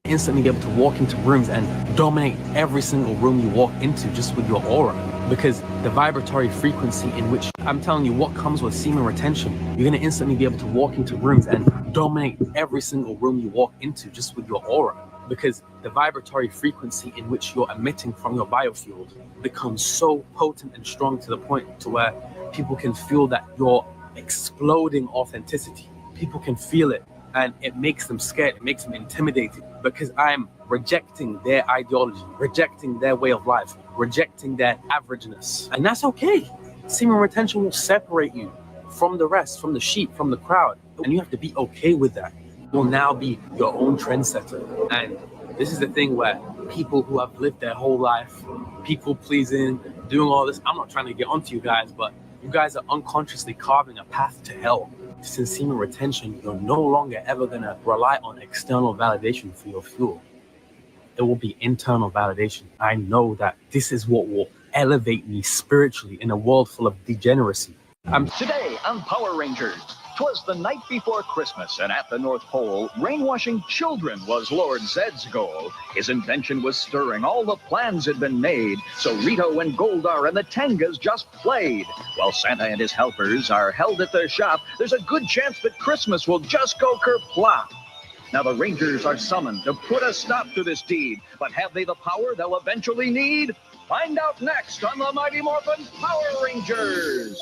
Instantly be able to walk into rooms and dominate every single room you walk into just with your aura, because the vibratory frequency in which, I'm telling you, what comes with semen retention, you're going to instantly be able to walk into rooms and dominate every single room you walk into just with your aura, because the vibratory frequency in which you're emitting from your biofield becomes so potent and strong to the point to where people can feel that you're exploding authenticity. People can feel it, and it makes them scared, it makes them intimidated, because I'm rejecting their ideology, rejecting their way of life, rejecting their averageness. And that's okay. Semen retention will separate you from the rest, from the sheep, from the crowd. And you have to be okay with that. You'll now be your own trendsetter. And this is the thing where people who have lived their whole life, people pleasing, doing all this, I'm not trying to get onto you guys, but you guys are unconsciously carving a path to hell. Since semen retention, you're no longer ever going to rely on external validation for your fuel. It will be internal validation. I know that this is what will elevate me spiritually in a world full of degeneracy. Today on Power Rangers, 'twas the night before Christmas, and at the North Pole, brainwashing children was Lord Zed's goal. His invention was stirring, all the plans had been made, so Rito and Goldar and the Tengas just played. While Santa and his helpers are held at their shop, there's a good chance that Christmas will just go kerplop. Now the Rangers are summoned to put a stop to this deed, but have they the power they'll eventually need? Find out next on the Mighty Morphin Power Rangers!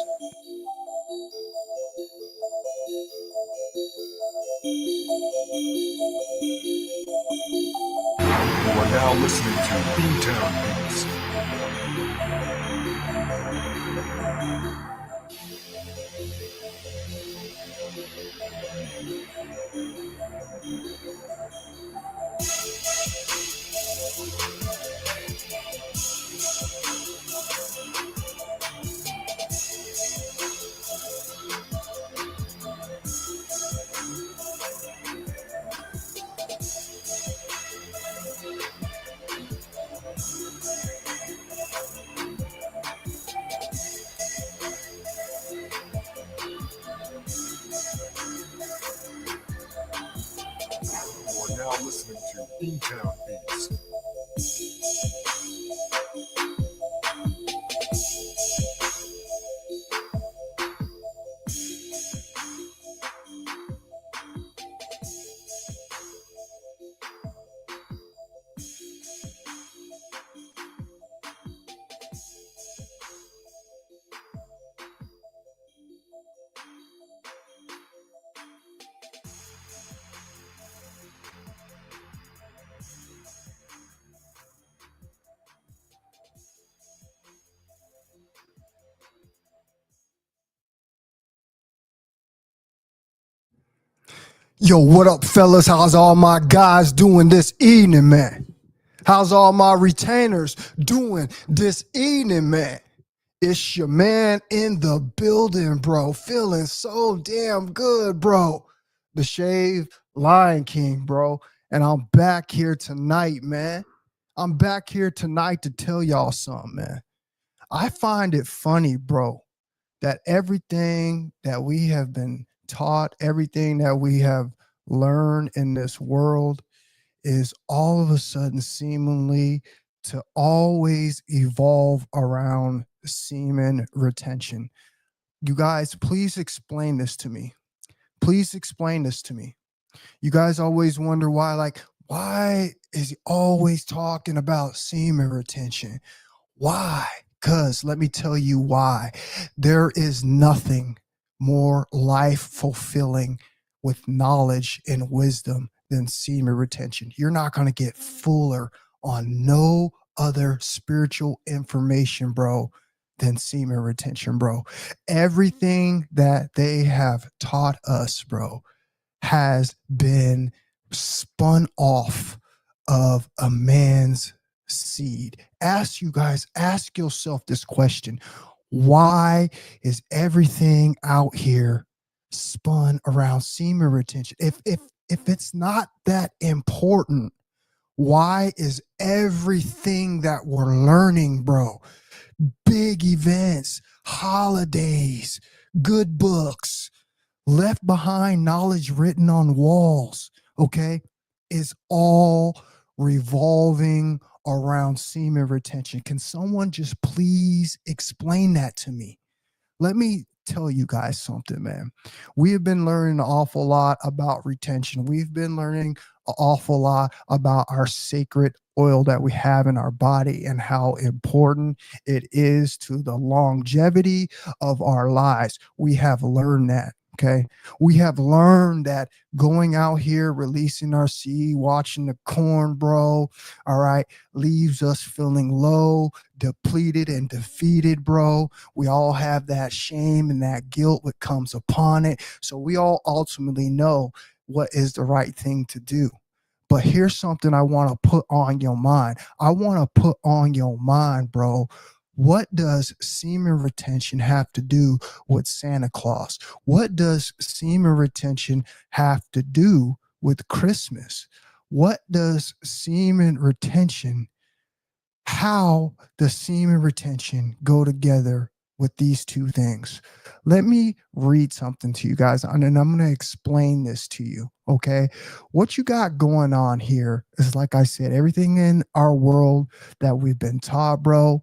You are now listening to Boomtown Beats. Now listening to Boomtown Beats. Yo, what up, fellas? How's all my guys doing this evening, man? How's all my retainers doing this evening, man? It's your man in the building, bro. Feeling so damn good, bro. The TheShavedLionKing, bro. And I'm back here tonight, man. I'm back here tonight to tell y'all something, man. I find it funny, bro, that everything that we have been taught, everything that we have learned in this world is all of a sudden seemingly to always evolve around semen retention. You guys, please explain this to me. Please explain this to me. You guys always wonder why, like, why is he always talking about semen retention? Why? Because let me tell you why. There is nothing more life fulfilling with knowledge and wisdom than semen retention. You're not going to get fuller on no other spiritual information, bro, than semen retention, bro. Everything that they have taught us, bro, has been spun off of a man's seed. Ask yourself this question. Why is everything out here spun around semen retention? If it's not that important, why is everything that we're learning, bro, big events, holidays, good books, left behind knowledge written on walls, okay, is all revolving around semen retention? Can someone just please explain that to me? Let me tell you guys something, man. We have been learning an awful lot about retention. We've been learning an awful lot about our sacred oil that we have in our body and how important it is to the longevity of our lives. We have learned that. Okay. We have learned that going out here, releasing our seed, watching the corn, bro, all right, leaves us feeling low, depleted, and defeated, bro. We all have that shame and that guilt that comes upon it. So we all ultimately know what is the right thing to do. But here's something I want to put on your mind. I want to put on your mind, bro. What does semen retention have to do with Santa Claus? What does semen retention have to do with Christmas? What does semen retention, how does semen retention go together with these two things? Let me read something to you guys, and then I'm going to explain this to you, okay? What you got going on here is, like I said, everything in our world that we've been taught, bro,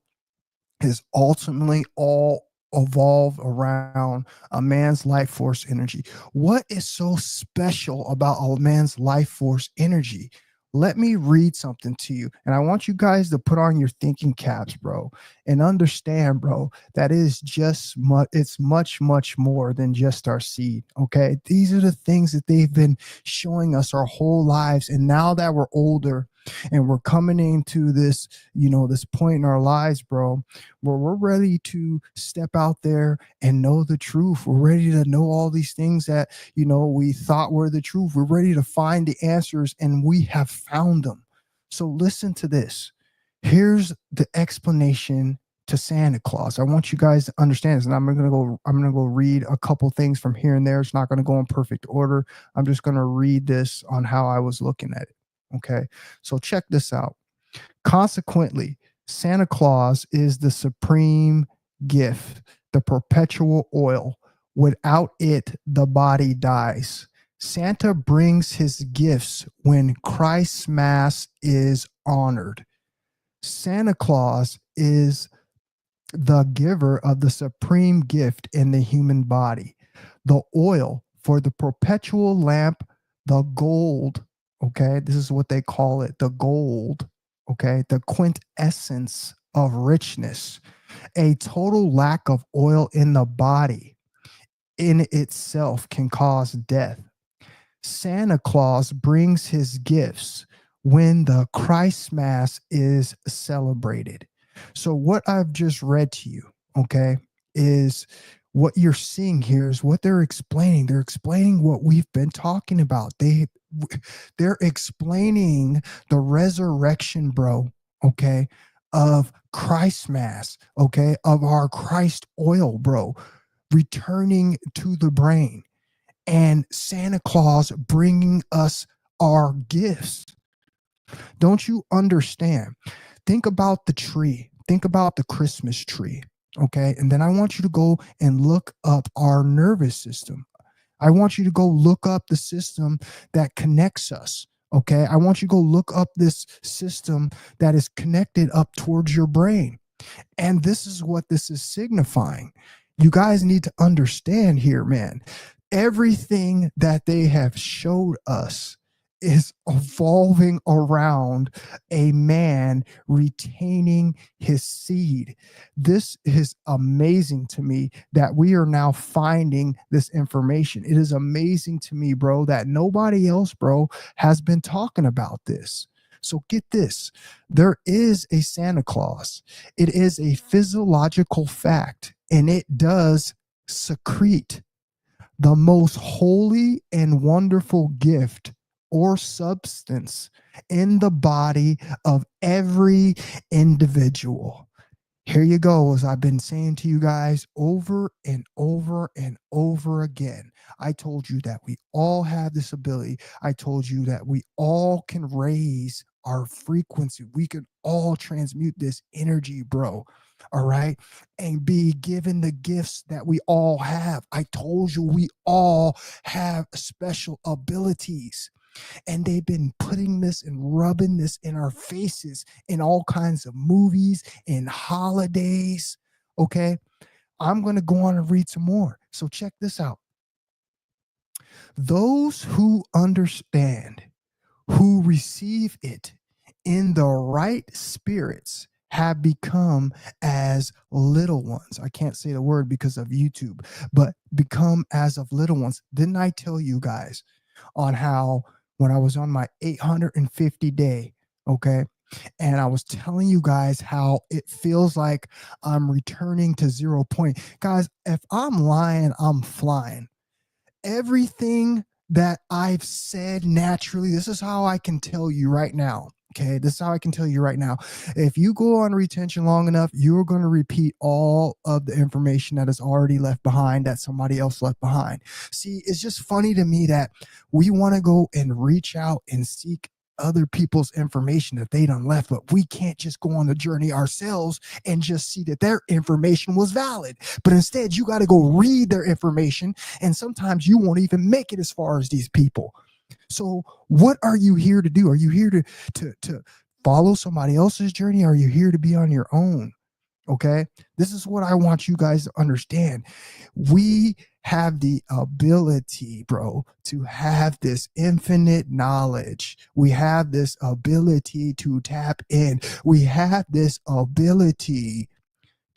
is ultimately all evolve around a man's life force energy. What is so special about a man's life force energy? Let me read something to you, and I want you guys to put on your thinking caps, bro, and understand, bro, that is just it's much more than just our seed. Okay, these are the things that they've been showing us our whole lives, and now that we're older and we're coming into this, this point in our lives, bro, where we're ready to step out there and know the truth. We're ready to know all these things that, we thought were the truth. We're ready to find the answers, and we have found them. So listen to this. Here's the explanation to Santa Claus. I want you guys to understand this, and I'm gonna go read a couple things from here and there. It's not gonna go in perfect order. I'm just gonna read this on how I was looking at it. Okay, so check this out. Consequently, Santa Claus is the supreme gift, the perpetual oil. Without it, the body dies. Santa brings his gifts when Christ's Mass is honored. Santa Claus is the giver of the supreme gift in the human body, the oil for the perpetual lamp, the gold. Okay, this is what they call it, the gold. Okay, the quintessence of richness. A total lack of oil in the body in itself can cause death. Santa Claus brings his gifts when the Christ Mass is celebrated. So what I've just read to you, okay, is what you're seeing here is what they're explaining. They're explaining what we've been talking about. They're explaining the resurrection, bro, okay, of Christ Mass, okay, of our Christ oil, bro, returning to the brain, and Santa Claus bringing us our gifts. Don't you understand? Think about the tree. Think about the Christmas tree, okay? And then I want you to go and look up our nervous system. I want you to go look up the system that connects us, Okay, I want you to go look up this system that is connected up towards your brain. And this is what this is signifying. You guys need to understand here, man. Everything that they have showed us is evolving around a man retaining his seed. This is amazing to me that we are now finding this information. It is amazing to me, bro, that nobody else, bro, has been talking about this. So get this, there is a Santa Claus. It is a physiological fact, and it does secrete the most holy and wonderful gift or substance in the body of every individual. Here you go, as I've been saying to you guys over and over and over again. I told you that we all have this ability. I told you that we all can raise our frequency. We can all transmute this energy, bro. All right. And be given the gifts that we all have. I told you we all have special abilities. And they've been putting this and rubbing this in our faces in all kinds of movies and holidays. Okay. I'm going to go on and read some more. So check this out. Those who understand, who receive it in the right spirits, have become as little ones. I can't say the word because of YouTube, but become as of little ones. Didn't I tell you guys on how when I was on my 850 day, okay, and I was telling you guys how it feels like I'm returning to 0 point. Guys, if I'm lying, I'm flying. Everything that I've said naturally, this is how I can tell you right now. Okay, this is how I can tell you right now. If you go on retention long enough, you're going to repeat all of the information that is already left behind, that somebody else left behind. See, it's just funny to me that we want to go and reach out and seek other people's information that they done left, but we can't just go on the journey ourselves and just see that their information was valid. But instead, you got to go read their information, and sometimes you won't even make it as far as these people. So what are you here to do? Are you here to follow somebody else's journey? Are you here to be on your own? Okay, this is what I want you guys to understand. We have the ability, bro, to have this infinite knowledge. We have this ability to tap in. We have this ability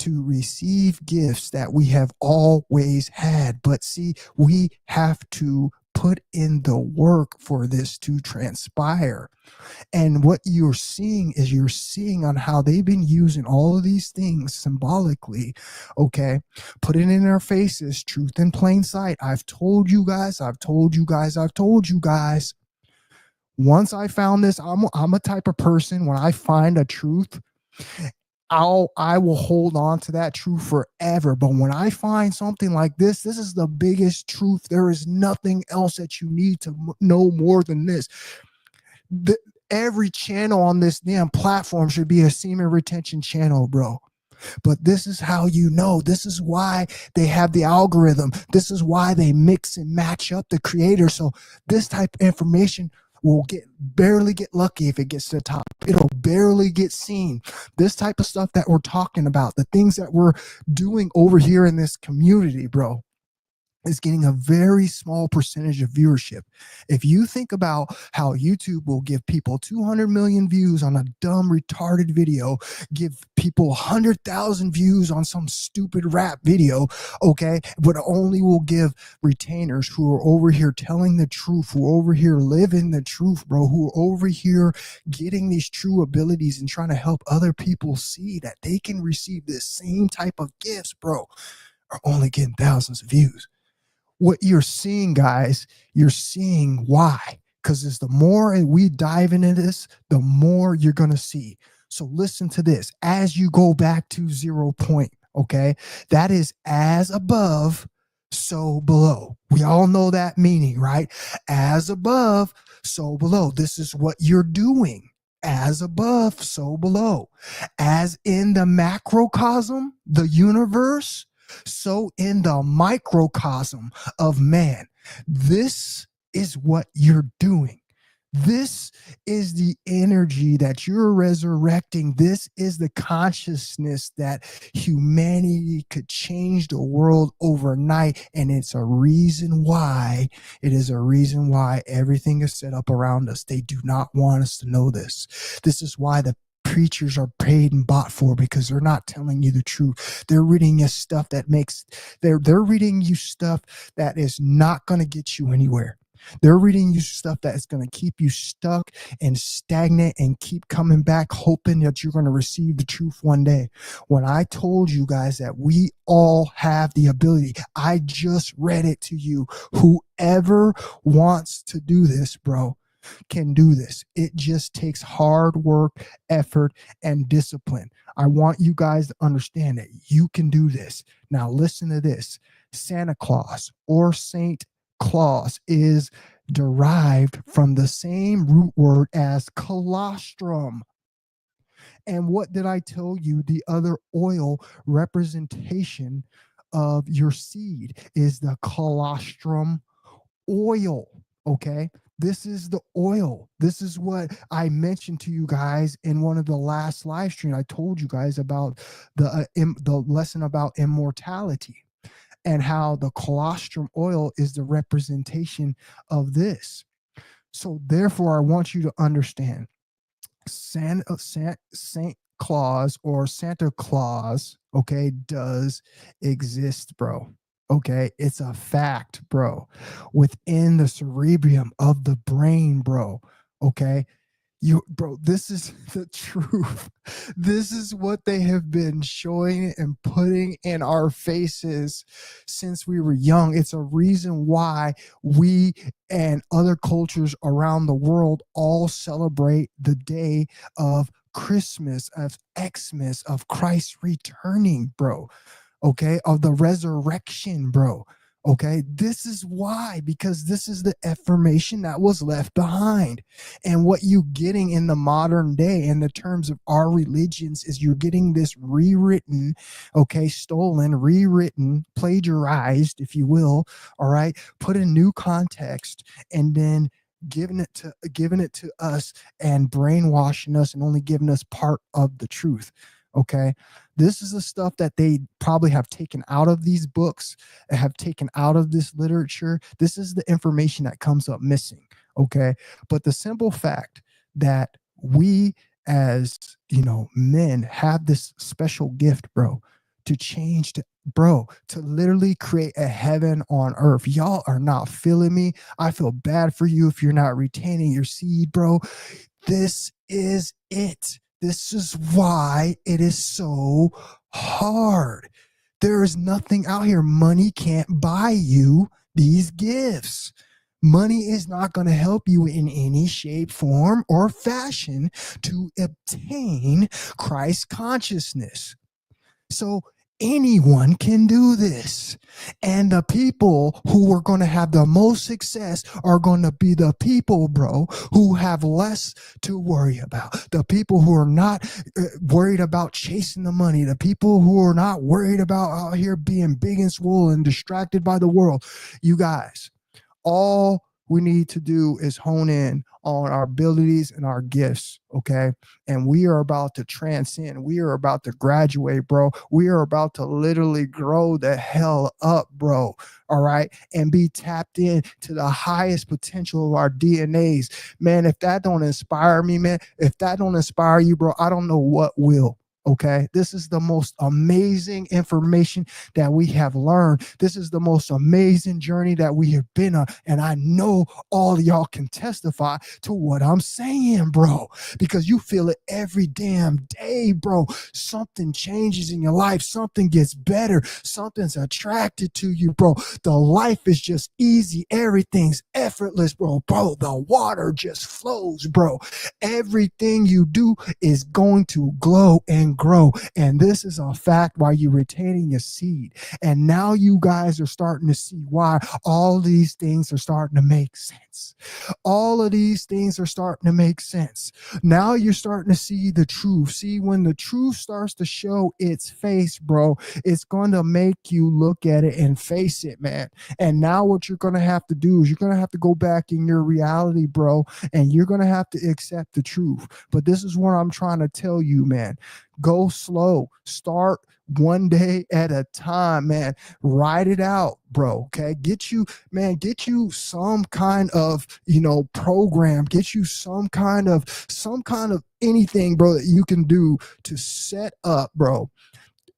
to receive gifts that we have always had. But see, we have to put in the work for this to transpire. And what you're seeing is you're seeing on how they've been using all of these things symbolically, okay? Put it in our faces, truth in plain sight. I've told you guys, I've told you guys, I've told you guys. Once I found this, I'm a type of person, when I find a truth, I will hold on to that truth forever. But when I find something like this is the biggest truth. There is nothing else that you need to know more than this. Every channel on this damn platform should be a semen retention channel, bro. But this is how you know. This is why they have the algorithm. This is why they mix and match up the creator. So this type of information will barely get lucky if it gets to the top. It'll barely get seen. This type of stuff that we're talking about, the things that we're doing over here in this community, bro, is getting a very small percentage of viewership. If you think about how YouTube will give people 200 million views on a dumb, retarded video, give people 100,000 views on some stupid rap video, okay, but only will give retainers who are over here telling the truth, who are over here living the truth, bro, who are over here getting these true abilities and trying to help other people see that they can receive this same type of gifts, bro, are only getting thousands of views. What you're seeing, guys, you're seeing why. Because as the more we dive into this, the more you're going to see. So listen to this. As you go back to 0 point, okay, that is as above, so below. We all know that meaning, right? As above, so below. This is what you're doing. As above, so below. As in the macrocosm, the universe, so in the microcosm of man. This is what you're doing. This is the energy that you're resurrecting. This is the consciousness that humanity could change the world overnight. And it's a reason why, everything is set up around us. They do not want us to know this. This is why the preachers are paid and bought for, because they're not telling you the truth. They're reading you stuff they're reading you stuff that is not going to get you anywhere. They're reading you stuff that is going to keep you stuck and stagnant and keep coming back, hoping that you're going to receive the truth one day. When I told you guys that we all have the ability, I just read it to you. Whoever wants to do this, bro, can do this. It just takes hard work, effort, and discipline. I want you guys to understand that you can do this. Now, listen to this. Santa Claus or Saint Claus is derived from the same root word as colostrum. And what did I tell you? The other oil representation of your seed is the colostrum oil. Okay. This is the oil. This is what I mentioned to you guys in one of the last live streams. I told you guys about the lesson about immortality, and how the colostrum oil is the representation of this. So therefore, I want you to understand Saint Claus or Santa Claus, okay, does exist, bro. Okay, it's a fact, bro. Within the cerebrum of the brain, bro. Okay, bro, this is the truth. This is what they have been showing and putting in our faces since we were young. It's a reason why we and other cultures around the world all celebrate the day of Christmas, of Xmas, of Christ returning, bro. Okay, of the resurrection, bro. Okay, this is why, because this is the information that was left behind. And what you getting in the modern day in the terms of our religions is you're getting this rewritten, okay, stolen, rewritten, plagiarized, if you will, all right, put in new context, and then giving it to us and brainwashing us and only giving us part of the truth. Okay, this is the stuff that they probably have taken out of these books, have taken out of this literature. This is the information that comes up missing. Okay, but the simple fact that we as, men have this special gift, bro, to change, to literally create a heaven on earth. Y'all are not feeling me. I feel bad for you if you're not retaining your seed, bro. This is it. This is why it is so hard. There is nothing out here. Money can't buy you these gifts. Money is not going to help you in any shape, form, or fashion to obtain Christ consciousness. So anyone can do this. And the people who are going to have the most success are going to be the people, bro, who have less to worry about. The people who are not worried about chasing the money. The people who are not worried about out here being big and swole and distracted by the world. You guys, all we need to do is hone in on our abilities and our gifts, okay? And we are about to transcend. We are about to graduate, bro. We are about to literally grow the hell up, bro, all right? And be tapped in to the highest potential of our DNAs. Man, if that don't inspire me, man, if that don't inspire you, bro, I don't know what will. Okay, this is the most amazing information that we have learned. This is the most amazing journey that we have been on. And I know all of y'all can testify to what I'm saying, bro, because you feel it every damn day, bro. Something changes in your life. Something gets better. Something's attracted to you, bro. The life is just easy. Everything's effortless, bro. Bro, the water just flows, bro. Everything you do is going to glow and grow. And this is a fact while you're retaining your seed. And now you guys are starting to see why all these things are starting to make sense. All of these things are starting to make sense. Now you're starting to see the truth. See, when the truth starts to show its face, bro, it's going to make you look at it and face it, man. And now what you're going to have to do is you're going to have to go back in your reality, bro, and you're going to have to accept the truth. But this is what I'm trying to tell you, man. Go slow. Start one day at a time, man. Write it out, bro. Okay. Get you some kind of, program. Get you some kind of anything, bro, that you can do to set up, bro,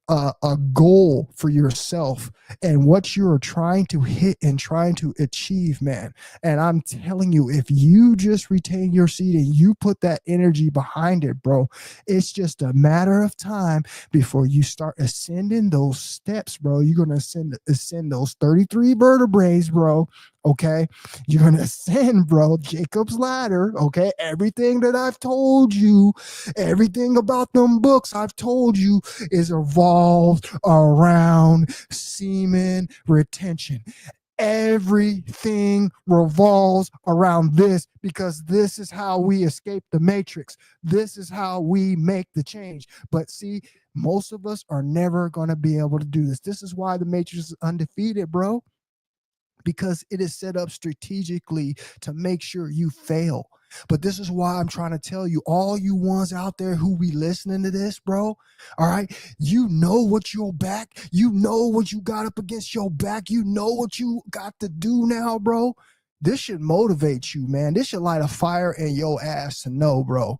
a goal for yourself and what you're trying to hit and trying to achieve, man. And I'm telling you, if you just retain your seed and you put that energy behind it, bro, it's just a matter of time before you start ascending those steps, bro. You're going to ascend those 33 vertebrae, bro. Okay, you're going to ascend, bro, Jacob's ladder. Okay, everything that I've told you, everything about them books I've told you is evolved around semen retention. Everything revolves around this, because this is how we escape the matrix. This is how we make the change. But see, most of us are never going to be able to do this. This is why the matrix is undefeated, bro. Because it is set up strategically to make sure you fail. But this is why I'm trying to tell you, all you ones out there who be listening to this, bro, all right, you know what your back, you know what you got up against your back, you know what you got to do now, bro. This should motivate you, man. This should light a fire in your ass to know, bro,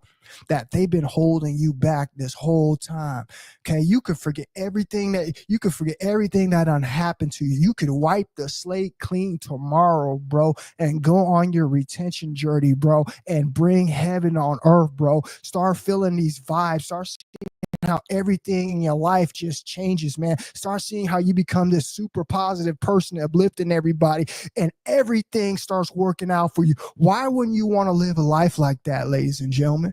that they've been holding you back this whole time. Okay, you could forget everything that done happened to you. You could wipe the slate clean tomorrow, bro, and go on your retention journey, bro, and bring heaven on earth, bro. Start feeling these vibes. Start seeing how everything in your life just changes, man. Start seeing how you become this super positive person, uplifting everybody, and everything starts working out for you. Why wouldn't you want to live a life like that, ladies and gentlemen?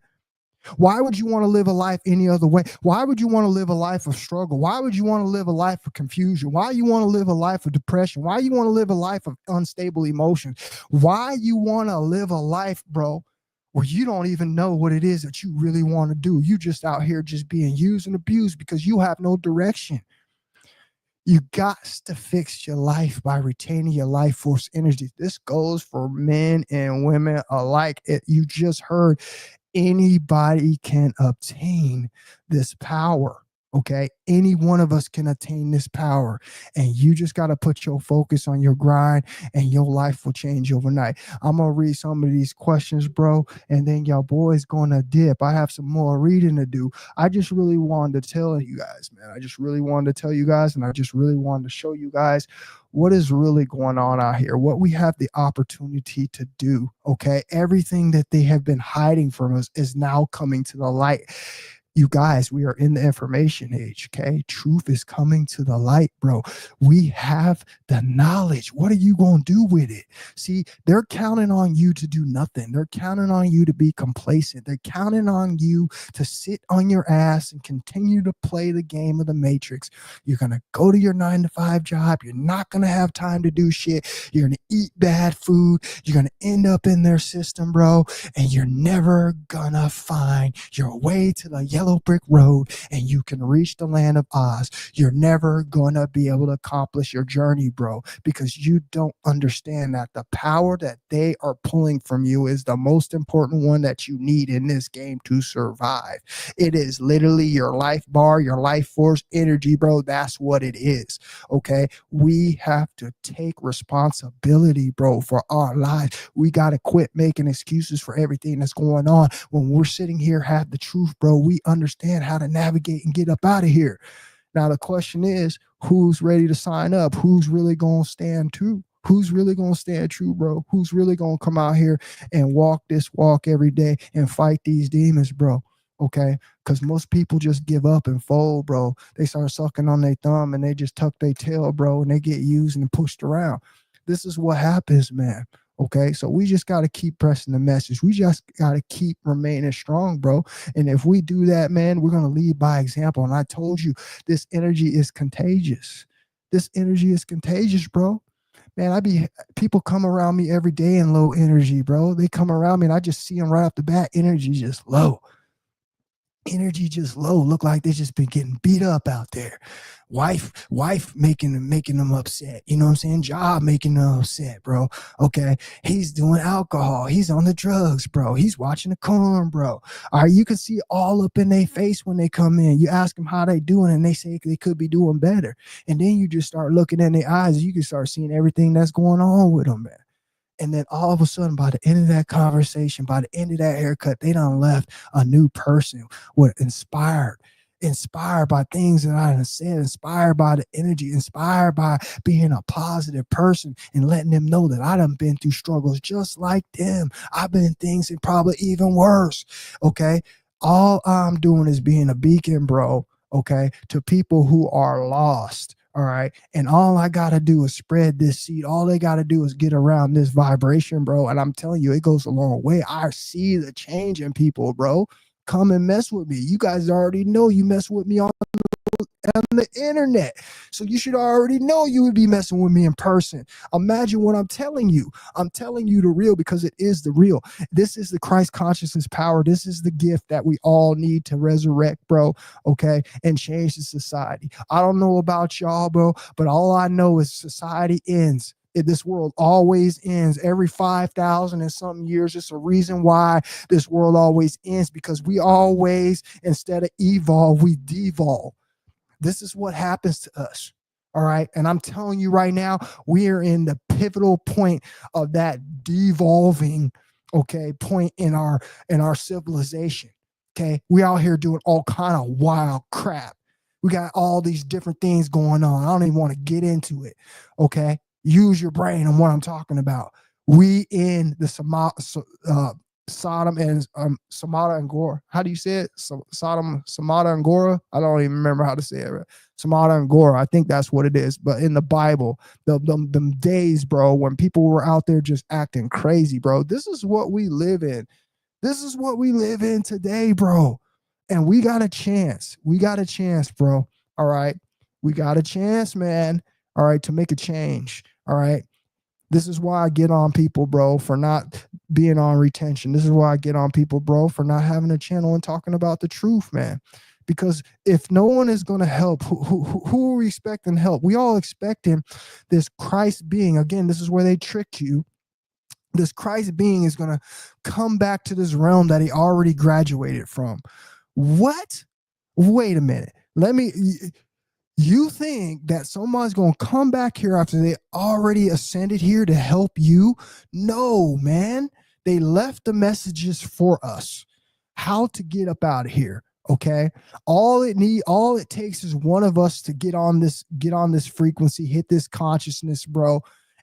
Why would you want to live a life any other way? Why would you want to live a life of struggle? Why would you want to live a life of confusion? Why you want to live a life of depression? Why you want to live a life of unstable emotions? Why you want to live a life, bro, where you don't even know what it is that you really want to do? You just out here just being used and abused because you have no direction. You got to fix your life by retaining your life force energy. This goes for men and women alike. You just heard, anybody can obtain this power. Okay, any one of us can attain this power, and you just got to put your focus on your grind, and your life will change overnight. I'm gonna read some of these questions, bro, and then y'all boys gonna dip. I have some more reading to do. I just really wanted to tell you guys, man. I just really wanted to tell you guys, and I just really wanted to show you guys what is really going on out here, what we have the opportunity to do. Okay, everything that they have been hiding from us is now coming to the light. You guys, we are in the information age, okay? Truth is coming to the light, bro. We have the knowledge. What are you going to do with it? See, they're counting on you to do nothing. They're counting on you to be complacent. They're counting on you to sit on your ass and continue to play the game of the matrix. You're going to go to your 9-to-5 job. You're not going to have time to do shit. You're going to eat bad food. You're going to end up in their system, bro, and you're never going to find your way to the yellow brick road and you can reach the land of Oz. You're never gonna be able to accomplish your journey, bro, because you don't understand that the power that they are pulling from you is the most important one that you need in this game to survive. It is literally your life bar, your life force energy, bro. That's what it is. Okay, we have to take responsibility, bro, for our lives. We got to quit making excuses for everything that's going on. When we're sitting here, have the truth, bro, we understand how to navigate and get up out of here. Now the question is, who's ready to sign up? Who's really gonna stand true? Who's really gonna stand true, bro? Who's really gonna come out here and walk this walk every day and fight these demons, bro? Okay, because most people just give up and fold, bro. They start sucking on their thumb and they just tuck their tail, bro, and they get used and pushed around. This is what happens, man. Okay, so we just got to keep pressing the message. We just got to keep remaining strong, bro. And if we do that, man, we're going to lead by example. And I told you, this energy is contagious. This energy is contagious, bro. Man, people come around me every day in low energy, bro. They come around me and I just see them right off the bat. Energy just low. Energy just low. Look like they just been getting beat up out there. Wife making them upset. You know what I'm saying? Job making them upset, bro. Okay. He's doing alcohol. He's on the drugs, bro. He's watching the corn, bro. All right. You can see all up in their face when they come in. You ask them how they doing and they say they could be doing better. And then you just start looking in their eyes. You can start seeing everything that's going on with them, man. And then all of a sudden, by the end of that conversation, by the end of that haircut, they done left a new person with inspired by things that I have said, inspired by the energy, inspired by being a positive person and letting them know that I done been through struggles just like them. I've been in things and probably even worse. Okay. All I'm doing is being a beacon, bro. Okay. To people who are lost. All right. And all I got to do is spread this seed. All they got to do is get around this vibration, bro. And I'm telling you, it goes a long way. I see the change in people, bro. Come and mess with me. You guys already know you mess with me on the internet. So you should already know you would be messing with me in person. Imagine what I'm telling you. I'm telling you the real because it is the real. This is the Christ consciousness power. This is the gift that we all need to resurrect, bro. Okay. And change the society. I don't know about y'all, bro, but all I know is society ends. This world always ends every 5,000 and something years. It's a reason why this world always ends, because we always, instead of evolve, we devolve. This is what happens to us. All right. And I'm telling you right now, we are in the pivotal point of that devolving, okay, point in our civilization. Okay. We out here doing all kind of wild crap. We got all these different things going on. I don't even want to get into it. Okay. Use your brain on what I'm talking about. We in the Sodom and Samada and Gora. How do you say it? Sodom, Samada and Gora. I don't even remember how to say it. Right? Samada and Gora. I think that's what it is. But in the Bible, them days, bro, when people were out there just acting crazy, bro. This is what we live in. This is what we live in today, bro. And we got a chance. We got a chance, bro. All right. We got a chance, man. All right, to make a change. All right. This is why I get on people, bro, for not being on retention. This is why I get on people, bro, for not having a channel and talking about the truth, man. Because if no one is going to help, who are we expecting help? We all expecting this Christ being. Again, this is where they trick you. This Christ being is going to come back to this realm that he already graduated from. What? Wait a minute. You think that someone's going to come back here after they already ascended here to help you? No, man. They left the messages for us. How to get up out of here. Okay. All it takes is one of us to get on this frequency, hit this consciousness, bro.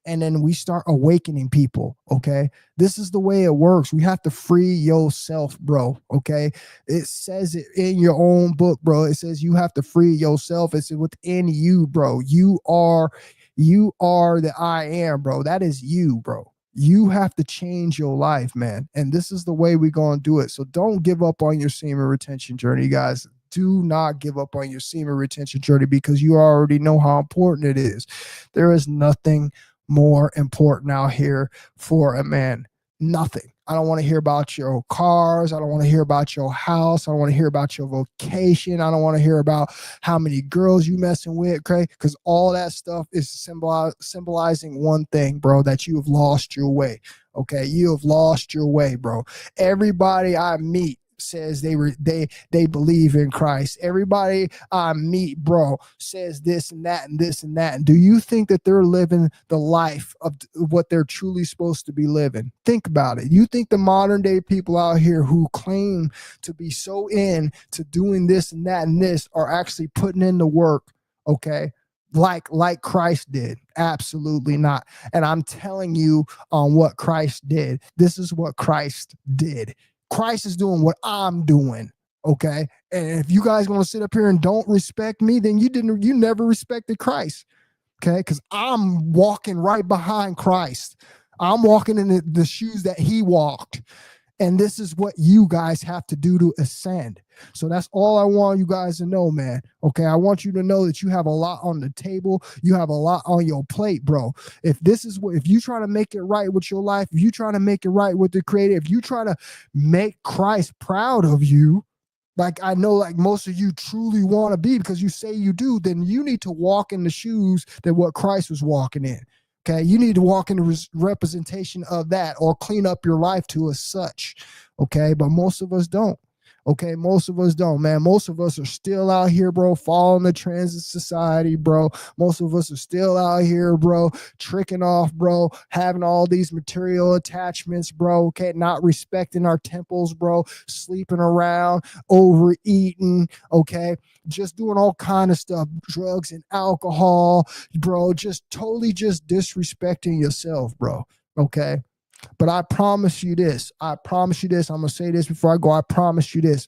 And then we start awakening people. Okay. This is the way it works. We have to free yourself, bro. Okay. It says it in your own book, bro. It says you have to free yourself. It's within you, bro. You are the I am, bro. That is you, bro. You have to change your life, man. And this is the way we're going to do it. So don't give up on your semen retention journey, guys. Do not give up on your semen retention journey, because you already know how important it is. There is nothing more important out here for a man. Nothing. I don't want to hear about your cars. I don't want to hear about your house. I don't want to hear about your vocation. I don't want to hear about how many girls you messing with, okay? Because all that stuff is symbolizing one thing, bro, that you have lost your way. Okay, you have lost your way, bro. Everybody I meet says they believe in Christ. Everybody I meet, bro, says this and that and this and that. And do you think that they're living the life of what they're truly supposed to be living? Think about it. You think the modern day people out here who claim to be so in to doing this and that and this are actually putting in the work, okay? Like Christ did? Absolutely not. And I'm telling you on what Christ did. This is what Christ did. Christ is doing what I'm doing. Okay. And if you guys want to sit up here and don't respect me, then you never respected Christ. Okay. Because I'm walking right behind Christ. I'm walking in the shoes that he walked. And this is what you guys have to do to ascend. So that's all I want you guys to know, man. Okay. I want you to know that you have a lot on the table. You have a lot on your plate, bro. If you try to make it right with your life, if you try to make it right with the Creator, if you try to make Christ proud of you, like I know like most of you truly want to be because you say you do, then you need to walk in the shoes that what Christ was walking in. Okay, you need to walk in the representation of that or clean up your life to as such. Okay, but most of us don't. Okay, most of us don't, man. Most of us are still out here, bro, following the transit society, bro. Most of us are still out here, bro, tricking off, bro, having all these material attachments, bro. Okay, not respecting our temples, bro, sleeping around, overeating, okay, just doing all kind of stuff, drugs and alcohol, bro, just totally just disrespecting yourself, bro. Okay. But I promise you this. I'm going to say this before I go. I promise you this.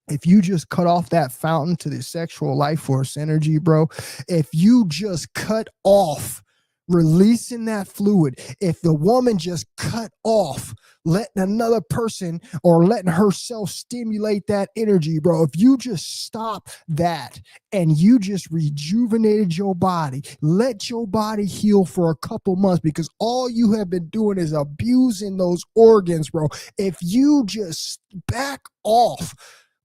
If you just cut off that fountain to the sexual life force energy, bro, if you just cut off releasing that fluid, if the woman just cut off letting another person or letting herself stimulate that energy, bro, if you just stop that and you just rejuvenated your body, let your body heal for a couple months, because all you have been doing is abusing those organs, bro. If you just back off,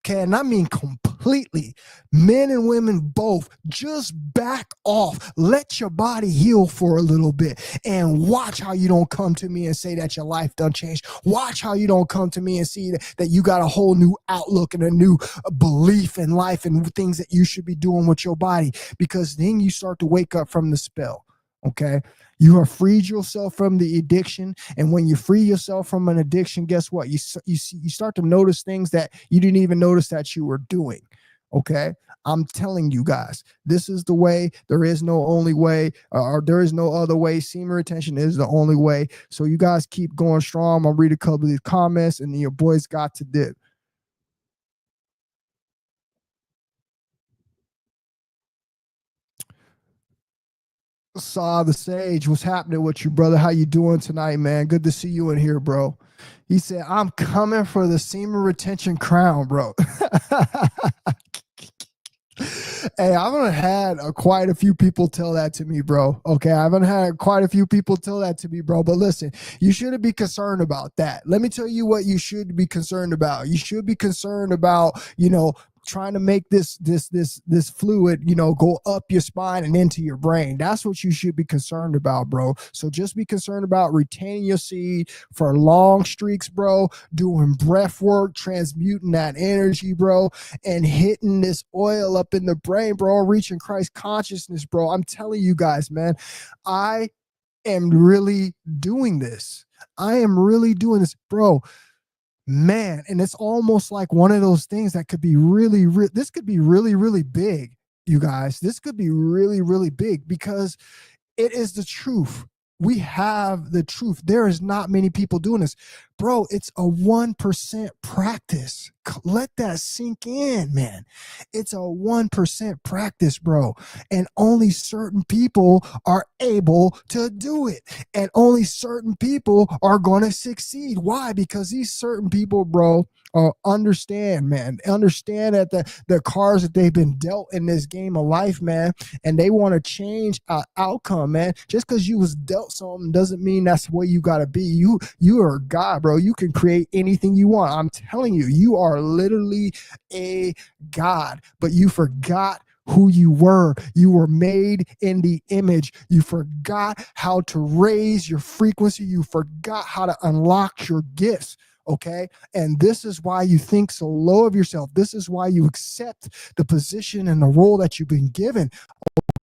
okay, and I mean completely, men and women both, just back off. Let your body heal for a little bit and watch how you don't come to me and say that your life done changed. Watch how you don't come to me and see that you got a whole new outlook and a new belief in life and things that you should be doing with your body, because then you start to wake up from the spell, okay? You have freed yourself from the addiction. And when you free yourself from an addiction, guess what? You start to notice things that you didn't even notice that you were doing. Okay. I'm telling you guys, this is the way. There is no only way, or there is no other way. Semen retention is the only way. So you guys keep going strong. I'll read a couple of these comments and then your boys got to dip. Saw the Sage, what's happening with you, brother? How you doing tonight, man? Good to see you in here, bro. He said, I'm coming for the semen retention crown, bro. Hey, I've had quite a few people tell that to me, bro. Okay, I've had quite a few people tell that to me, bro. But listen, you shouldn't be concerned about that. Let me tell you what you should be concerned about. You should be concerned about, trying to make this fluid, go up your spine and into your brain. That's what you should be concerned about, bro. So just be concerned about retaining your seed for long streaks, bro, doing breath work, transmuting that energy, bro, and hitting this oil up in the brain, bro, reaching Christ consciousness, bro. I'm telling you guys, man, I am really doing this. I am really doing this, bro. Man, and it's almost like one of those things that could be this could be really, really big, you guys. This could be really, really big because it is the truth. We have the truth. There is not many people doing this. Bro, it's a 1% practice. Let that sink in, man. It's a 1% practice, bro. And only certain people are able to do it. And only certain people are going to succeed. Why? Because these certain people, bro, understand that the cards that they've been dealt in this game of life, man, and they want to change outcome, man. Just because you was dealt something doesn't mean that's the way you got to be. You are God, bro. You can create anything you want. I'm telling you, you are literally a God, but you forgot who you were. You were made in the image. You forgot how to raise your frequency. You forgot how to unlock your gifts. Okay. And this is why you think so low of yourself. This is why you accept the position and the role that you've been given.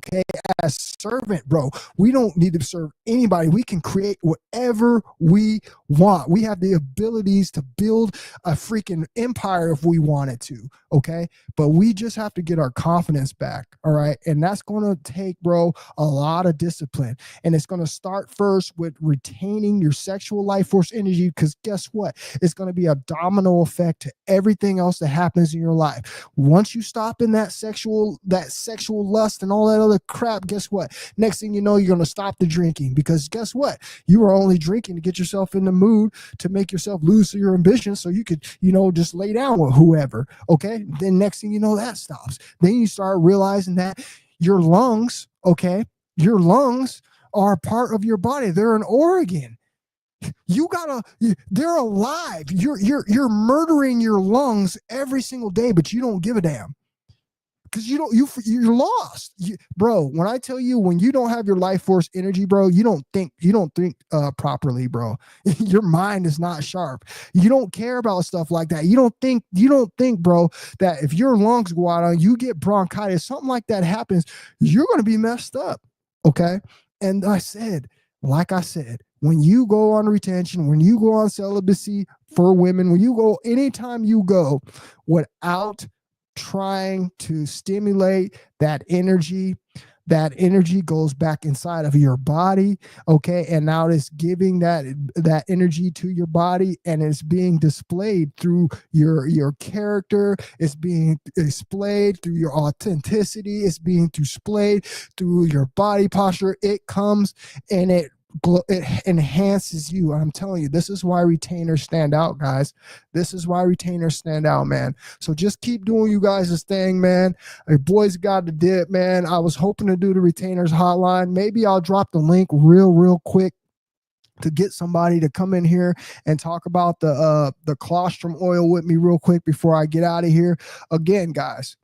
Okay, as servant, bro. We don't need to serve anybody. We can create whatever we want. We have the abilities to build a freaking empire if we wanted to. Okay, but we just have to get our confidence back. All right, and that's going to take, bro, a lot of discipline. And it's going to start first with retaining your sexual life force energy, because guess what? It's going to be a domino effect to everything else that happens in your life. Once you stop in that sexual lust and all that other the crap, guess what? Next thing you know, you're going to stop the drinking, because guess what? You were only drinking to get yourself in the mood to make yourself lose your ambition so you could, just lay down with whoever. Okay. Then next thing you know, that stops. Then you start realizing that your lungs, okay, your lungs are a part of your body. They're an organ. They're alive. You're murdering your lungs every single day, but you don't give a damn. Because you're lost, bro. When I tell you, when you don't have your life force energy, bro, you don't think properly, bro. Your mind is not sharp. You don't care about stuff like that. You don't think, bro, that if your lungs go out on you, get bronchitis, something like that happens, you're going to be messed up. Okay. And like I said, when you go on retention, when you go on celibacy for women, when you go, anytime you go without trying to stimulate that energy goes back inside of your body. Okay. And now it's giving that energy to your body, and it's being displayed through your character. It's being displayed through your authenticity. It's being displayed through your body posture. It comes and it enhances you. I'm telling you, this is why retainers stand out, guys. This is why retainers stand out, man. So just keep doing you guys' thing, man. Your boys got the dip, man. I was hoping to do the retainers hotline. Maybe I'll drop the link real quick to get somebody to come in here and talk about the colostrum oil with me real quick before I get out of here. Again, guys,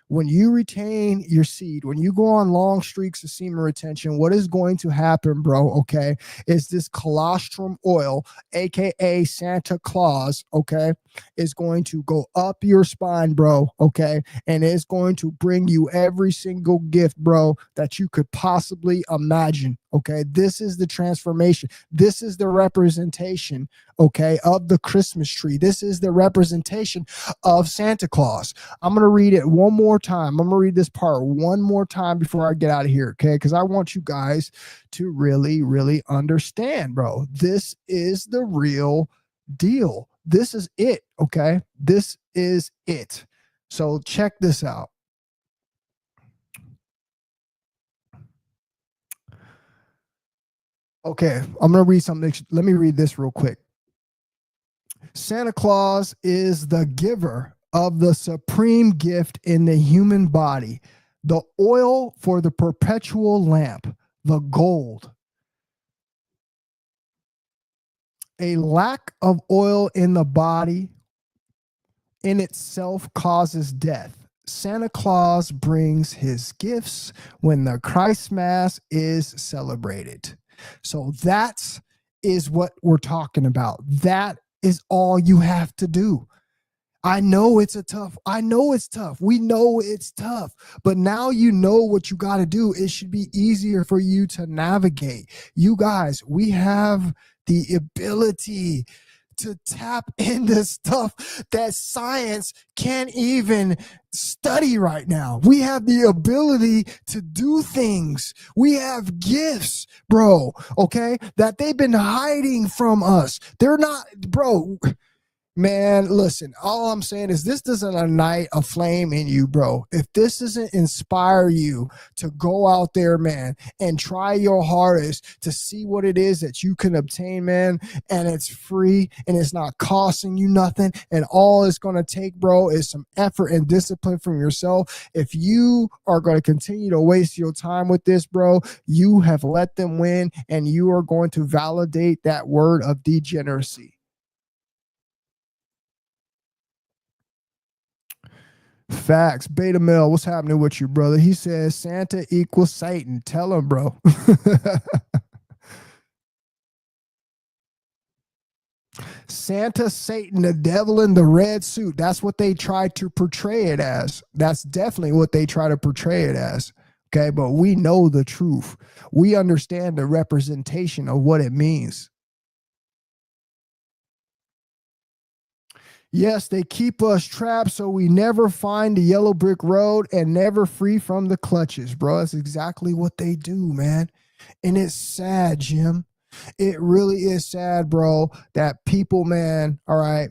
when you retain your seed, when you go on long streaks of semen retention, what is going to happen, bro, okay, is this colostrum oil, aka Santa Claus, okay, is going to go up your spine, bro, okay, and it's going to bring you every single gift, bro, that you could possibly imagine, okay? This is the transformation. This is the representation, okay, of the Christmas tree. This is the representation of Santa Claus. I'm going to read it one more time. I'm going to read this part one more time before I get out of here, okay? Because I want you guys to really understand, bro. This is the real deal. This is it, okay? This is it. So check this out. Okay, I'm going to read something. Let me read this real quick. Santa Claus is the giver of the supreme gift in the human body, the oil for the perpetual lamp, the gold. A lack of oil in the body in itself causes death. Santa Claus brings his gifts when the Christ Mass is celebrated. So that is what we're talking about. That is all you have to do. I know it's tough. We know it's tough, but now you know what you got to do. It should be easier for you to navigate. You guys, we have the ability to tap into stuff that science can't even study right now. We have the ability to do things. We have gifts, bro, okay, that they've been hiding from us. They're not, bro. Man, listen, all I'm saying is this doesn't ignite a flame in you, bro. If this doesn't inspire you to go out there, man, and try your hardest to see what it is that you can obtain, man, and it's free and it's not costing you nothing, and all it's going to take, bro, is some effort and discipline from yourself. If you are going to continue to waste your time with this, bro, you have let them win, and you are going to validate that word of degeneracy. Facts. Beta male, what's happening with you, brother? He says Santa equals Satan. Tell him, bro. Santa, Satan, the devil in the red suit. That's what they try to portray it as. That's definitely what they try to portray it as. Okay, but we know the truth. We understand the representation of what it means. Yes, they keep us trapped so we never find the yellow brick road and never free from the clutches, bro. That's exactly what they do, man. And it's sad, Jim. It really is sad, bro, that people, man, all right,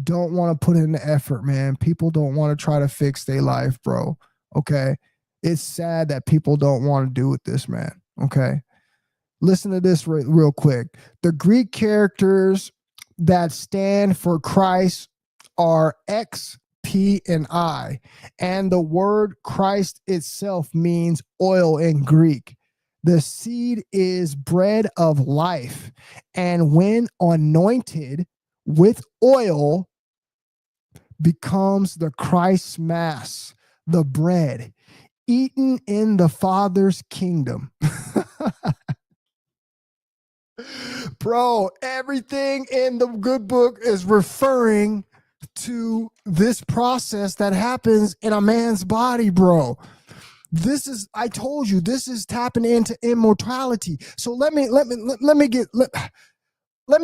don't want to put in the effort, man. People don't want to try to fix their life, bro. Okay. It's sad that people don't want to do with this, man. Okay. Listen to this real quick. The Greek characters that stand for Christ are X, P, and I. And the word Christ itself means oil in Greek. The seed is bread of life. And when anointed with oil, becomes the Christ mass, the bread, eaten in the Father's kingdom. Bro, everything in the good book is referring to this process that happens in a man's body, bro. This is, I told you, this is tapping into immortality. So let me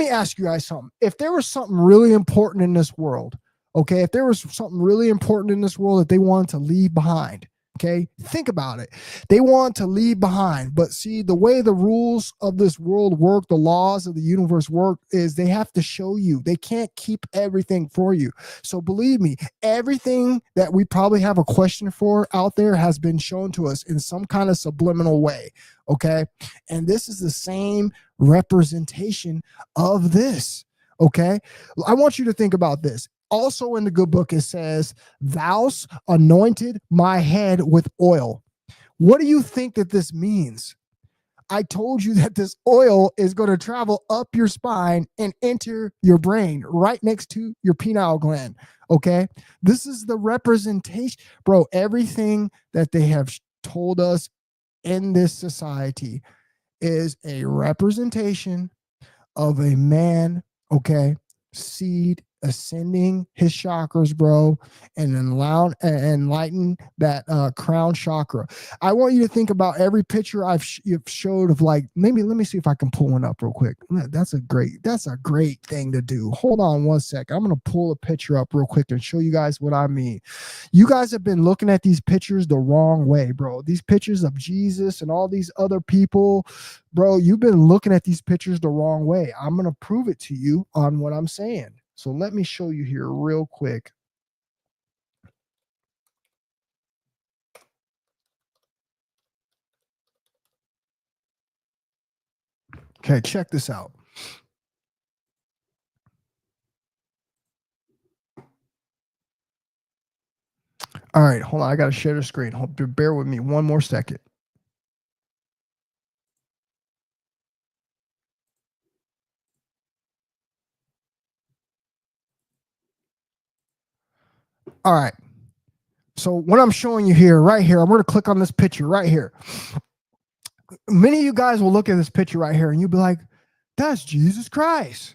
ask you guys something. If there was something really important in this world, okay, if there was something really important in this world that they wanted to leave behind, okay, think about it. They want to leave behind, but see, the way the rules of this world work, the laws of the universe work, is they have to show you. They can't keep everything for you. So believe me, everything that we probably have a question for out there has been shown to us in some kind of subliminal way, okay? And this is the same representation of this, okay? I want you to think about this. Also in the good book, it says, "Thou's anointed my head with oil." What do you think that this means? I told you that this oil is going to travel up your spine and enter your brain right next to your pineal gland. Okay. This is the representation, bro. Everything that they have told us in this society is a representation of a man, okay, seed ascending his chakras, bro, and enlighten that crown chakra. I want you to think about every picture you've showed of, like, maybe let me see if I can pull one up real quick. That's a great thing to do. Hold on one sec. I'm gonna pull a picture up real quick and show you guys what I mean. You guys have been looking at these pictures the wrong way, bro. These pictures of Jesus and all these other people, bro, you've been looking at these pictures the wrong way. I'm gonna prove it to you on what I'm saying. So let me show you here real quick. Okay, check this out. All right, hold on. I got to share the screen. Bear with me one more second. All right. So what I'm showing you here, right here, I'm going to click on this picture right here. Many of you guys will look at this picture right here and you'll be like, that's Jesus Christ.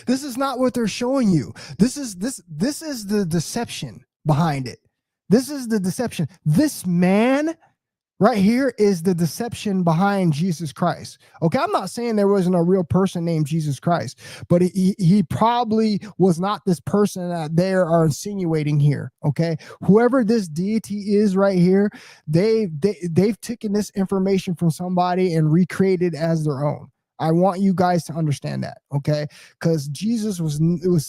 This is not what they're showing you. This is the deception behind it. This is the deception. This man right here is the deception behind Jesus Christ. Okay, I'm not saying there wasn't a real person named Jesus Christ, but he probably was not this person that they are insinuating here. Okay, whoever this deity is right here, they've taken this information from somebody and recreated it as their own. I want you guys to understand that, okay? Because Jesus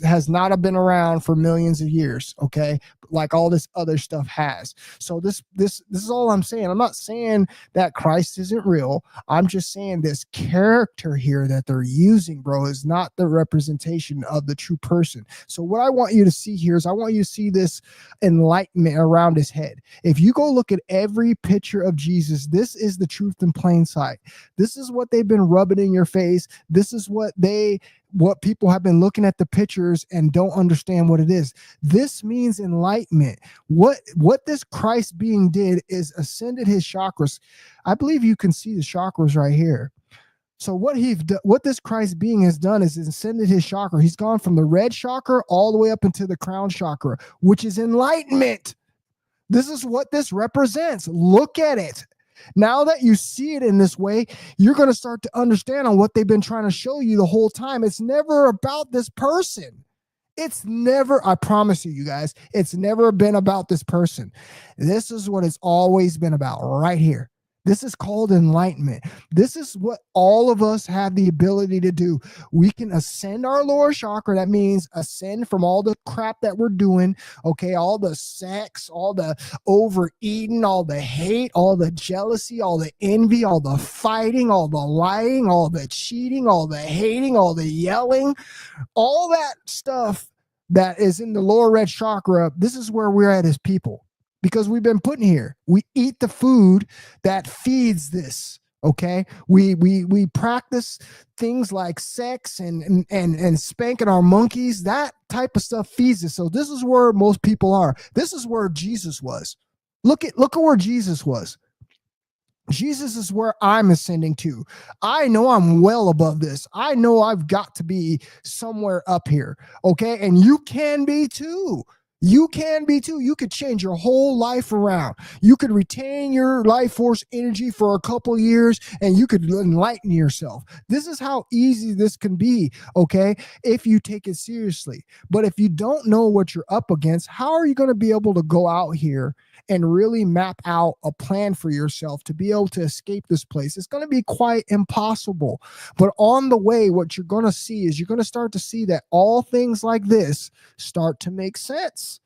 has not been around for millions of years, okay? Like all this other stuff has. So this is all I'm saying. I'm not saying that Christ isn't real. I'm just saying this character here that they're using, bro, is not the representation of the true person. So what I want you to see here is I want you to see this enlightenment around his head. If you go look at every picture of Jesus, this is the truth in plain sight. This is what they've been rubbing in your face. This is what people have been looking at the pictures and don't understand what it is. This means enlightenment. What this Christ being did is ascended his chakras. I believe you can see the chakras right here. So what this Christ being has done is ascended his chakra. He's gone from the red chakra all the way up into the crown chakra, which is enlightenment. This is what this represents. Look at it. Now that you see it in this way, you're going to start to understand on what they've been trying to show you the whole time. It's never about this person. It's never, I promise you guys, it's never been about this person. This is what it's always been about right here. This is called enlightenment. This is what all of us have the ability to do. We can ascend our lower chakra. That means ascend from all the crap that we're doing. Okay. All the sex, all the overeating, all the hate, all the jealousy, all the envy, all the fighting, all the lying, all the cheating, all the hating, all the yelling, all that stuff that is in the lower red chakra. This is where we're at as people, because we've been put in here. We eat the food that feeds this. Okay. We practice things like sex and spanking our monkeys. That type of stuff feeds us. So this is where most people are. This is where Jesus was. Look at where Jesus was. Jesus is where I'm ascending to. I know I'm well above this. I know I've got to be somewhere up here. Okay. And you can be too. You can be too. You could change your whole life around. You could retain your life force energy for a couple years and you could enlighten yourself. This is how easy this can be. Okay. If you take it seriously. But if you don't know what you're up against, how are you going to be able to go out here and really map out a plan for yourself to be able to escape this place? It's going to be quite impossible. But on the way, what you're going to see is you're going to start to see that all things like this start to make sense.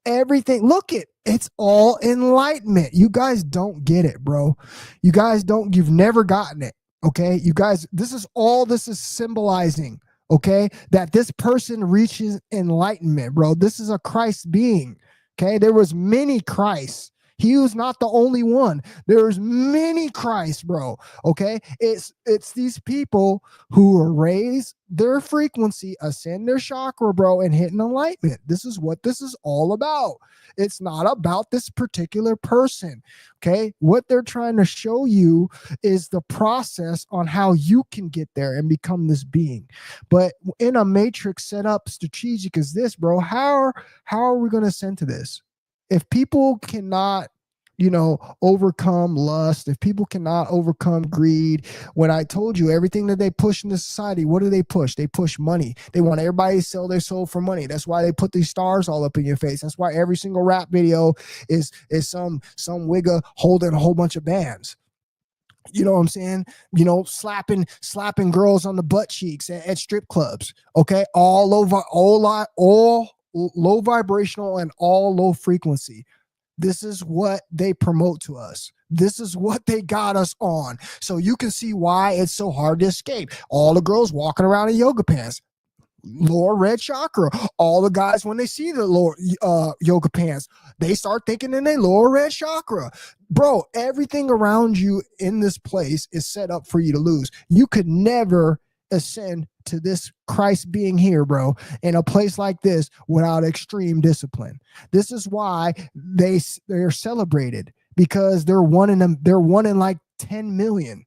Everything, look it, it's all enlightenment. You guys don't get it, bro. You guys don't, you've never gotten it. Okay. You guys, this is symbolizing, okay, that this person reaches enlightenment, bro. This is a Christ being. Okay, there was many Christs. He was not the only one. There's many Christs, bro. Okay, it's these people who are raised their frequency, ascend their chakra, bro, and hit an enlightenment. This is what this is all about. It's not about this particular person. Okay, what they're trying to show you is the process on how you can get there and become this being. But in a matrix set up strategic as this, bro, how are we going to ascend to this? If people cannot, overcome lust, if people cannot overcome greed, when I told you everything that they push in the society, what do they push? They push money. They want everybody to sell their soul for money. That's why they put these stars all up in your face. That's why every single rap video is some wigger holding a whole bunch of bands. You know what I'm saying? Slapping girls on the butt cheeks at strip clubs. Okay. All low vibrational and all low frequency. This is what they promote to us. This is what they got us on. So you can see why it's so hard to escape. All the girls walking around in yoga pants, lower red chakra. All the guys, when they see the lower yoga pants, they start thinking in their lower red chakra. Bro, everything around you in this place is set up for you to lose. You could never ascend to this Christ being here, bro, in a place like this without extreme discipline. This is why they're celebrated, because they're one in like 10 million.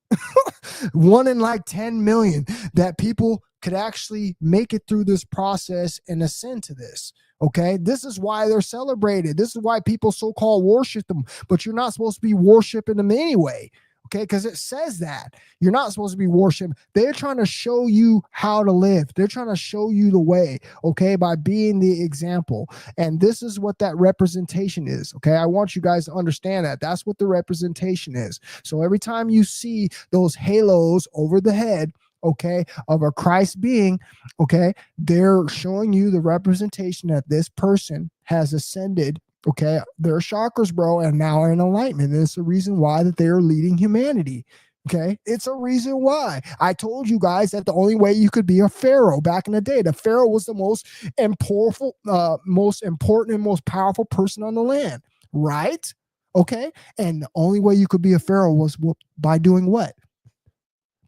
One in like 10 million that people could actually make it through this process and ascend to this. Okay, this is why they're celebrated. This is why people so-called worship them, but you're not supposed to be worshiping them anyway. Okay, because it says that you're not supposed to be worshiping. They're trying to show you how to live. They're trying to show you the way, okay, by being the example. And this is what that representation is. Okay, I want you guys to understand that. That's what the representation is. So every time you see those halos over the head, okay, of a Christ being, okay, they're showing you the representation that this person has ascended. Okay, they're chakras, bro, and now are in alignment. And it's the reason why that they are leading humanity. Okay, it's a reason why. I told you guys that the only way you could be a pharaoh back in the day, the pharaoh was the most important and most powerful person on the land, right? Okay, and the only way you could be a pharaoh was by doing what?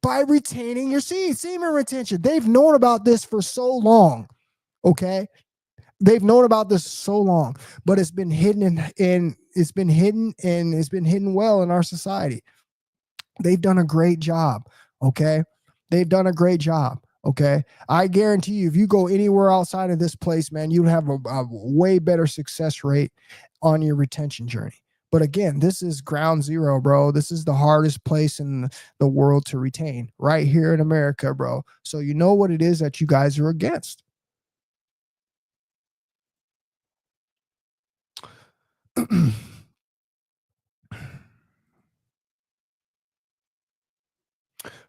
By retaining your seed, semen retention. They've known about this for so long. Okay, they've known about this so long, but it's been hidden it's been hidden well in our society. They've done a great job. Okay. They've done a great job. Okay. I guarantee you, if you go anywhere outside of this place, man, you'd have a way better success rate on your retention journey. But again, this is ground zero, bro. This is the hardest place in the world to retain, right here in America, bro. So you know what it is that you guys are against.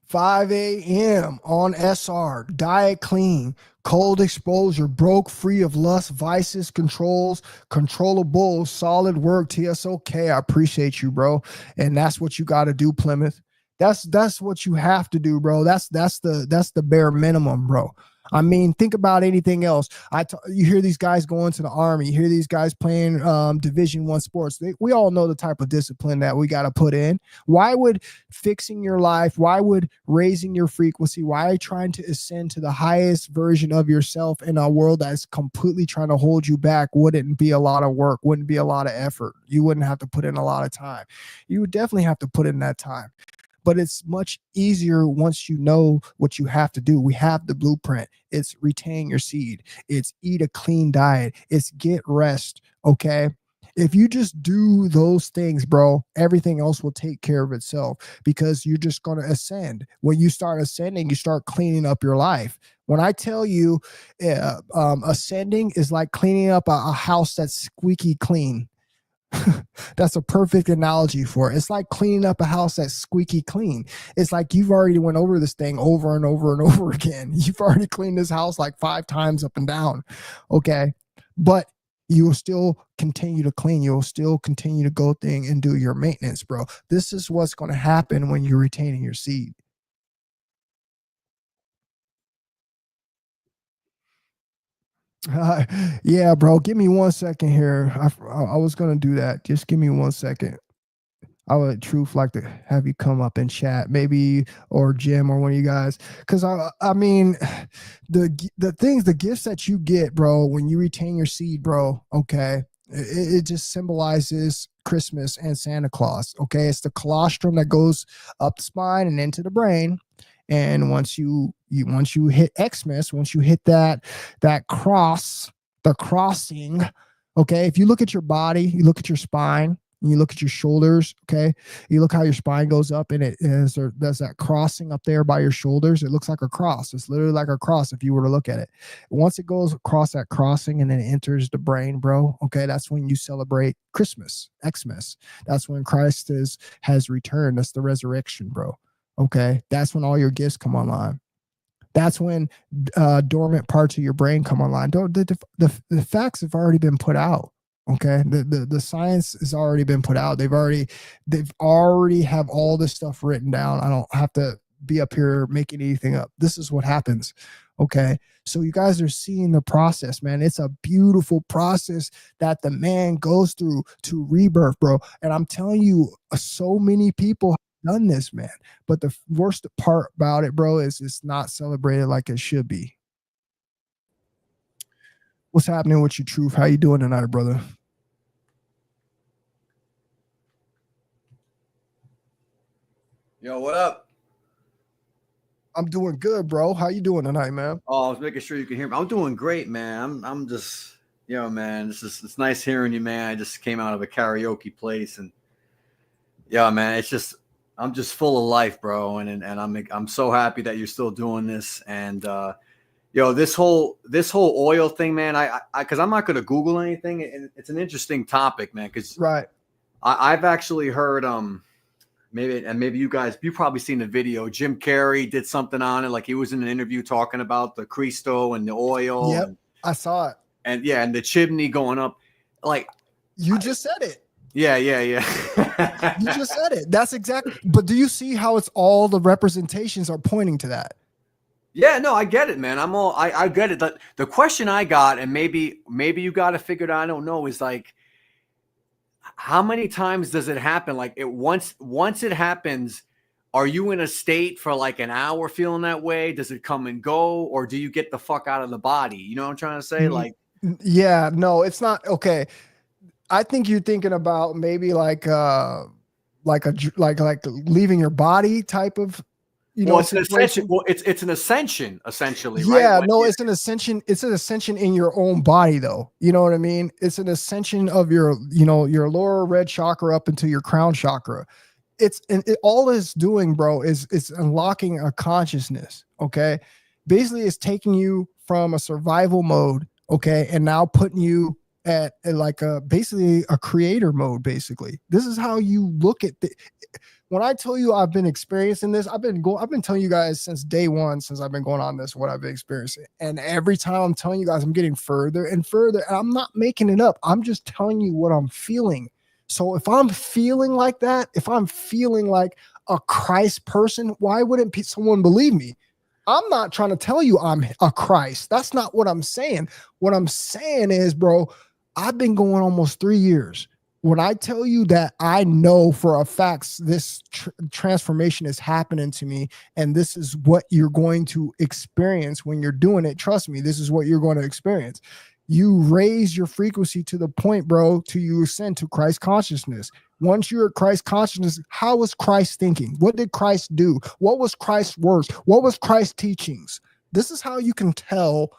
5 a.m. on SR, diet clean, cold exposure, broke free of lust, vices, controllable, solid work, TSOK. I appreciate you, bro. And that's what you got to do, Plymouth. That's what you have to do, bro. That's the bare minimum, bro. I mean, think about anything else. You hear these guys going to the Army. You hear these guys playing Division I sports. We all know the type of discipline that we got to put in. Why would fixing your life, why would raising your frequency, why trying to ascend to the highest version of yourself in a world that's completely trying to hold you back wouldn't be a lot of work, wouldn't be a lot of effort. You wouldn't have to put in a lot of time. You would definitely have to put in that time. But it's much easier once you know what you have to do. We have the blueprint. It's retain your seed. It's eat a clean diet. It's get rest. Okay. If you just do those things, bro, everything else will take care of itself because you're just going to ascend. When you start ascending, you start cleaning up your life. When I tell you ascending is like cleaning up a house that's squeaky clean. That's a perfect analogy for it. It's like cleaning up a house that's squeaky clean. It's like you've already went over this thing over and over and over again. You've already cleaned this house like 5 times up and down. Okay. But you will still continue to clean. You'll still continue to go thing and do your maintenance, bro. This is what's going to happen when you're retaining your seed. Yeah, bro. Give me 1 second here. I was gonna do that. Just give me 1 second. I would truth like to have you come up and chat, maybe, or Jim or one of you guys, because I mean, the things, the gifts that you get, bro, when you retain your seed, bro. Okay, it just symbolizes Christmas and Santa Claus. Okay, it's the colostrum that goes up the spine and into the brain. And once you hit Xmas, once you hit that cross, the crossing, okay, if you look at your body, you look at your spine, and you look at your shoulders, okay, you look how your spine goes up and there's that crossing up there by your shoulders. It looks like a cross. It's literally like a cross if you were to look at it. Once it goes across that crossing and then it enters the brain, bro, okay, that's when you celebrate Christmas, Xmas. That's when Christ has returned. That's the resurrection, bro. Okay, that's when all your gifts come online. That's when dormant parts of your brain come online. The facts have already been put out. Okay, the science has already been put out. They've already have all this stuff written down. I don't have to be up here making anything up. This is what happens. Okay, so you guys are seeing the process, man. It's a beautiful process that the man goes through to rebirth, bro. And I'm telling you, so many people done this, man, but the worst part about it, bro, is it's not celebrated like it should be. What's happening with you, Truth? How you doing tonight, brother? Yo, what up? I'm doing good, bro. How you doing tonight, man? Oh, I was making sure you can hear me. I'm doing great, man. I'm just, man, it's nice hearing you, man. I just came out of a karaoke place and man, I'm just full of life, bro. And I'm so happy that you're still doing this. And this whole oil thing, man, because I'm not going to Google anything. And it's an interesting topic, man, because right. I've actually heard maybe you probably seen the video. Jim Carrey did something on it, like he was in an interview talking about the Cristo and the oil. Yep, I saw it. And and the chimney going up, like you just said it. Yeah. You just said it. That's exactly. But do you see how it's all the representations are pointing to that? Yeah, no, I get it, man. I get it. The question I got, and maybe you got to figure it out, I don't know, is like, how many times does it happen? Like once it happens, are you in a state for like an hour feeling that way? Does it come and go, or do you get the fuck out of the body? You know what I'm trying to say? Like, yeah, no, it's not okay. I think you're thinking about maybe like leaving your body type of, it's an ascension. Well, it's an ascension essentially. Yeah, right? No, it's an ascension. It's an ascension in your own body, though. You know what I mean? It's an ascension of your lower red chakra up into your crown chakra. All it's doing, bro, is it's unlocking a consciousness. Okay, basically, it's taking you from a survival mode, okay, and now putting you at basically a creator mode. Basically, this is how you look at when I tell you I've been experiencing this, I've been telling you guys since day one, since I've been going on this, what I've been experiencing. And every time I'm telling you guys, I'm getting further and further. And I'm not making it up. I'm just telling you what I'm feeling. So if I'm feeling like that, if I'm feeling like a Christ person, why wouldn't someone believe me? I'm not trying to tell you I'm a Christ. That's not what I'm saying. What I'm saying is, bro, I've been going almost 3 years. When I tell you that I know for a fact this transformation is happening to me, and this is what you're going to experience when you're doing it, trust me, this is what you're going to experience. You raise your frequency to the point, bro, to you ascend to Christ consciousness. Once you're at Christ consciousness, how was Christ thinking? What did Christ do? What was Christ's words? What was Christ's teachings? This is how you can tell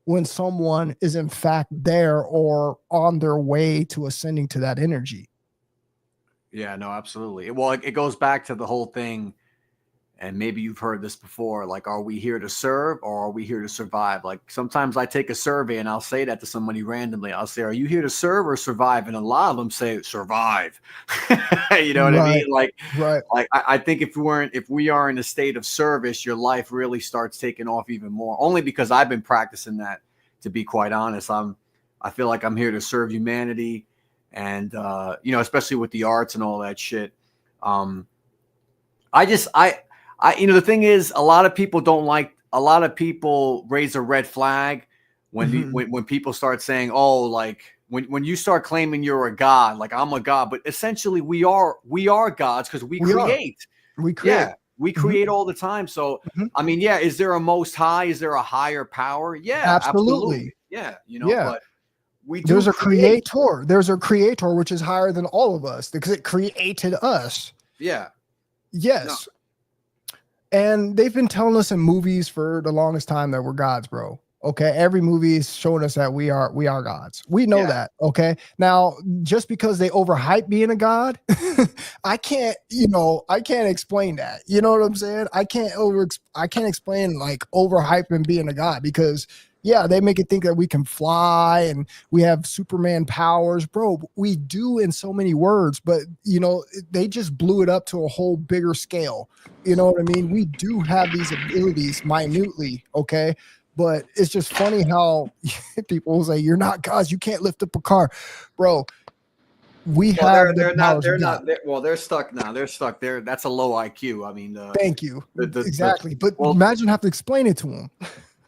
when someone is in fact there or on their way to ascending to that energy. Yeah, no, absolutely. Well, it goes back to the whole thing, and maybe you've heard this before, like, are we here to serve or are we here to survive? Like, sometimes I take a survey and I'll say that to somebody randomly. I'll say, are you here to serve or survive? And a lot of them say survive. You know what I mean? Like, I think if we are in a state of service, your life really starts taking off even more, only because I've been practicing that, to be quite honest. I feel like I'm here to serve humanity, and you know, especially with the arts and all that shit. You know, the thing is, a lot of people raise a red flag when when people start saying, oh, like when you start claiming you're a god, like I'm a god, but essentially we are gods because we create. Yeah, we create all the time. So I mean, yeah, is there a most high? Is there a higher power? Yeah, absolutely. Yeah, you know, but there's a creator. There's a creator which is higher than all of us because it created us. Yeah. Yes. No. And they've been telling us in movies for the longest time that we're gods, bro. Okay. Every movie is showing us that we are gods. We know that. Okay. Now, just because they overhype being a god, I can't explain that. You know what I'm saying? I can't explain like overhyping being a god because yeah, they make it think that we can fly and we have Superman powers, bro. We do in so many words, but you know, they just blew it up to a whole bigger scale. You know what I mean? We do have these abilities minutely, okay? But it's just funny how people will say, you're not gods, you can't lift up a car. Bro, they're stuck now. They're stuck there. That's a low IQ. I mean, thank you. Exactly. But imagine having to explain it to them.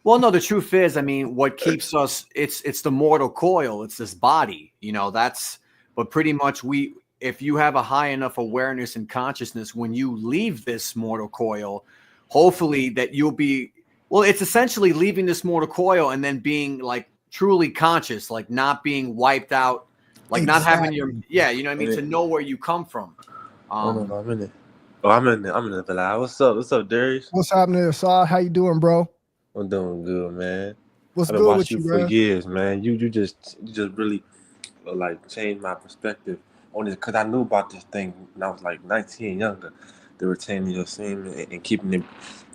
Well, no, the truth is, I mean, what keeps us, it's the mortal coil. It's this body, you know, but pretty much if you have a high enough awareness and consciousness, when you leave this mortal coil, hopefully that it's essentially leaving this mortal coil and then being like truly conscious, like not being wiped out, like not having you know what I mean? To know where you come from. I'm in the villa. What's up, Darius? What's happening, Assad? How you doing, bro? I'm doing good, man. What's I've been good watching with you you, for bro? years, man. You just really like changed my perspective on this because I knew about this thing when I was like 19 younger. The retaining your semen and keeping it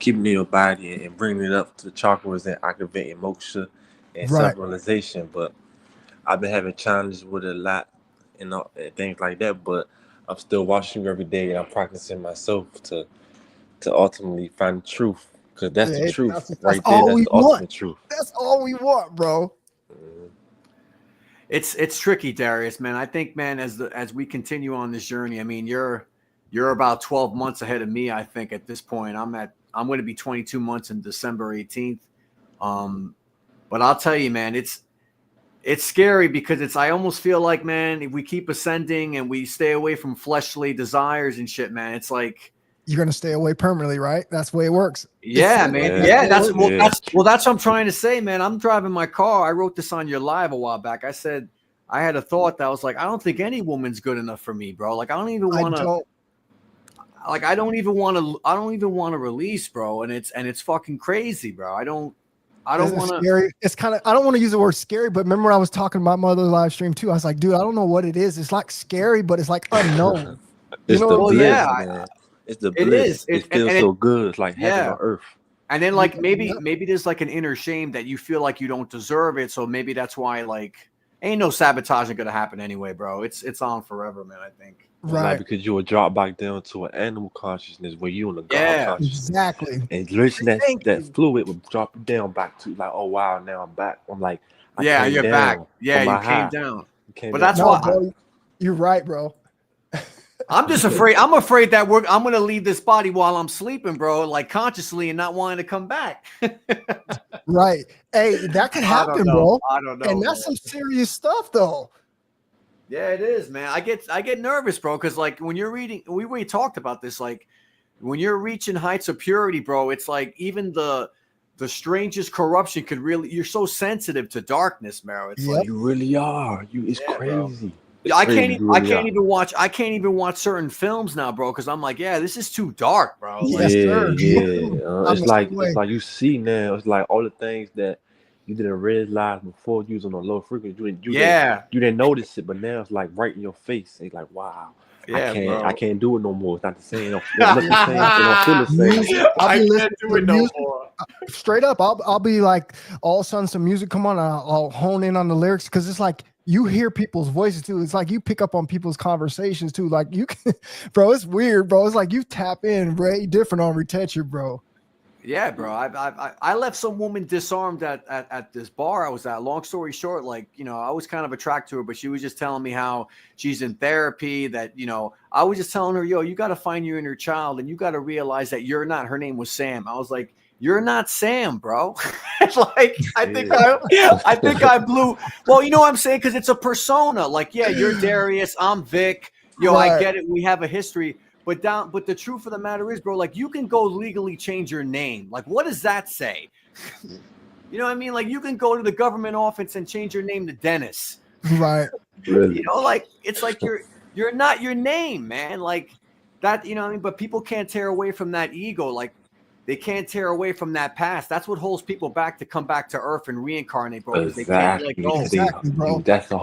in your body and bringing it up to the chakras and activating moksha and symbolization. But I've been having challenges with it a lot and things like that. But I'm still watching you every day and I'm practicing myself to ultimately find the truth. Because that's the truth. That's the ultimate truth. That's all we want, bro. It's tricky, Darius, man. I think, man, as we continue on this journey, I mean, you're about 12 months ahead of me, I think, at this point. I'm going to be 22 months in December 18th. But I'll tell you, man, it's scary because I almost feel like, man, if we keep ascending and we stay away from fleshly desires and shit, man, it's like you're gonna stay away permanently, right? That's the way it works. Yeah, man. Yeah, that's what I'm trying to say, man. I'm driving my car. I wrote this on your live a while back. I said I had a thought that I was like, I don't think any woman's good enough for me, bro. Like I don't even want to release, bro. And it's fucking crazy, bro. I don't want to. Scary. It's kind of. I don't want to use the word scary, but remember when I was talking about my other live stream too. I was like, dude, I don't know what it is. It's like scary, but it's like unknown. It's the bliss, yeah. Man. It's the bliss. It feels so good. It's like heaven on earth. And then like maybe there's like an inner shame that you feel like you don't deserve it. So maybe that's why like ain't no sabotaging gonna happen anyway, bro. It's on forever, man. I think. Right. Like, because you will drop back down to an animal consciousness where you in the God Yeah. consciousness. Exactly. And literally Thank that you. fluid would drop you down back to like, oh wow, now I'm back. I'm like, I Yeah, came you're down back. Yeah, from you my came high. down. You came But down that's from No, why my high. bro, you're right, bro. I'm just afraid. I'm afraid that I'm gonna leave this body while I'm sleeping, bro, like consciously and not wanting to come back. Right. Hey, that could I don't happen, know. bro. I don't know. And that's some serious stuff, though. Yeah, it is, man. I get nervous, bro, because like when you're reading, we already talked about this. Like when you're reaching heights of purity, bro, it's like even the strangest corruption could really. You're so sensitive to darkness, bro. It's Yep. like You really are. It's Yeah, bro. crazy. It's I crazy. You really are. I can't even watch certain films now, bro, because I'm like, yeah, this is too dark, bro. Like, Yes, sir. I'm It's the like same way. you see now. It's like all the things that you didn't realize before you was on a low frequency. You didn't notice it, but now it's like right in your face. It's like, wow, yeah, bro. I can't do it no more. It's not the same. It don't look the same. It don't feel the same. Music, I'll I be can't listening do to it no music. more. Straight up, I'll be like, all of a sudden some music come on, and I'll hone in on the lyrics because it's like you hear people's voices too. It's like you pick up on people's conversations too. Like you can, bro, it's weird, bro. It's like you tap in way different on retention, bro. Yeah, bro. I left some woman disarmed at this bar I was at. Long story short, like, you know, I was kind of attracted to her, but she was just telling me how she's in therapy, that, you know, I was just telling her, yo, you got to find your inner child and you got to realize that you're not. Her name was Sam. I was like, you're not Sam, bro. Like, I think I blew. Well, you know what I'm saying? Because it's a persona. Like, yeah, you're Darius. I'm Vic. Yo, I Right. get it. We have a history. But the truth of the matter is, bro, like you can go legally change your name. Like, what does that say? You know what I mean? Like you can go to the government office and change your name to Dennis. Right. Really. You know, like it's like you're not your name, man. Like that, you know what I mean? But people can't tear away from that ego. Like they can't tear away from that past. That's what holds people back to come back to Earth and reincarnate, bro. Because they can't let go. Exactly, bro. That's the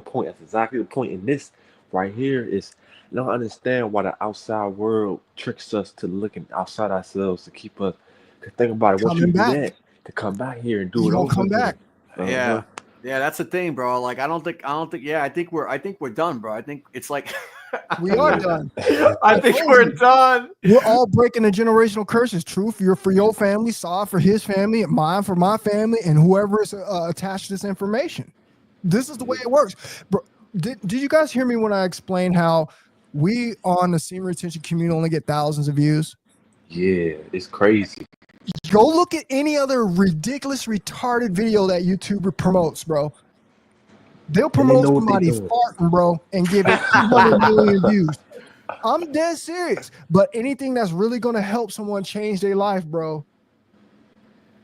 point. That's exactly the point. And this right here is, I don't understand why the outside world tricks us to looking outside ourselves to keep us. Cause think about it. Once Coming you do back. that, to come back here and do You it gonna over come again. back. Yeah. Yeah, that's the thing, bro. Like I don't think yeah, I think we're done, bro. I think it's like We are done. I think we're done. We're all breaking the generational curses. Truth, you're for your family, Saw for his family, mine for my family, and whoever is attached to this information. This is the way it works. Bro, did you guys hear me when I explained how we on the Semen Retention community only get thousands of views? Yeah, it's crazy. Go look at any other ridiculous, retarded video that YouTube promotes, bro. They'll promote know what they somebody doing. farting, bro, and give it 200 million views. I'm dead serious. But anything that's really going to help someone change their life, bro,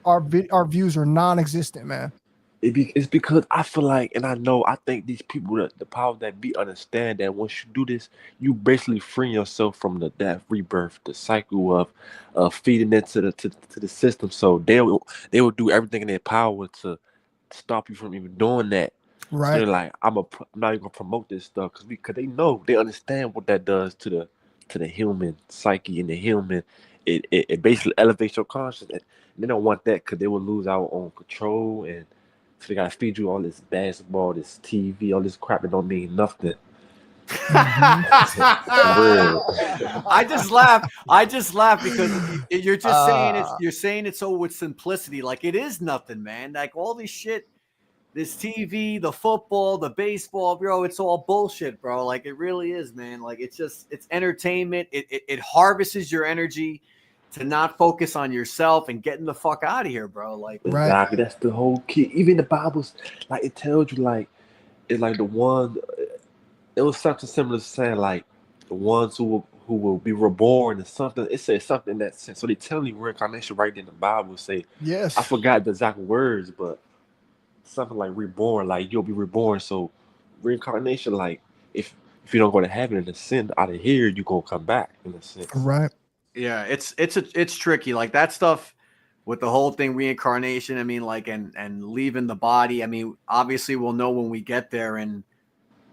our views are non-existent, man. It's because I feel like, and I think these people, the power that be, understand that once you do this, you basically free yourself from that rebirth, the cycle of feeding into the system. So they will do everything in their power to stop you from even doing that. So Right. they're like, I'm not even gonna promote this stuff because they understand what that does to the human psyche and the human. It basically elevates your consciousness. They don't want that because they will lose our own control, and so they gotta feed you all this basketball, this TV, all this crap that don't mean nothing. I just laugh because you're just saying it. You're saying it so with simplicity, like it is nothing, man. Like all this shit, this TV, the football, the baseball, bro. It's all bullshit, bro. Like it really is, man. Like it's entertainment. It harvests your energy to not focus on yourself and getting the fuck out of here, bro. Like Right. Exactly, that's the whole key. Even the Bible's like it tells you like it's like the one. It was something similar to saying like the ones who will be reborn and something. It says something in that sense. So they tell you reincarnation right in the Bible. Say Yes. I forgot the exact words, but something like reborn, like you'll be reborn. So reincarnation, like if you don't go to heaven and ascend out of here, you gonna come back in a sense. Right. yeah, it's tricky. Like that stuff with the whole thing, reincarnation. I mean, like and leaving the body. I mean, obviously we'll know when we get there and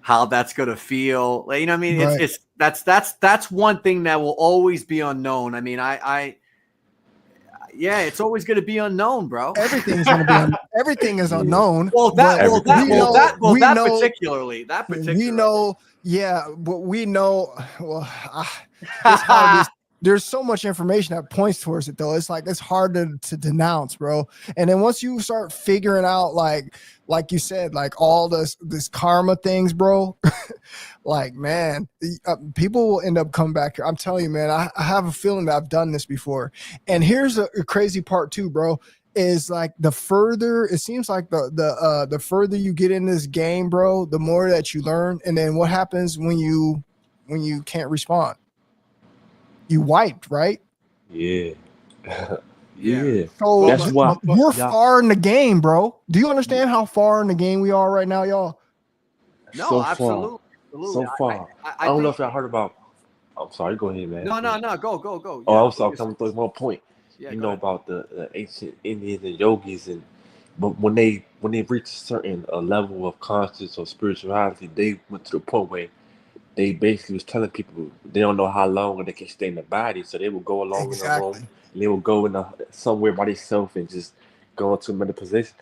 how that's gonna feel. Like, you know what I mean? Right. That's one thing that will always be unknown. I mean, yeah, it's always going to be unknown, bro. Everything's gonna be everything is unknown. Well, that know, particularly. We know, yeah, but we know. Well, it's hard. There's so much information that points towards it, though. It's like it's hard to denounce, bro. And then once you start figuring out, like you said, like all this karma things, bro. Like, man, people will end up coming back here. I'm telling you, man. I have a feeling that I've done this before. And here's a crazy part too, bro. Is like the further it seems like the further you get in this game, bro, the more that you learn. And then what happens when you can't respond? You wiped, right? Yeah. Yeah. So that's why we're far in the game, bro. Do you understand how far in the game we are right now, y'all? No, so absolutely. So far. I don't know if y'all heard about. I'm sorry, go ahead, man. No, go. Oh, Yeah, I was coming through one point. Yeah, you know about the ancient Indians and yogis, but when they reach a certain level of conscious or spirituality, they went to the point where they basically was telling people they don't know how long they can stay in the body, so they will go along in the room and they will go in somewhere by themselves and just go into meditation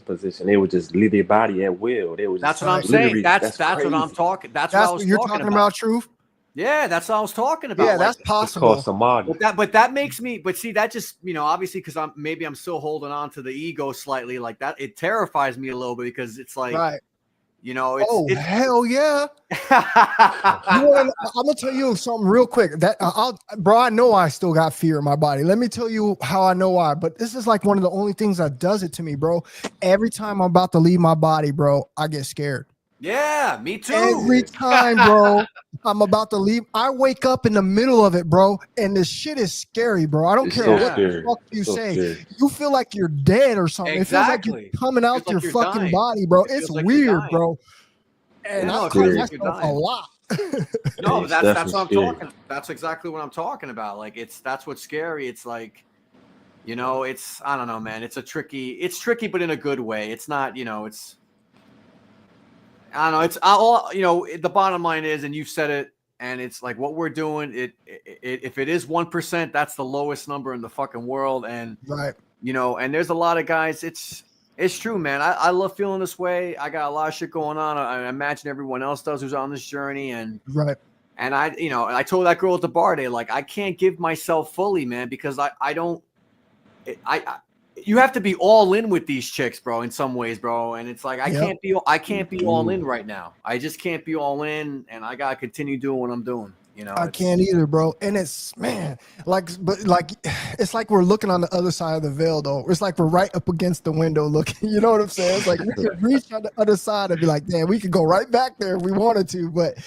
position. They would just leave their body at will. They would. That's what I'm saying. That's what I'm talking. That's what you're talking about. Truth. Yeah, that's what I was talking about. Yeah, that's possible. It's called samadhi. But that makes me. But see, that just obviously because I'm still holding on to the ego slightly like that. It terrifies me a little bit because it's like. Right. It's hell yeah! I'm gonna tell you something real quick. Bro, I know I still got fear in my body. Let me tell you how I know why. But this is like one of the only things that does it to me, bro. Every time I'm about to leave my body, bro, I get scared. Yeah, me too. Every time, bro, I'm about to leave, I wake up in the middle of it, bro, and this shit is scary, bro. I don't care what the fuck you say. Scary. You feel like you're dead or something. Exactly. It feels like you're coming out your fucking body, bro. It's like weird, bro. And I call myself a lot. No, that's what I'm talking. That's exactly what I'm talking about. Like that's what's scary. It's like, it's I don't know, man. It's tricky, but in a good way. It's not, it's. I don't know. It's all, the bottom line is, and you've said it, and it's like what we're doing. If it is 1%, that's the lowest number in the fucking world. And, right. And there's a lot of guys. It's true, man. I love feeling this way. I got a lot of shit going on. I imagine everyone else does who's on this journey. And, right. And I told that girl at the bar day, like, I can't give myself fully, man, because you have to be all in with these chicks, bro, in some ways, bro. And it's like, I can't be all in right now. I just can't be all in, and I got to continue doing what I'm doing. I can't either, bro. And it's, man, it's like we're looking on the other side of the veil, though. It's like we're right up against the window looking, you know what I'm saying? It's like we could reach on the other side and be like, damn, we could go right back there if we wanted to. But,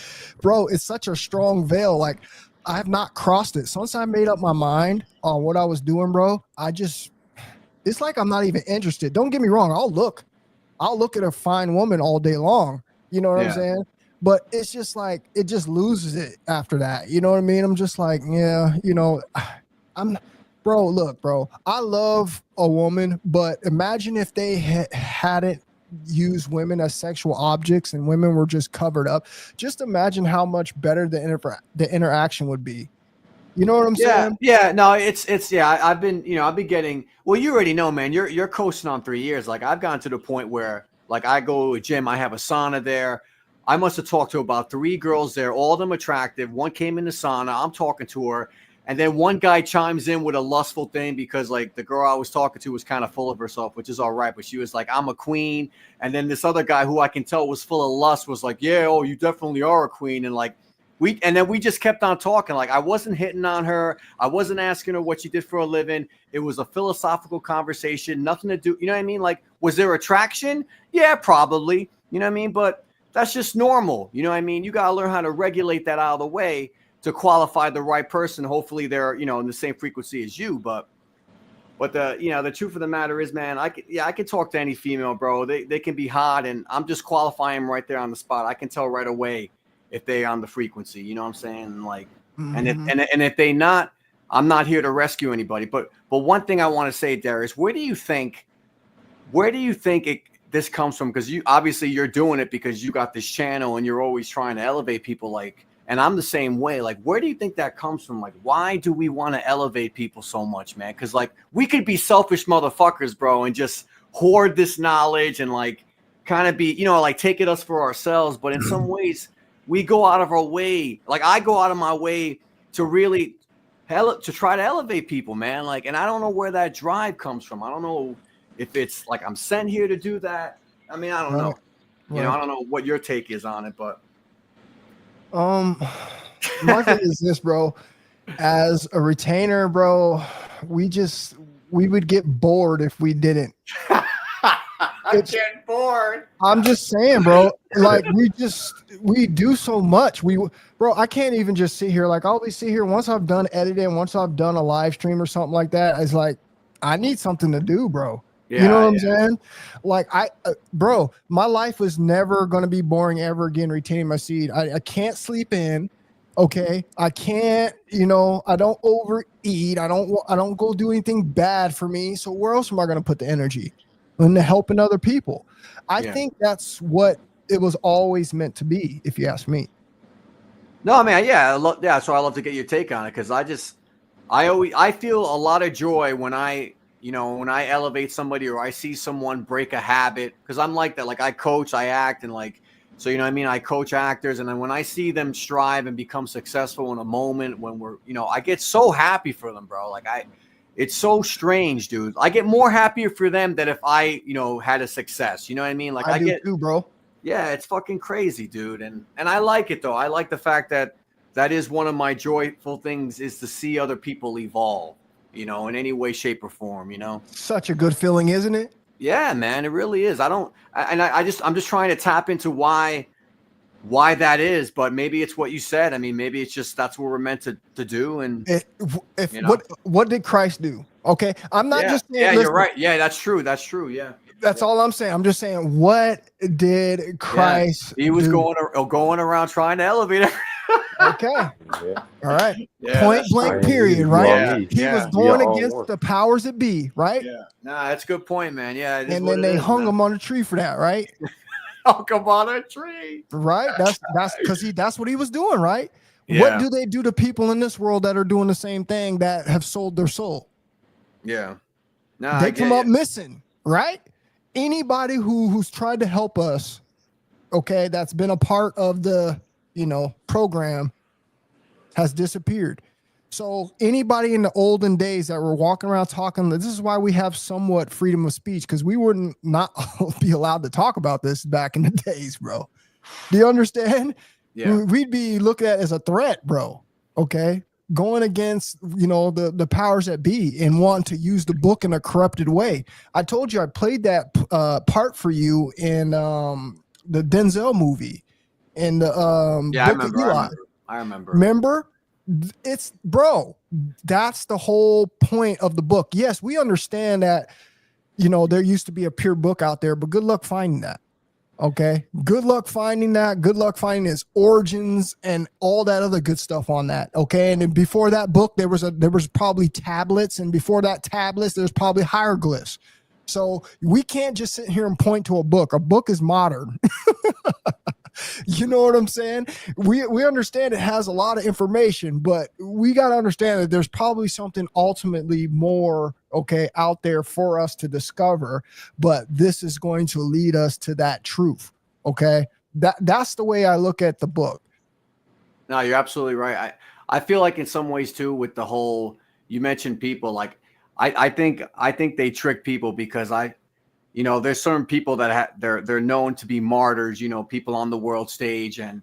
bro, it's such a strong veil. Like, I have not crossed it. Once I made up my mind on what I was doing, bro, it's like I'm not even interested. Don't get me wrong. I'll look at a fine woman all day long. You know what I'm saying? But it's just like, it just loses it after that. You know what I mean? I'm just like, yeah, look, bro, I love a woman, but imagine if they hadn't used women as sexual objects and women were just covered up. Just imagine how much better the interaction would be. You know what I'm saying? Yeah, no, I've been getting, well, you already know, man, you're coasting on 3 years. Like, I've gotten to the point where, like, I go to a gym, I have a sauna there. I must have talked to about 3 girls there, all of them attractive. One came in the sauna, I'm talking to her. And then one guy chimes in with a lustful thing because, like, the girl I was talking to was kind of full of herself, which is all right. But she was like, I'm a queen. And then this other guy who I can tell was full of lust was like, yeah, oh, you definitely are a queen. And like, then we just kept on talking. Like, I wasn't hitting on her. I wasn't asking her what she did for a living. It was a philosophical conversation, nothing to do. You know what I mean? Like, was there attraction? Yeah, probably. You know what I mean? But that's just normal. You know what I mean? You got to learn how to regulate that out of the way to qualify the right person. Hopefully they're, in the same frequency as you. But the truth of the matter is, man, I could talk to any female, bro. They can be hot, and I'm just qualifying them right there on the spot. I can tell right away if they on the frequency, you know what I'm saying? Like, and if they not, I'm not here to rescue anybody. But one thing I want to say, Darius, where do you think this comes from? Because you're doing it because you got this channel and you're always trying to elevate people. Like, And I'm the same way. Like, where do you think that comes from? Like, why do we want to elevate people so much, man? Because, like, we could be selfish motherfuckers, bro, and just hoard this knowledge and, like, kind of be, you know, like, take it us for ourselves. But in some ways, we go out of our way. Like, I go out of my way to really to try to elevate people, man. Like, and I don't know where that drive comes from. I don't know if it's like I'm sent here to do that. I mean, I don't know. You know, I don't know what your take is on it, but. My thing is this, bro. As a retainer, bro, we would get bored if we didn't. I'm getting bored. I'm just saying, bro. Like we do so much. Bro, I can't even just sit here. Like I'll be sit here once I've done editing, once I've done a live stream or something like that. It's like I need something to do, bro. Yeah, you know what I'm saying? Like bro, my life was never going to be boring ever again retaining my seed. I can't sleep in. Okay. I can't, you know, I don't overeat. I don't go do anything bad for me. So where else am I going to put the energy? Into helping other people. I think that's what it was always meant to be, if you ask me. No, man, yeah, so I love to get your take on it because I feel a lot of joy when I elevate somebody or I see someone break a habit because I'm like that. Like I coach, I act, and like so you know what I mean. I coach actors, and then when I see them strive and become successful in a moment when we're I get so happy for them, bro. Like it's so strange, dude. I get more happier for them than if I, had a success. You know what I mean? Like I get too, bro. Yeah, it's fucking crazy, dude. And I like it though. I like the fact that is one of my joyful things is to see other people evolve, in any way, shape, or form, Such a good feeling, isn't it? Yeah, man, it really is. I'm just trying to tap into why that is, but maybe it's what you said. I mean, maybe it's just that's what we're meant to do. And what did Christ do? Okay, I'm not just saying. Yeah, you're right. Yeah, that's true. Yeah, that's all I'm saying. I'm just saying, what did Christ? He was do? going around trying to elevate it. Okay. All right. Point blank. Period. Right. He was going against the powers that be. Right. Yeah. Nah, that's a good point, man. Yeah. And then they hung him on a tree for that. Right. Hung him on a tree. Right. That's because that's what he was doing. Right. Yeah. What do they do to people in this world that are doing the same thing that have sold their soul? Yeah. Nah, they come up missing. Right. Anybody who's tried to help us, okay, that's been a part of the program has disappeared. So anybody in the olden days that were walking around talking, this is why we have somewhat freedom of speech, because we wouldn't not be allowed to talk about this back in the days, bro. Do you understand? Yeah. We'd be looked at as a threat, bro. Okay. Going against, the powers that be and wanting to use the book in a corrupted way. I told you I played that part for you in the Denzel movie in the I remember. Remember? It's that's the whole point of the book. Yes, we understand that there used to be a pure book out there, but good luck finding that. Okay, good luck finding that. Good luck finding its origins and all that other good stuff on that. Okay, and then before that book, there was probably tablets, and before that tablets, there's probably hieroglyphs. So we can't just sit here and point to a book. A book is modern. You know what I'm saying? We understand it has a lot of information, but we got to understand that there's probably something ultimately more, out there for us to discover, but this is going to lead us to that truth. Okay. That's the way I look at the book. No, you're absolutely right. I feel like in some ways too, with the whole, you mentioned people, like, I think they trick people because there's certain people that they're known to be martyrs, people on the world stage. And,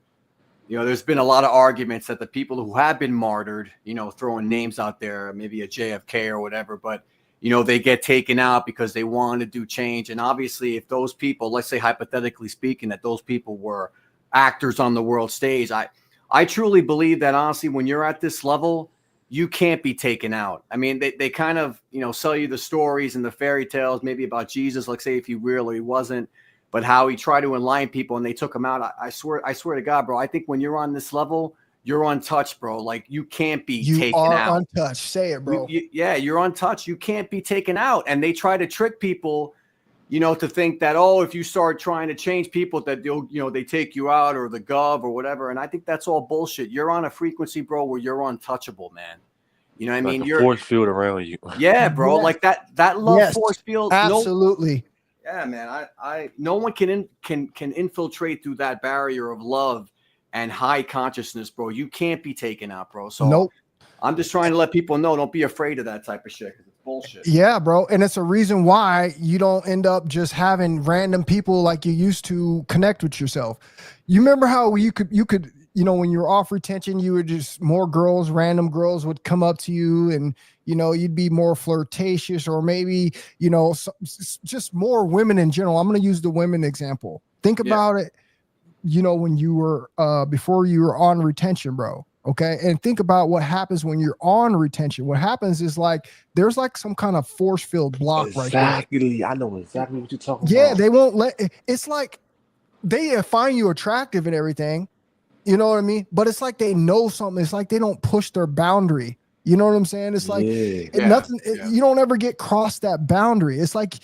there's been a lot of arguments that the people who have been martyred, throwing names out there, maybe a JFK or whatever, but, they get taken out because they want to do change. And obviously if those people, let's say hypothetically speaking, that those people were actors on the world stage, I truly believe that honestly, when you're at this level, you can't be taken out. I mean, they kind of, sell you the stories and the fairy tales, maybe about Jesus, like say if he really wasn't, but how he tried to enlighten people and they took him out. I swear to God, bro, I think when you're on this level, you're untouched, bro. Like you can't be taken out. You are untouched. Say it, bro. You're untouched. You can't be taken out. And they try to trick people, to think that, oh, if you start trying to change people, that they take you out, or the gov or whatever. And I think that's all bullshit. You're on a frequency, bro, where you're untouchable, man. You know what I mean? You're force field around you. Yeah, bro. Yes. Like that love Yes, force field. absolutely. Yeah, man. No one can infiltrate through that barrier of love and high consciousness, bro. You can't be taken out, bro. So Nope. I'm just trying to let people know, don't be afraid of that type of shit, because it's bullshit. Yeah, bro. And it's a reason why you don't end up just having random people like you used to connect with yourself. You remember how you could, when you're off retention, you would just random girls would come up to you, and, you'd be more flirtatious, or maybe, just more women in general. I'm going to use the women example. Think about it, when you were, before you were on retention, bro. Okay. And think about what happens when you're on retention. What happens is there's some kind of force field block right there. Exactly. I know exactly what you're talking about. Yeah. They won't it's like they find you attractive and everything. You know what I mean? But it's like they know something. It's like they don't push their boundary. You know what I'm saying? It's like nothing. You don't ever get cross that boundary. It's like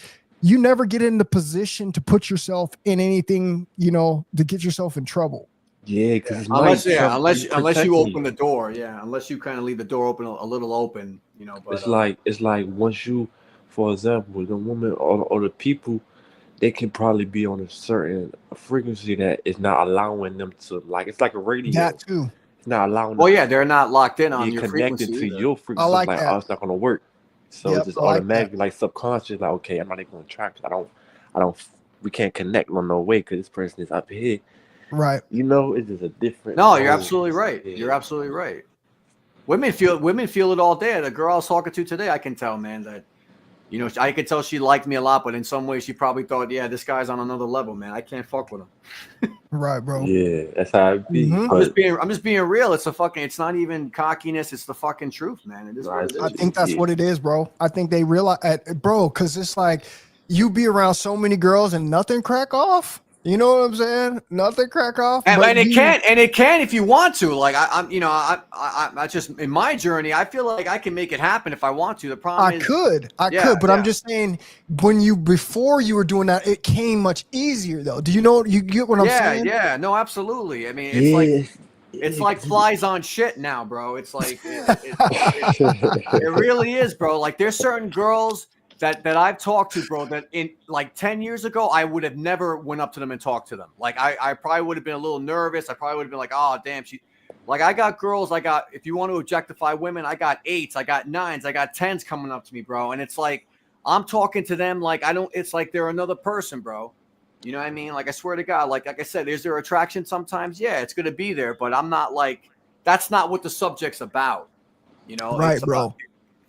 you never get in the position to put yourself in anything, to get yourself in trouble. Yeah, because unless you open the door, unless you kind of leave the door open a little open, But it's like once you, for example, the woman or the people, they can probably be on a certain frequency that is not allowing them to, it's like a radio. That too. It's not allowing. Well, they're not locked in on your connected frequency. to your frequency. I like that. Oh, it's not going to work. So it's just automatically, subconscious, okay, I'm not even going to try, because we can't connect on no way, because this person is up here. Right. It's just a different. No, you're absolutely right. You're absolutely right. Women feel it all day. The girl I was talking to today, I can tell, man, that, I could tell she liked me a lot, but in some ways she probably thought, yeah, this guy's on another level, man. I can't fuck with him. Right, bro. Yeah, that's how it be. Mm-hmm. I'm just being real. It's not even cockiness. It's the fucking truth, man. It is what it is. I think that's what it is, bro. I think they realize, bro, because it's like you be around so many girls and nothing crack off. You know what I'm saying? Nothing crack off. And it can if you want to. I just, in my journey, I feel like I can make it happen if I want to. The problem is I could, but I'm just saying, before you were doing that, it came much easier though. Do you get what I'm saying? Yeah, no, absolutely. I mean, it's like flies on shit now, bro. It's like it really is, bro. Like there's certain girls that I've talked to, bro, that in 10 years ago, I would have never went up to them and talked to them. I probably would have been a little nervous. I probably would have been like, oh, damn, I got girls, if you want to objectify women, I got 8s, I got 9s, I got 10s coming up to me, bro. And it's like, I'm talking to them it's like they're another person, bro. You know what I mean? I swear to God, like I said, is there attraction sometimes? Yeah, it's going to be there, but I'm not that's not what the subject's about. Right, bro.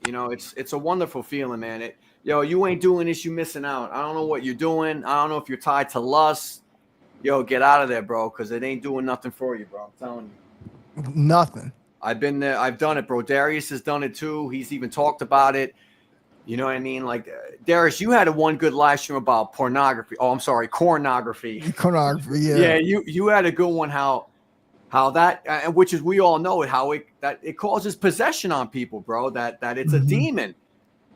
It's a wonderful feeling, man. You ain't doing this, you missing out. I don't know what you're doing. I don't know if you're tied to lust. Get out of there, bro, because it ain't doing nothing for you, bro. I'm telling you. Nothing. I've been there. I've done it, bro. Darius has done it too. He's even talked about it. You know what I mean? Darius, you had one good live stream about pornography. Oh, I'm sorry, cornography. Pornography, yeah. Yeah, you had a good one. How that, which is, we all know it, how it causes possession on people, bro. That it's a demon.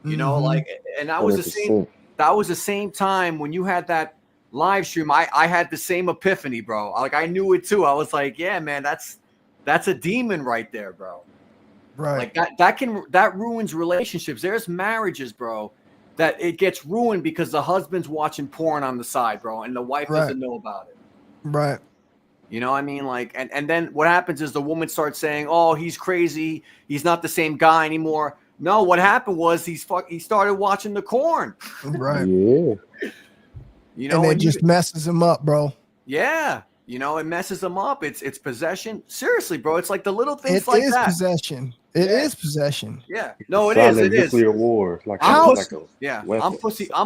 And that was 100%. That was the same time when you had that live stream. I had the same epiphany, bro. I knew it too. I was like, yeah, man, that's a demon right there, bro. Right. That ruins relationships. There's marriages, bro, that it gets ruined because the husband's watching porn on the side, bro, and the wife doesn't know about it. Right. You know what I mean? And then what happens is the woman starts saying, oh, he's crazy. He's not the same guy anymore. No, what happened was he started watching the corn. Right. Yeah. And it just messes him up, bro. Yeah. It messes them up. It's possession. Seriously, bro. It's like the little things that. It is possession. It is possession. Yeah. No, it is. It is. Nuclear war. I'm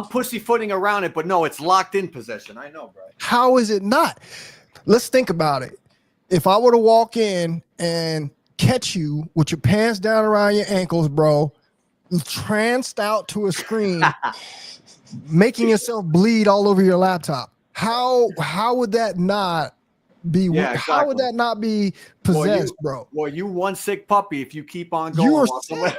pussyfooting around it, but no, it's locked in possession. I know, bro. How is it not? Let's think about it. If I were to walk in and catch you with your pants down around your ankles, bro, tranced out to a screen, making yourself bleed all over your laptop. How would that not be? Yeah, exactly. How would that not be possessed, bro? Well, you one sick puppy if you keep on going.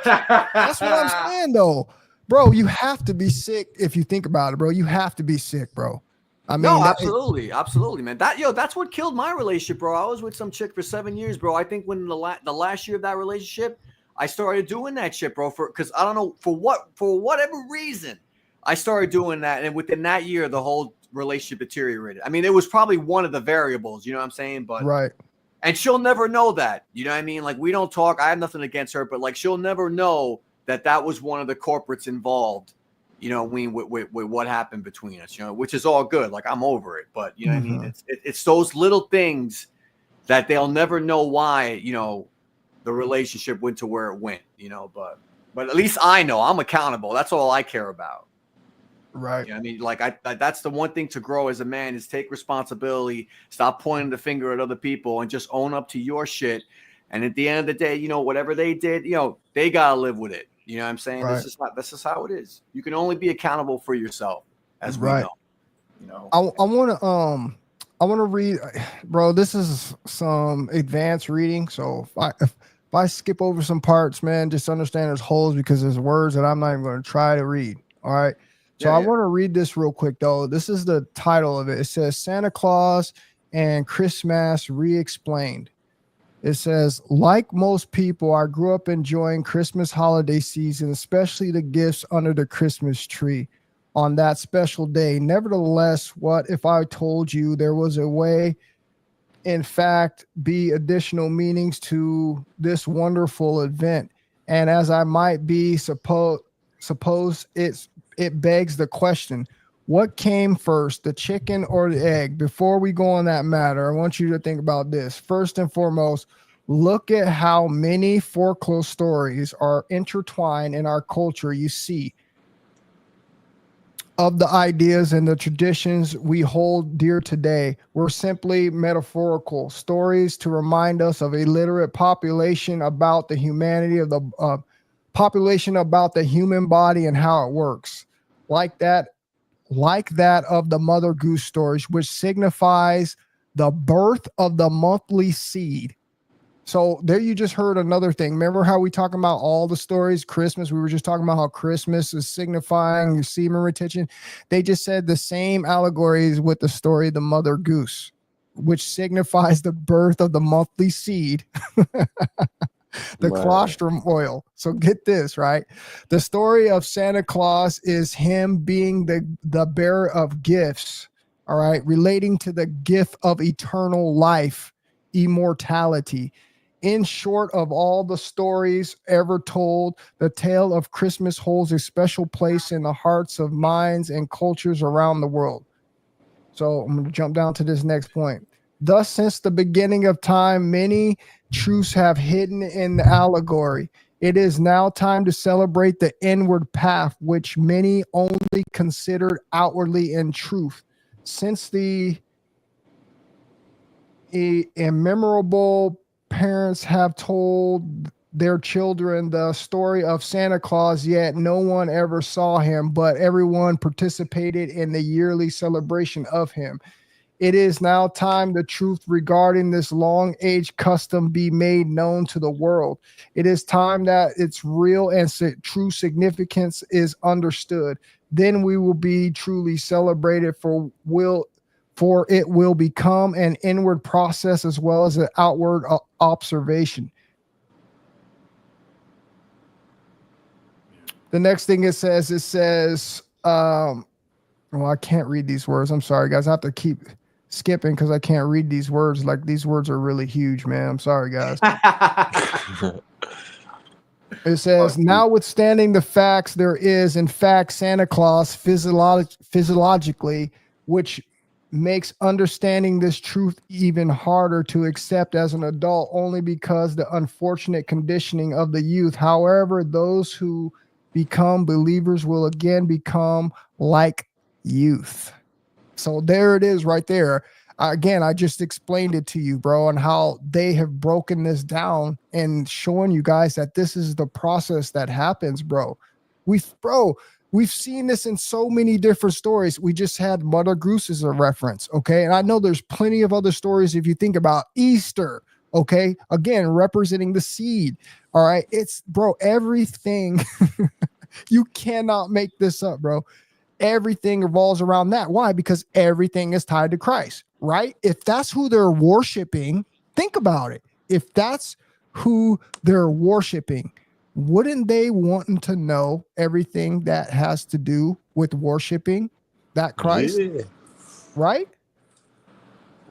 That's what I'm saying, though. bro, you have to be sick if you think about it, bro. You have to be sick, bro. I mean, no, absolutely, man. That's what killed my relationship, bro. I was with some chick for 7 years, bro. I think when the last year of that relationship, I started doing that shit, bro. Because I don't know for whatever reason, I started doing that, and within that year, the whole relationship deteriorated. I mean, it was probably one of the variables, you know what I'm saying? But right. And she'll never know that, you know what I mean? Like, we don't talk. I have nothing against her, but like, she'll never know that was one of the corporates involved. You know, with what happened between us, you know, which is all good. Like, I'm over it, but you know what I mean? It's those little things that they'll never know why, you know, the relationship went to where it went, you know, but at least I know I'm accountable. That's all I care about. Right. You know what I mean? Like, that's the one thing to grow as a man is take responsibility, stop pointing the finger at other people and just own up to your shit. And at the end of the day, you know, whatever they did, you know, they got to live with it. You know what I'm saying? Right. This is how it is. You can only be accountable for yourself, as we right. know. You know, I want to read, bro. This is some advanced reading, so if I skip over some parts, man, just understand there's holes because there's words that I'm not even going to try to read. All right. So I want to read this real quick, though. This is the title of it. It says Santa Claus and Christmas Re-Explained. It says, like most people, I grew up enjoying Christmas holiday season, especially the gifts under the Christmas tree on that special day. Nevertheless, what if I told you there was a way, in fact, be additional meanings to this wonderful event? And as I might be suppose it begs the question, what came first, the chicken or the egg? Before we go on that matter, I want you to think about this. First and foremost, look at how many folklore stories are intertwined in our culture. You see, of the ideas and the traditions we hold dear today were simply metaphorical stories to remind us of a literate population about the humanity of the population about the human body and how it works. Like that of the Mother Goose stories, which signifies the birth of the monthly seed. So there you just heard another thing. Remember how we talking about all the stories, Christmas? We were just talking about how Christmas is signifying your semen retention. They just said the same allegories with the story of the Mother Goose, which signifies the birth of the monthly seed. The colostrum oil. So get this, right? The story of Santa Claus is him being the bearer of gifts, all right, relating to the gift of eternal life, immortality. In short, of all the stories ever told, the tale of Christmas holds a special place in the hearts of minds and cultures around the world. So I'm going to jump down to this next point. Thus, since the beginning of time, many truths have hidden in the allegory. It is now time to celebrate the inward path, which many only considered outwardly in truth. Since the immemorable parents have told their children the story of Santa Claus, yet no one ever saw him, but everyone participated in the yearly celebration of him. It is now time the truth regarding this long-age custom be made known to the world. It is time that its real and true significance is understood. Then we will be truly celebrated, for it will become an inward process as well as an outward observation. The next thing it says, well, I can't read these words. I'm sorry, guys. I have to keep skipping because I can't read these words. Like, these words are really huge, man. I'm sorry, guys. It says, notwithstanding the facts, there is, in fact, Santa Claus physiologically, which makes understanding this truth even harder to accept as an adult, only because the unfortunate conditioning of the youth. However, those who become believers will again become like youth. So there it is right there. Again, I just explained it to you, bro, and how they have broken this down and showing you guys that this is the process that happens, bro. We've seen this in so many different stories. We just had Mother Goose as a reference, okay? And I know there's plenty of other stories if you think about Easter, okay? Again, representing the seed, all right? It's, bro, everything You cannot make this up, bro. Everything revolves around that. Why? Because everything is tied to Christ, right? If that's who they're worshiping, think about it. If that's who they're worshiping, wouldn't they want to know everything that has to do with worshiping that Christ? Yeah. Right?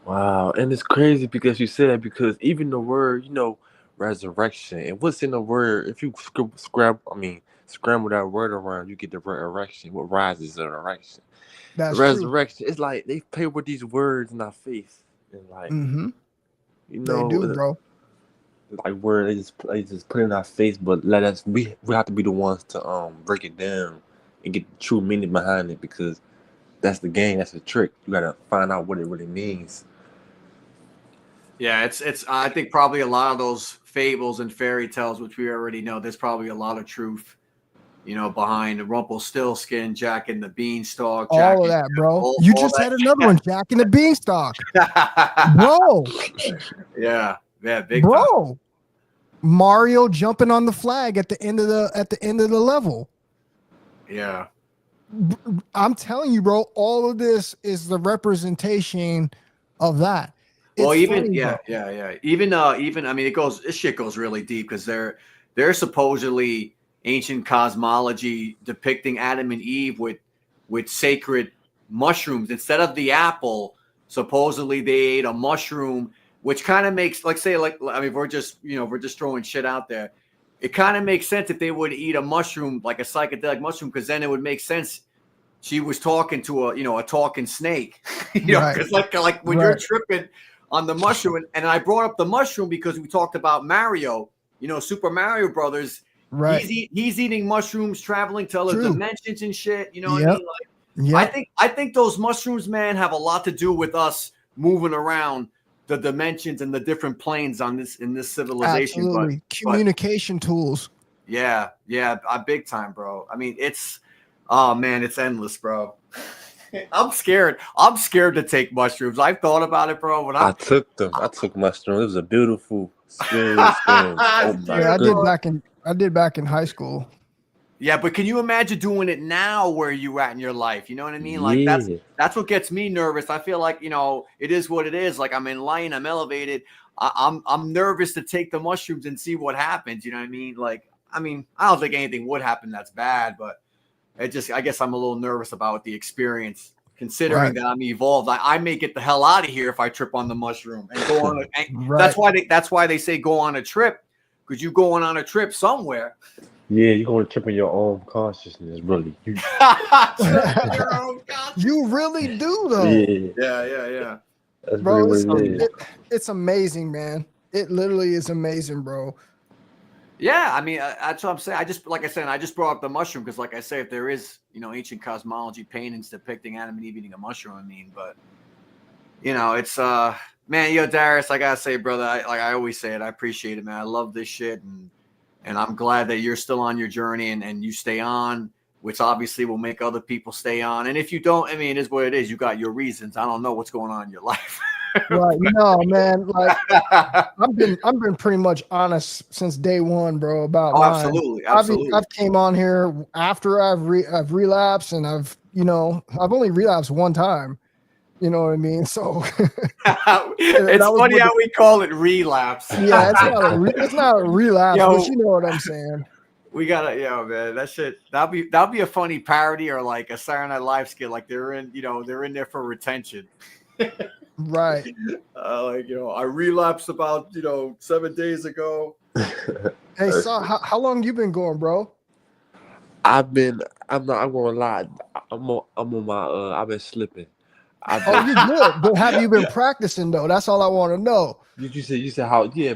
Wow, and it's crazy because you said that, because even the word, resurrection, and what's in the word, if you scramble that word around, you get the word erection. What rises is an erection. That's Resurrection. It's like they play with these words in our face, and like true. They do, bro. like word they just put in our face, but we have to be the ones to break it down and get the true meaning behind it, because that's the game, that's the trick. You gotta find out what it really means. Yeah, it's I think probably a lot of those fables and fairy tales, which we already know, there's probably a lot of truth, behind the Rumpelstiltskin, Jack and the Beanstalk, All of that, bro. You just had another one, Jack and the Beanstalk. Bro. Yeah, big bro. time. Mario jumping on the flag at the end of the level. Yeah. I'm telling you, bro, all of this is the representation of that. Well, It's even funny, yeah. Even I mean, this shit goes really deep, because they're supposedly ancient cosmology depicting Adam and Eve with sacred mushrooms instead of the apple. Supposedly they ate a mushroom, which kind of makes, we're just throwing shit out there. It kind of makes sense if they would eat a mushroom, like a psychedelic mushroom, because then it would make sense. She was talking to a talking snake, because like when you're tripping on the mushroom, and I brought up the mushroom because we talked about Mario, Super Mario Brothers. right? He's eating mushrooms, traveling to other dimensions and shit. You know what I mean? I think those mushrooms, man, have a lot to do with us moving around the dimensions and the different planes in this civilization. Absolutely. Communication tools. Yeah, big time, bro. I mean, it's endless, bro. I'm scared to take mushrooms. I've thought about it, bro. I took them. I took mushrooms. It was a beautiful experience. I did back in high school. Yeah, but can you imagine doing it now where you at in your life? You know what I mean? Like that's what gets me nervous. I feel like, it is what it is. Like, I'm enlightened, I'm elevated. I'm nervous to take the mushrooms and see what happens. You know what I mean? Like, I don't think anything would happen that's bad, but I guess I'm a little nervous about the experience, considering that I'm evolved. I may get the hell out of here if I trip on the mushroom and go on. That's why they say go on a trip, because you going on a trip somewhere. Yeah, you're going to trip in your own consciousness, really. You really do, though. Yeah. That's bro, really it's amazing, man. It literally is amazing, bro. Yeah, I mean, that's what I'm saying. I just brought up the mushroom because, like I say, if there is, ancient cosmology paintings depicting Adam and Eve eating a mushroom, but, it's, man, Darius, I gotta say, brother, I always say it, I appreciate it, man. I love this shit, and I'm glad that you're still on your journey and you stay on, which obviously will make other people stay on. And if you don't, it is what it is. You got your reasons. I don't know what's going on in your life. Right. No, man. Like, I've been pretty much honest since day one, bro, about mine. Absolutely. I've came on here after I've relapsed, and I've only relapsed one time. You know what I mean? So it's funny how we call it relapse. Yeah, it's not a relapse, but you know what I'm saying. We gotta, man, that shit. That'll be a funny parody or like a Saturday Night Live skit. Like they're in there for retention. Right. I relapsed about 7 days ago. Hey, so how long you been going, bro? I'm not gonna lie. I've been slipping. You good? But have you been practicing though? That's all I want to know. You said how? Yeah,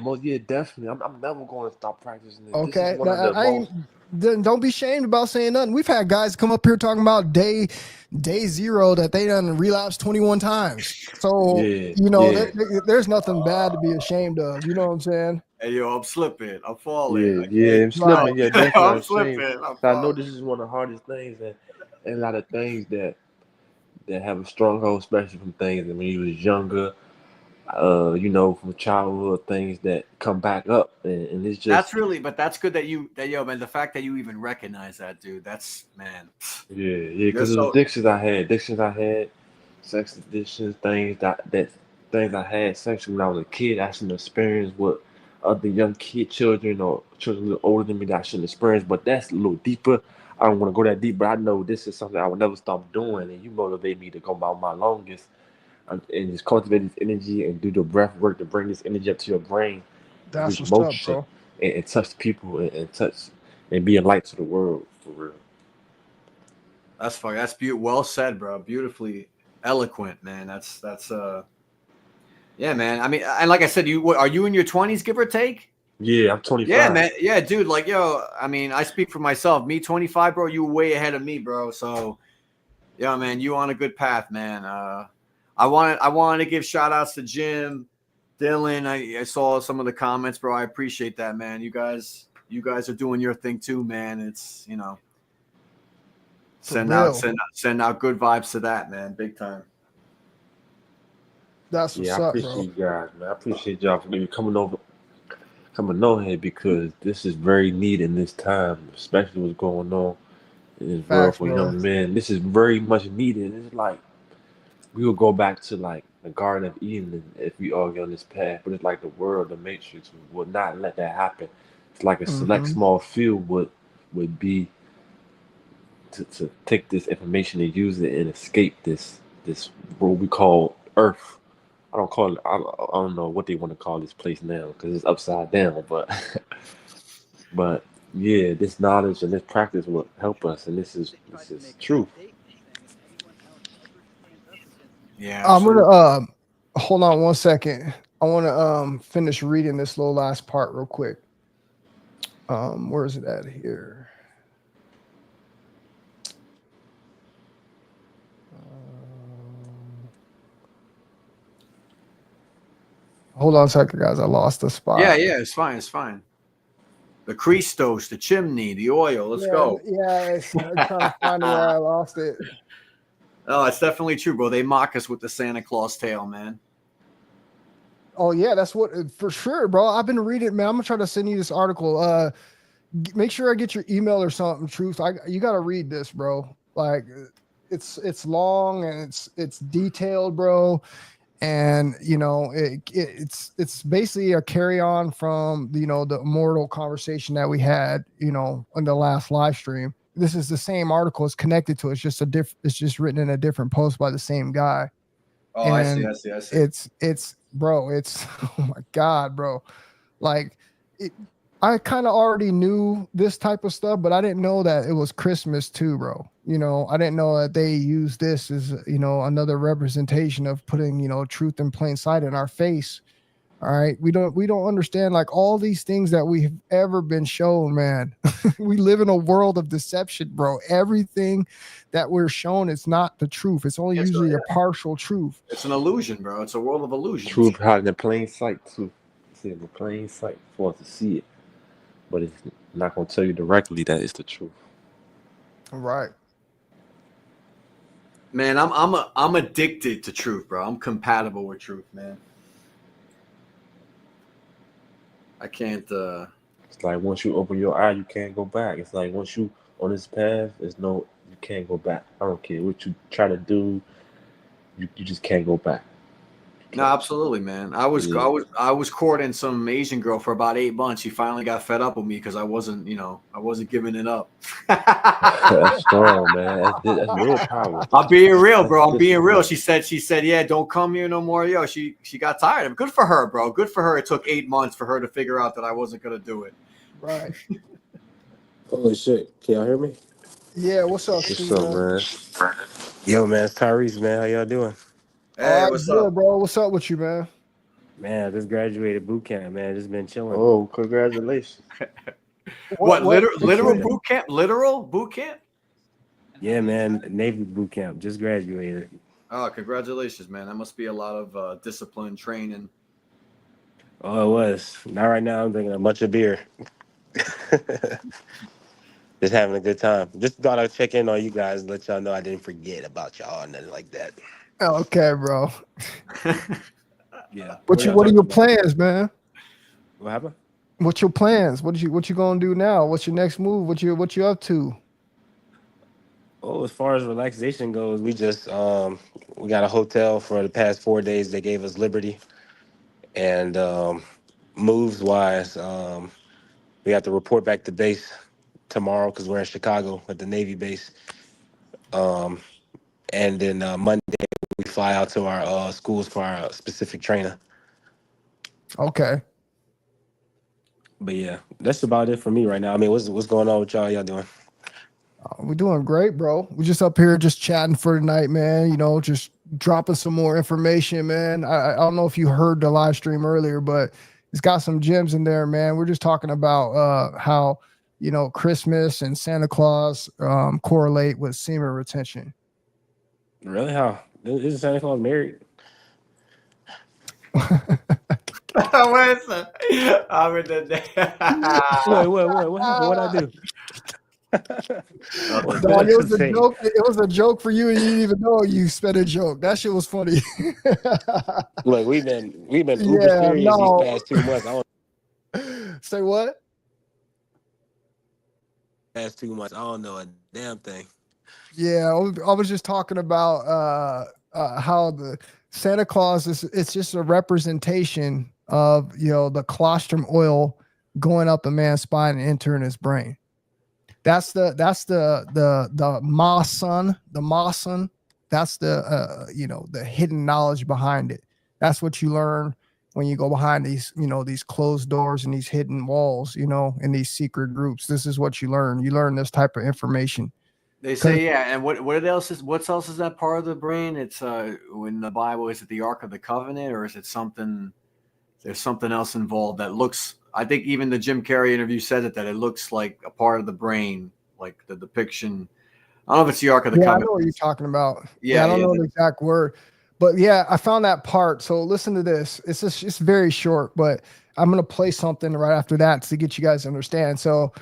definitely. I'm never going to stop practicing it. Okay, don't be ashamed about saying nothing. We've had guys come up here talking about day 0 that they done relapsed 21 times. So there's nothing bad to be ashamed of. You know what I'm saying? Hey, I'm slipping. I'm falling. I'm slipping. Yeah, definitely. I'm slipping. I know this is one of the hardest things, and a lot of things that have a stronghold, especially from things that when you was younger. you know, from childhood things that come back up, and it's just That's really, but that's good that yo, man, the fact that you even recognize that, dude, that's, man. yeah, You're because it was so, addictions I had, sex addictions, things I had sexually when I was a kid. I shouldn't experience what other young children or children a little older than me that I shouldn't experience. But that's a little deeper. I don't want to go that deep, but I know this is something I will never stop doing, and you motivate me to go about my longest and just cultivate this energy and do the breath work to bring this energy up to your brain, That's reach what's up, motion, bro. and touch people and touch and be a light to the world for real. that's fucking, that's beautiful. Well said, bro. Beautifully eloquent, man. That's yeah, man. I mean, and like I said, are you in your 20s, give or take? Yeah, I'm 25. Yeah, man. Yeah, dude. Like, yo, I mean, I speak for myself. Me, 25, bro. You were way ahead of me, bro. So, yeah, man, you on a good path, man. I wanted to give shout outs to Jim, Dylan. I saw some of the comments, bro. I appreciate that, man. You guys are doing your thing too, man. It's, you know, send out good vibes to that, man. Big time. That's what's Yeah, I up, appreciate bro. you guys, man. I appreciate y'all for coming on here because this is very needed in this time, especially what's going on in this world Facts, for bro. young men. This is very much needed. It's like we will go back to like the Garden of Eden if we all get on this path, but it's like the world, the Matrix, would not let that happen. It's like a select small few would be to take this information and use it and escape this what we call Earth. I don't call it. I don't know what they want to call this place now because it's upside down. But yeah, this knowledge and this practice will help us, and this is truth. Yeah, I'm absolutely. gonna hold on one second. I want to finish reading this little last part real quick. Where is it at here? Hold on a second, guys. I lost the spot. Yeah, it's fine. It's fine. The Christos, the chimney, the oil. Let's go. Yeah, I'm trying to find where I lost it. Oh, it's definitely true, bro. They mock us with the Santa Claus tale, man. Oh yeah, that's what for sure, bro. I've been reading, man. I'm gonna try to send you this article. Make sure I get your email or something. Truth, you got to read this, bro. Like, it's long and it's detailed, bro. And you know, it's basically a carry on from the immortal conversation that we had, on the last live stream. This is the same article. It's connected to it. It's just it's just written in a different post by the same guy. Oh, And I see. it's bro, it's oh my God, bro. Like I kind of already knew this type of stuff, but I didn't know that it was Christmas too, bro. I didn't know that they use this as, another representation of putting, truth in plain sight in our face. All right. We don't understand like all these things that we've ever been shown, man. We live in a world of deception, bro. Everything that we're shown is not the truth. It's only usually a partial truth. It's an illusion, bro. It's a world of illusions. Truth hiding in plain sight too. It's in the plain sight for us to see it, but it's not going to tell you directly that it's the truth. Right. Man, I'm addicted to truth, bro. I'm compatible with truth, man. I can't. It's like once you open your eye, you can't go back. It's like once you on this path, you can't go back. I don't care what you try to do, you just can't go back. No, absolutely, man. I was courting some Asian girl for about 8 months. She finally got fed up with me because I wasn't giving it up. That's strong, man. That's real power. I'm being real, bro. I'm being real. She said, yeah, don't come here no more. Yo, she got tired of it. Good for her, bro. Good for her. It took 8 months for her to figure out that I wasn't gonna do it. Right. Holy shit. Can y'all hear me? Yeah. What's up, What's up, man? Yo, man, it's Tyrese, man. How y'all doing? Hey, what's up, bro? What's up with you, man? Man, I just graduated boot camp, man. Just been chilling. Oh, congratulations. What literal boot camp? Literal boot camp? Yeah, man. Navy boot camp. Just graduated. Oh, congratulations, man. That must be a lot of discipline training. Oh, it was. Not right now. I'm drinking a bunch of beer. Just having a good time. Just thought I'd check in on you guys and let y'all know I didn't forget about y'all and nothing like that. Okay, bro. Yeah. What are your plans, man? What happened? What's your plans? What you gonna do now? What's your next move? What you up to? Oh, as far as relaxation goes, we just we got a hotel for the past 4 days. They gave us liberty, and moves wise, we have to report back to base tomorrow because we're in Chicago at the Navy base. And then Monday we fly out to our schools for our specific trainer. Okay. But yeah, that's about it for me right now. I mean, what's going on with y'all? Y'all doing? We're doing great, bro. We're just up here just chatting for tonight, man. You know, just dropping some more information, man. I don't know if you heard the live stream earlier, but it's got some gems in there, man. We're just talking about how, you know, Christmas and Santa Claus correlate with semen retention. Really? How? Isn't Santa Claus married? Wait, I'm in the What happened? What'd I do? Dog, it was a joke. It was a joke for you, and you didn't even know you spent a joke. That shit was funny. Look, we've been uber serious these past 2 months. I don't Say what? Past 2 months, I don't know a damn thing. Yeah, I was just talking about how the Santa Claus it's just a representation of, you know, the colostrum oil going up a man's spine and entering his brain. That's the mason, the mason. That's the you know, the hidden knowledge behind it. That's what you learn when you go behind these, you know, these closed doors and these hidden walls, you know, in these secret groups. This is what you learn. You learn this type of information. They say, yeah, and what else is that part of the brain? It's when the Bible, is it the Ark of the Covenant, or is it something? There's something else involved that looks. I think even the Jim Carrey interview said that it looks like a part of the brain, like the depiction. I don't know if it's the Ark of the Covenant. I know what you're talking about. Yeah, I don't know the exact word, but yeah, I found that part. So listen to this. It's very short, but I'm gonna play something right after that to get you guys to understand. So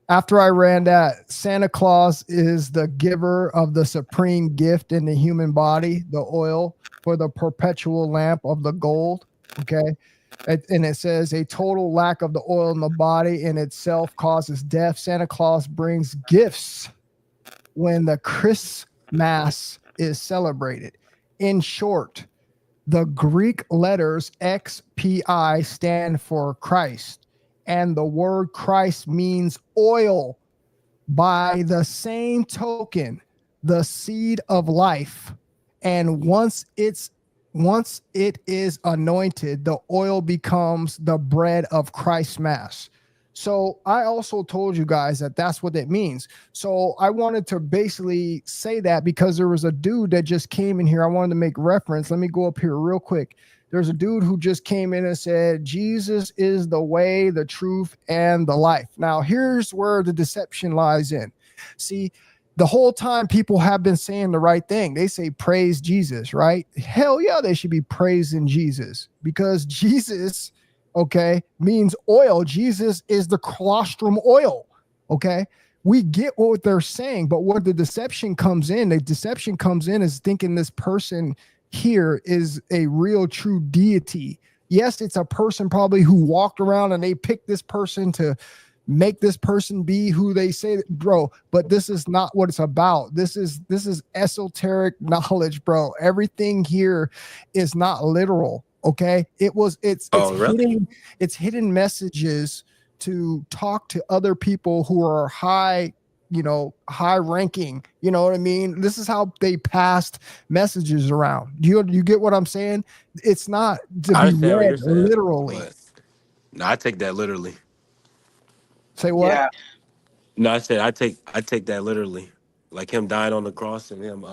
after I ran that, Santa Claus is the giver of the supreme gift in the human body, the oil for the perpetual lamp of the gold. Okay. And it says a total lack of the oil in the body in itself causes death. Santa Claus brings gifts when the Christmas is celebrated. In short, the Greek letters XPI stand for Christ. And the word Christ means oil. By the same token, the seed of life. And once it is anointed, the oil becomes the bread of Christ's mass. So I also told you guys that that's what it means. So I wanted to basically say that because there was a dude that just came in here. I wanted to make reference. Let me go up here real quick. There's a dude who just came in and said, Jesus is the way, the truth, and the life. Now, here's where the deception lies in. See, the whole time people have been saying the right thing. They say, praise Jesus, right? Hell yeah, they should be praising Jesus because Jesus, okay, means oil. Jesus is the colostrum oil, okay? We get what they're saying, but where the deception comes in is thinking this person here is a real true deity. Yes, it's a person probably who walked around and they picked this person to make this person be who they say, bro, but this is not what it's about. This is esoteric knowledge, bro. Everything here is not literal. Okay. It's hidden messages to talk to other people who are high ranking, you know what I mean? This is how they passed messages around. You get what I'm saying? It's not to be read literally. No, I take that literally. Say what? Yeah. No, I said I take that literally. Like him dying on the cross and him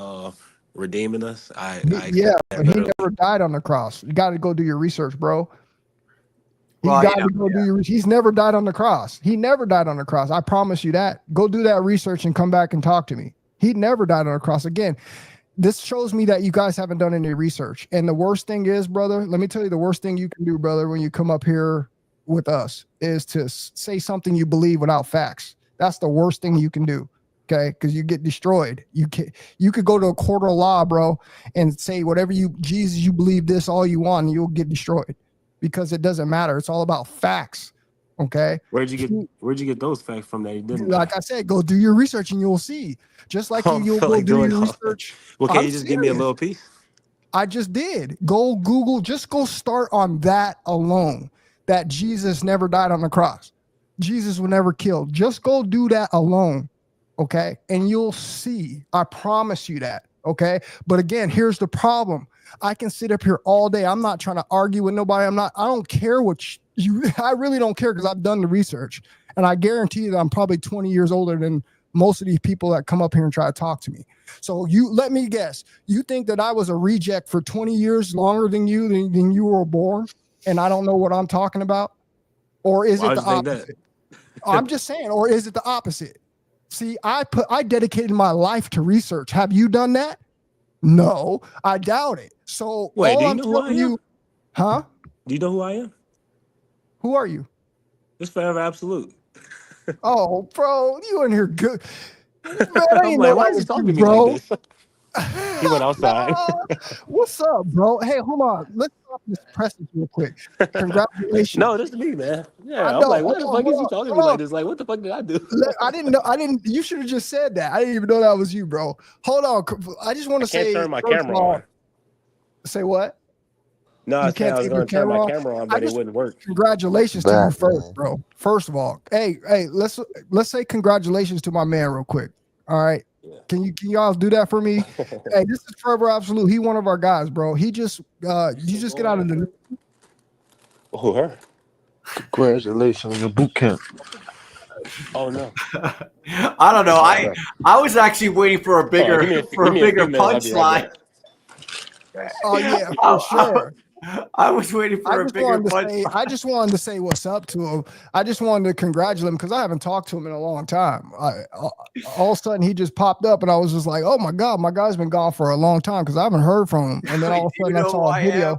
redeeming us. But he never died on the cross. You got to go do your research, bro. He's never died on the cross. He never died on the cross. I promise you that. Go do that research and come back and talk to me. He never died on the cross. Again, this shows me that you guys haven't done any research. And the worst thing is, brother, let me tell you the worst thing you can do, brother, when you come up here with us is to say something you believe without facts. That's the worst thing you can do. okay? Because you get destroyed. You could go to a court of law, bro, and say whatever Jesus, you believe this all you want, and you'll get destroyed because it doesn't matter. It's all about facts, okay? Where'd you get those facts from that he didn't? Like I said, go do your research and you'll see. Just like you'll feel go like do doing your all- research. Well, can I'm you just give me a serious. little piece? I just did. Go Google, just go start on that alone, that Jesus never died on the cross. Jesus was never killed. Just go do that alone, okay? And you'll see. I promise you that, okay? But again, here's the problem. I can sit up here all day. I'm not trying to argue with nobody. I don't care what I really don't care because I've done the research. And I guarantee you that I'm probably 20 years older than most of these people that come up here and try to talk to me. So let me guess. You think that I was a reject for 20 years longer than you were born, and I don't know what I'm talking about? Or is it the opposite? I'm just saying, or is it the opposite? See, I dedicated my life to research. Have you done that? No, I doubt it. So wait, do you I'm know who I telling am? you, huh? Do you know who I am? Who are you? It's Forever Absolute. Oh, bro, you in here good. Man, I I'm didn't like, know why that is he was talking you, to me bro. like this? He went outside. What's up, bro? Hey, hold on. Let's stop this presses real quick. Congratulations. No, this is me, man. Yeah, I I'm know. like, what the Hold fuck is he on, talking to hold me like on. this? Like, what the fuck did I do? I didn't know. You should have just said that. I didn't even know that was you, bro. Hold on. I just want to Can't say. turn my first camera of all, on. Say what? No, I You said can't I was take your going to turn my camera on. camera on, I but it just wouldn't work. congratulations to you Bad, first, man. bro. First of all, hey, let's say congratulations to my man real quick. All right. Yeah. Can y'all do that for me? Hey, this is Forever Absolute. He one of our guys, bro. He just you just get out of the Oh, her? Congratulations on your boot camp. Oh, no. I don't know. I was actually waiting for a bigger give me a bigger few minutes. I'll be right punchline. Oh yeah, for sure. I was waiting for a bigger punchline. I just wanted to say what's up to him. I just wanted to congratulate him because I haven't talked to him in a long time. All of a sudden he just popped up and I was just like, oh my God, my guy's been gone for a long time because I haven't heard from him. And then all of a sudden I saw a video.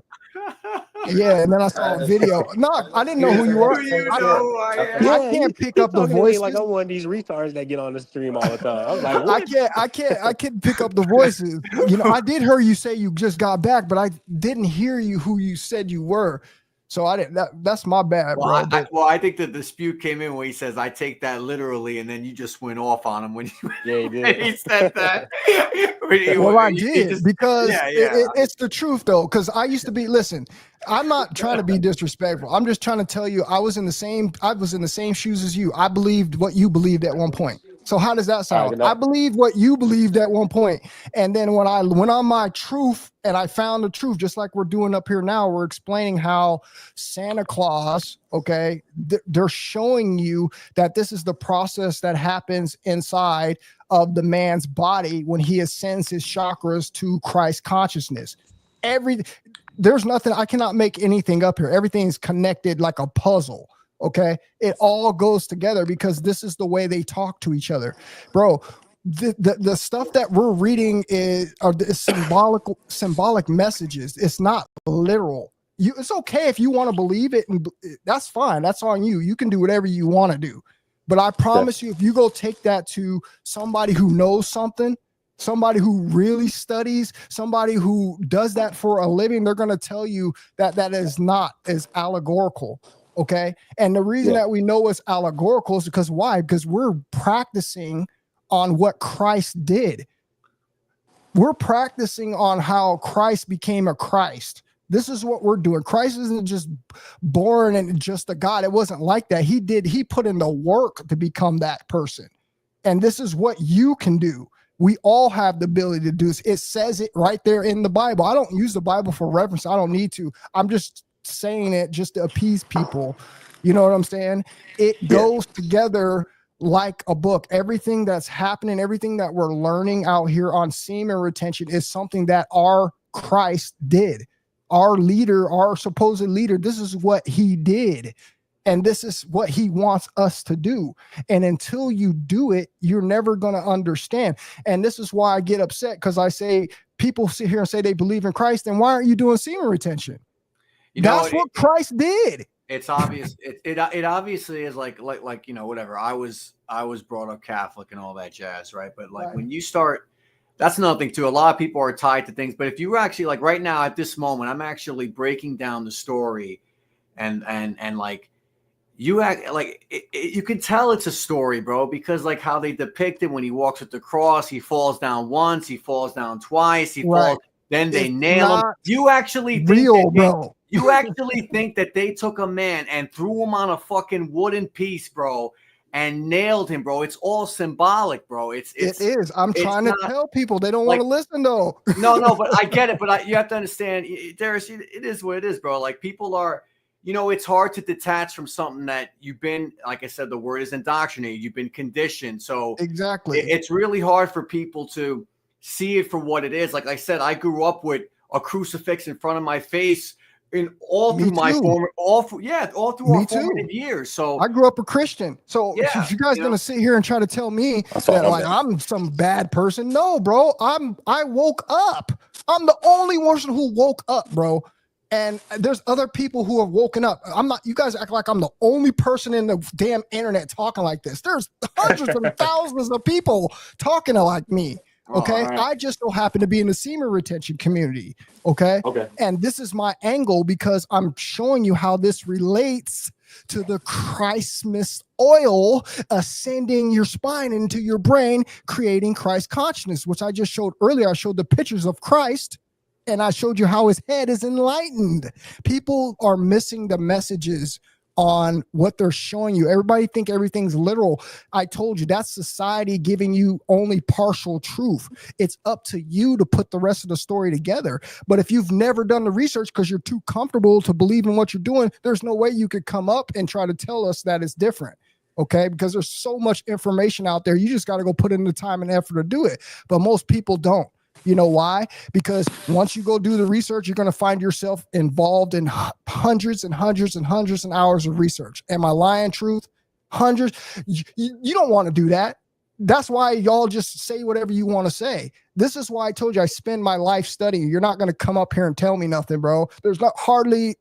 Yeah, and then I saw a video. No, I didn't know who you were. You know who I am. I can't pick up the voices. Like I'm one of these retards that get on the stream all the time. I was like, what? I can't pick up the voices. You know, I did hear you say you just got back, but I didn't hear you who you said you were. So I didn't. That's my bad, Well, bro. I think the dispute came in where he says, "I take that literally," and then you just went off on him when he did. he said that. Well, I did because yeah. it's the truth, though. Because I used to be. Listen, I'm not trying to be disrespectful. I'm just trying to tell you I was in the same shoes as you. I believed what you believed at one point. So how does that sound? I believed what you believed at one point, and then when I went on my truth and I found the truth, just like we're doing up here now, we're explaining how Santa Claus, okay, they're showing you that this is the process that happens inside of the man's body when he ascends his chakras to Christ consciousness. There's nothing, I cannot make anything up here. Everything's connected like a puzzle. Okay, it all goes together because this is the way they talk to each other, bro. The stuff that we're reading are the symbolic messages. It's not literal. It's okay if you want to believe it, and that's fine. That's on you. You can do whatever you want to do. But I promise you, if you go take that to somebody who knows something, somebody who really studies, somebody who does that for a living, they're going to tell you that that is not as allegorical. Okay. And the reason that we know it's allegorical is because why? Because we're practicing on what Christ did. We're practicing on how Christ became a Christ. This is what we're doing. Christ isn't just born and just a God. It wasn't like that. He put in the work to become that person. And this is what you can do. We all have the ability to do this. It says it right there in the Bible. I don't use the Bible for reference. I don't need to. I'm just saying it just to appease people. You know what I'm saying? It goes together like a book. Everything that's happening, everything that we're learning out here on semen retention is something that our Christ did. Our leader, our supposed leader, this is what he did. And this is what he wants us to do. And until you do it, you're never going to understand. And this is why I get upset, because I say people sit here and say they believe in Christ. And why aren't you doing semen retention? That's what Christ did. it's obvious. It obviously is like whatever. I was brought up Catholic and all that jazz, right? But like when you start, that's another thing too. A lot of people are tied to things, but if you actually like right now at this moment, I'm actually breaking down the story, and like you act like you can tell it's a story, bro, because like how they depict it when he walks with the cross, he falls down once, he falls down twice, he falls. Then they nail him. You actually think bro. You actually think that they took a man and threw him on a fucking wooden piece, bro, and nailed him, bro? It's all symbolic, bro. It is. I'm trying to tell people they don't want to listen, though. No, but I get it. But you have to understand, Darius, it is what it is, bro. Like people are, it's hard to detach from something that you've been, like I said, the word is indoctrinated. You've been conditioned. So exactly, it's really hard for people to see it for what it is. Like I said, I grew up with a crucifix in front of my face all through our formative years. So I grew up a Christian. So if you guys gonna sit here and try to tell me that like I'm some bad person, no, bro. I woke up. I'm the only person who woke up, bro. And there's other people who have woken up. I'm not. You guys act like I'm the only person in the damn internet talking like this. There's hundreds and thousands of people talking like me. Okay. Right. I just don't happen to be in the semen retention community. Okay. And this is my angle because I'm showing you how this relates to the Christmas oil ascending your spine into your brain, creating Christ consciousness, which I just showed earlier. I showed the pictures of Christ and I showed you how his head is enlightened. People are missing the messages on what they're showing you. Everybody think everything's literal. I told you that's society giving you only partial truth. It's up to you to put the rest of the story together. But if you've never done the research because you're too comfortable to believe in what you're doing, there's no way you could come up and try to tell us that it's different. Okay, because there's so much information out there. You just got to go put in the time and effort to do it. But most people don't. You know why? Because once you go do the research, you're going to find yourself involved in hundreds and hundreds and hundreds and hours of research. Am I lying, truth? Hundreds. You don't want to do that. That's why y'all just say whatever you want to say. This is why I told you I spend my life studying. You're not going to come up here and tell me nothing, bro. There's not hardly,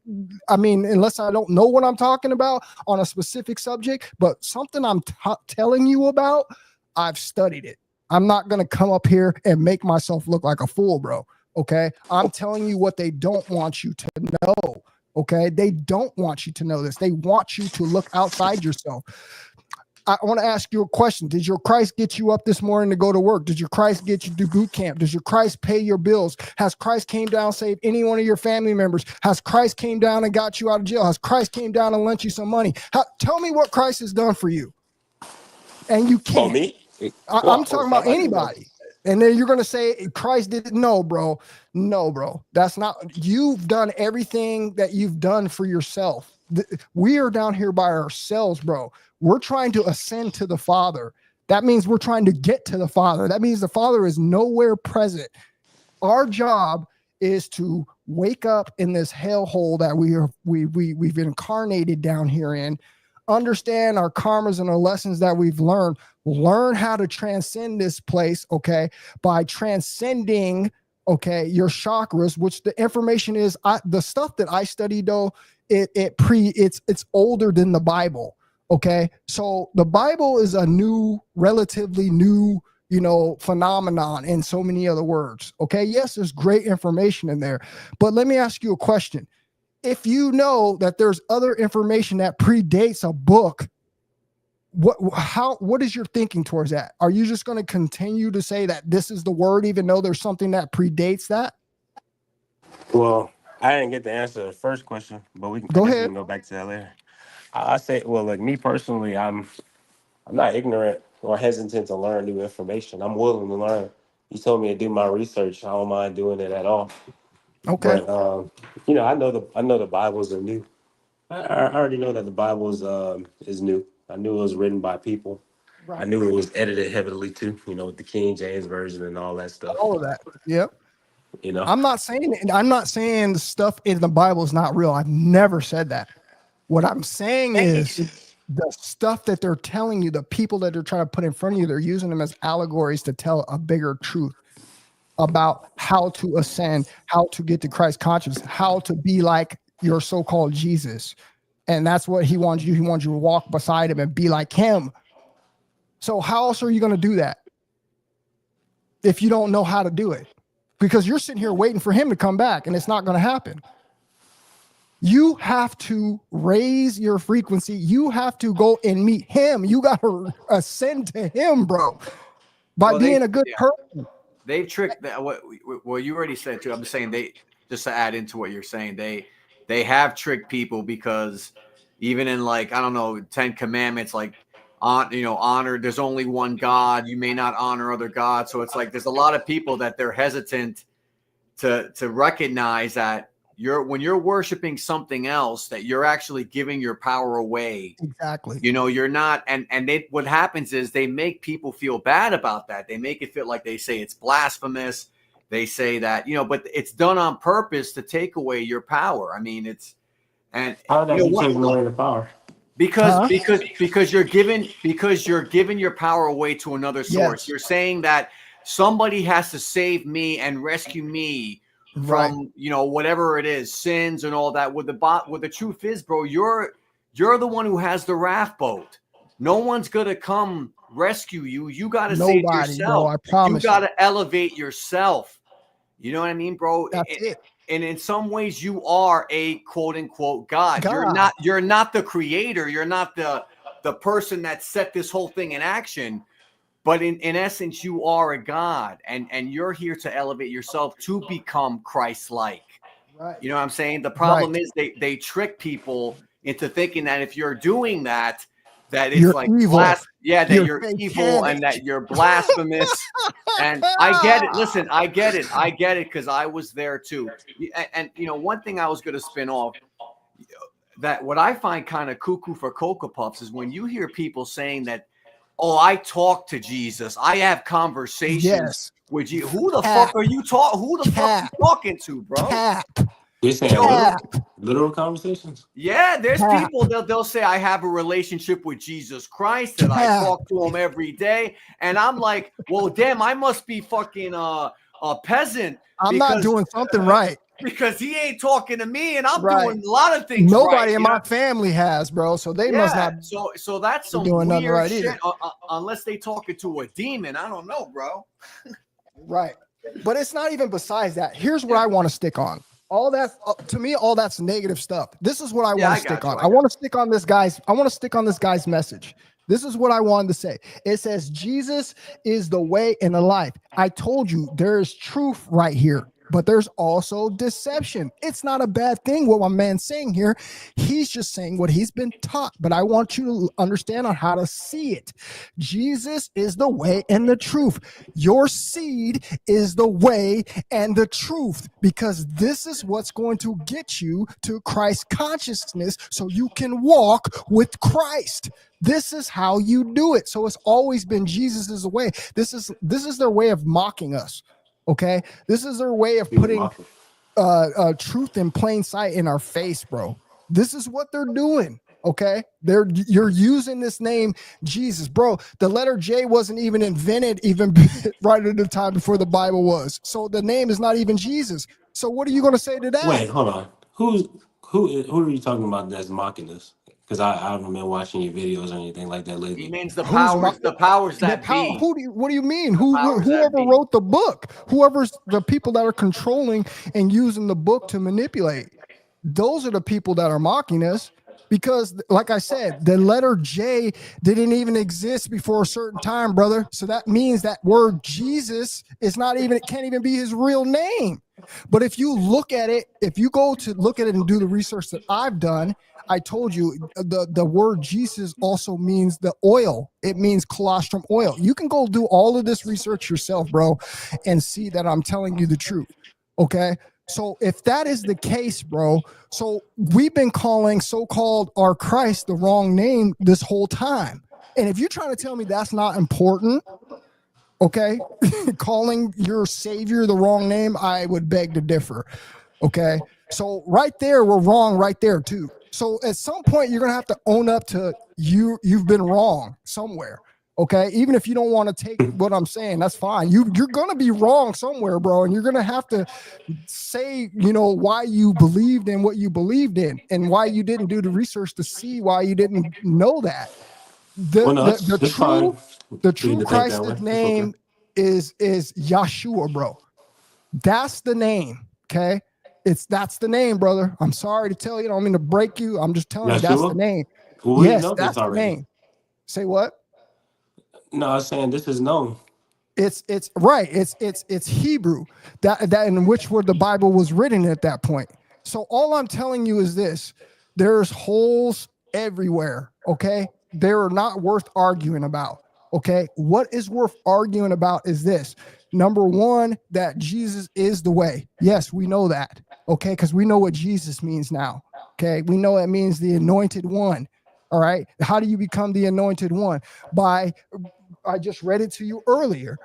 unless I don't know what I'm talking about on a specific subject, but something I'm telling you about, I've studied it. I'm not going to come up here and make myself look like a fool, bro. Okay. I'm telling you what they don't want you to know. Okay. They don't want you to know this. They want you to look outside yourself. I want to ask you a question. Did your Christ get you up this morning to go to work? Did your Christ get you to boot camp? Does your Christ pay your bills? Has Christ came down, saved any one of your family members? Has Christ came down and got you out of jail? Has Christ came down and lent you some money? Tell me what Christ has done for you. And you can't. Oh, me? I'm talking about anybody. And then you're going to say Christ did it. No, bro. No, bro. That's not, you've done everything that you've done for yourself. We are down here by ourselves, bro. We're trying to ascend to the Father. That means we're trying to get to the Father. That means the Father is nowhere present. Our job is to wake up in this hellhole that we've incarnated down here in, understand our karmas and our lessons that we've learn how to transcend this place, okay, by transcending, okay, your chakras, which the information is, the stuff that I studied though, it's older than the Bible, okay? So the Bible is a relatively new, phenomenon in so many other words, okay? Yes, there's great information in there, but let me ask you a question. If you know that there's other information that predates a book, what is your thinking towards that? Are you just going to continue to say that this is the word, even though there's something that predates that? Well, I didn't get to answer the first question, but we can go ahead. We can go back to that later. I say, well, like me personally, I'm not ignorant or hesitant to learn new information. I'm willing to learn. You told me to do my research. I don't mind doing it at all. Okay. But I know the Bibles are new. I already know that the Bible is new. I knew it was written by people. Right. I knew it was edited heavily too. With the King James version and all that stuff. All of that. Yep. I'm not saying the stuff in the Bible is not real. I've never said that. What I'm saying is the stuff that they're telling you, the people that they're trying to put in front of you, they're using them as allegories to tell a bigger truth about how to ascend, how to get to Christ consciousness, how to be like your so-called Jesus. And that's what he wants you. He wants you to walk beside him and be like him. So how else are you going to do that if you don't know how to do it? Because you're sitting here waiting for him to come back, and it's not going to happen. You have to raise your frequency. You have to go and meet him. You got to ascend to him, bro, by being a good person. They've tricked that. Well, you already said too. I'm just saying just to add into what you're saying, they have tricked people, because even in, like, I don't know, 10 commandments, like, honor, there's only one God. You may not honor other gods. So it's like there's a lot of people that they're hesitant to recognize that when you're worshiping something else, that you're actually giving your power away. Exactly. You're not. And what happens is they make people feel bad about that. They make it feel like, they say it's blasphemous. They say that, but it's done on purpose to take away your power. I mean, how does that take away the power? Because you're giving your power away to another source. Yes. You're saying that somebody has to save me and rescue me from whatever it is, sins and all that. What the truth is, bro, you're the one who has the raft boat. No one's gonna come rescue you. You gotta save yourself. Bro, I promise you gotta elevate yourself. You know what I mean, bro? That's it. And in some ways, you are a quote unquote God. You're not the creator. You're not the person that set this whole thing in action. But in essence, you are a God, and you're here to elevate yourself to become Christ-like. Right. You know what I'm saying? The problem is they trick people into thinking that if you're doing that it's you're like evil. That you're evil and that you're blasphemous. And I get it. Listen, I get it because I was there too. And one thing I was going to spin off, that what I find kind of cuckoo for Cocoa Puffs is when you hear people saying that, oh, I talk to Jesus, I have conversations with you. Who the fuck are you talking? Who the fuck are you talking to, bro? You're saying literal conversations? Yeah, there's people they'll say I have a relationship with Jesus Christ, and I talk to him every day, and I'm like, well, damn, I must be fucking a peasant. I'm not doing something right. Because he ain't talking to me, and I'm doing a lot of things. Nobody in my family has, bro. So they must not. So that's some doing weird right shit. Unless they talking to a demon, I don't know, bro. Right, but it's not even besides that. Here's what I want to stick on. All that to me, all that's negative stuff. This is what I want to stick on. I want to stick on this guy's message. This is what I wanted to say. It says Jesus is the way and the life. I told you there is truth right here, but there's also deception. It's not a bad thing what my man's saying here. He's just saying what he's been taught, but I want you to understand on how to see it. Jesus is the way and the truth. Your seed is the way and the truth, because this is what's going to get you to Christ consciousness so you can walk with Christ. This is how you do it. So it's always been Jesus is the way. This is their way of mocking us. Okay, this is their way of putting truth in plain sight in our face, bro. This is what they're doing. Okay, you're using this name Jesus, bro. The letter J wasn't even invented even right at the time before the Bible was. So the name is not even Jesus. So what are you going to say to that? Wait, hold on. Who are you talking about that's mocking us? Because I haven't been watching your videos or anything like that lately. He means the powers that be. What do you mean? Whoever wrote the book, whoever's the people that are controlling and using the book to manipulate, those are the people that are mocking us. Because, like I said, the letter J didn't even exist before a certain time, brother. So that means that word Jesus is not even, it can't even be his real name. But if you look at it, if you go to look at it and do the research that I've done, I told you the word Jesus also means the oil. It means colostrum oil. You can go do all of this research yourself, bro, and see that I'm telling you the truth. Okay. So if that is the case, bro, so we've been calling so-called our Christ the wrong name this whole time. And if you're trying to tell me that's not important, okay, calling your savior the wrong name, I would beg to differ. Okay. So right there, we're wrong right there too. So at some point you're going to have to own up to you've been wrong somewhere. Okay, even if you don't want to take what I'm saying, that's fine. You're gonna be wrong somewhere, bro, and you're gonna have to say, why you believed in what you believed in, and why you didn't do the research to see why you didn't know that. Well, no, The it's fine for you true to think that way. Christ's It's okay. name is Yahshua, bro. That's the name. Okay, that's the name, brother. I'm sorry to tell you. I don't mean to break you. I'm just telling you that's the Yeshua? name. Well, we Yes, know this that's the already. name. Say what? No, I was saying this is known. It's right. It's Hebrew that in which where the Bible was written at that point. So all I'm telling you is this: there's holes everywhere. Okay, they're not worth arguing about. Okay, what is worth arguing about is this: number one, that Jesus is the way. Yes, we know that. Okay, because we know what Jesus means now. Okay, we know it means the anointed one. All right, how do you become the anointed one? I just read it to you earlier.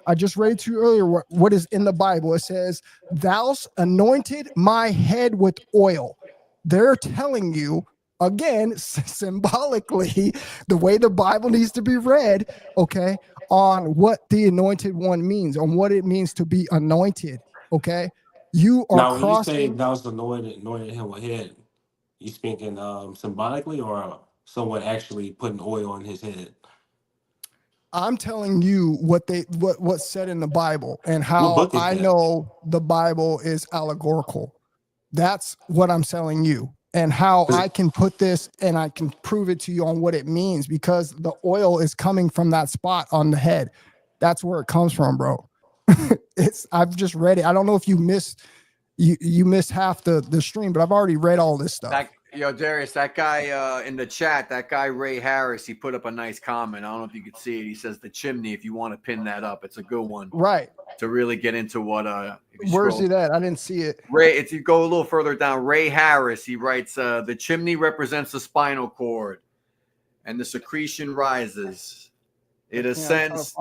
What is in the Bible. It says, "Thou's anointed my head with oil." They're telling you, again, symbolically, the way the Bible needs to be read, okay, on what the anointed one means, on what it means to be anointed, okay? You are Now, when you say crossing. that was anointed him with head, you speaking symbolically or someone actually putting oil on his head? I'm telling you what's said in the Bible and What how book is I that? know the Bible is allegorical. That's what I'm telling you, and how I can put this and I can prove it to you on what it means, because the oil is coming from that spot on the head. That's where it comes from, bro. I've just read it. I don't know if you missed half the stream, but I've already read all this stuff. Darius, that guy in the chat, that guy Ray Harris, he put up a nice comment. I don't know if you could see it. He says the chimney. If you want to pin that up, it's a good one, right? To really get into what. Where's it at? I didn't see it. Ray, if you go a little further down, Ray Harris, he writes, the chimney represents the spinal cord, and the secretion rises. It ascends.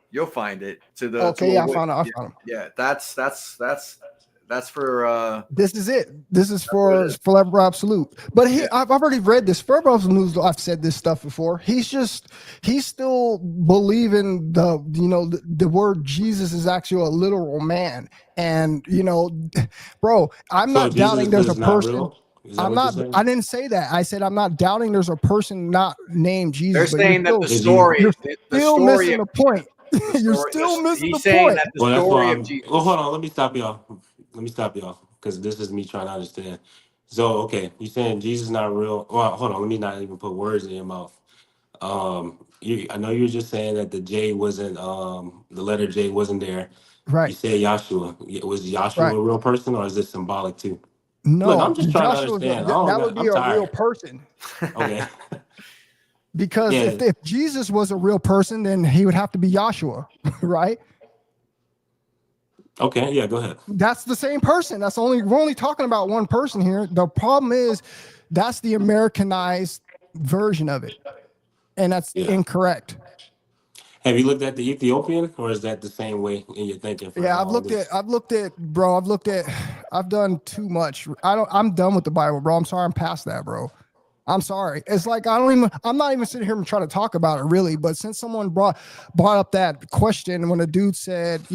You'll find it to the. Okay, yeah, I found it. Yeah, that's for. This is it. This is for Forever Absolute. But I've already read this. Forever Absolute. I've said this stuff before. He's still believing the word Jesus is actually a literal man. And bro, I'm not doubting there's a person. I didn't say that. I said I'm not doubting there's a person not named Jesus. They're saying that the story. You're still missing the point. You're still missing the point. That the story of Jesus. Well, hold on. Let me stop y'all because this is me trying to understand. So, okay, you saying Jesus not real? Well, hold on. Let me not even put words in your mouth. I know you're just saying that the J wasn't, the letter J wasn't there. Right. You said Yahshua. Was Yahshua a real person, or is this symbolic too? No, look, I'm just trying to Joshua, understand. that would be a real person. Okay. Because if Jesus was a real person, then he would have to be Yahshua, right? Okay, yeah, go ahead. That's the same person. We're only talking about one person here. The problem is that's the Americanized version of it, and that's incorrect. Have you looked at the Ethiopian, or is that the same way in your thinking? Yeah, I've done too much. I'm done with the Bible, bro. I'm sorry, I'm past that, bro. I'm sorry. It's like I'm not even sitting here and trying to talk about it really, but since someone brought up that question when a dude said,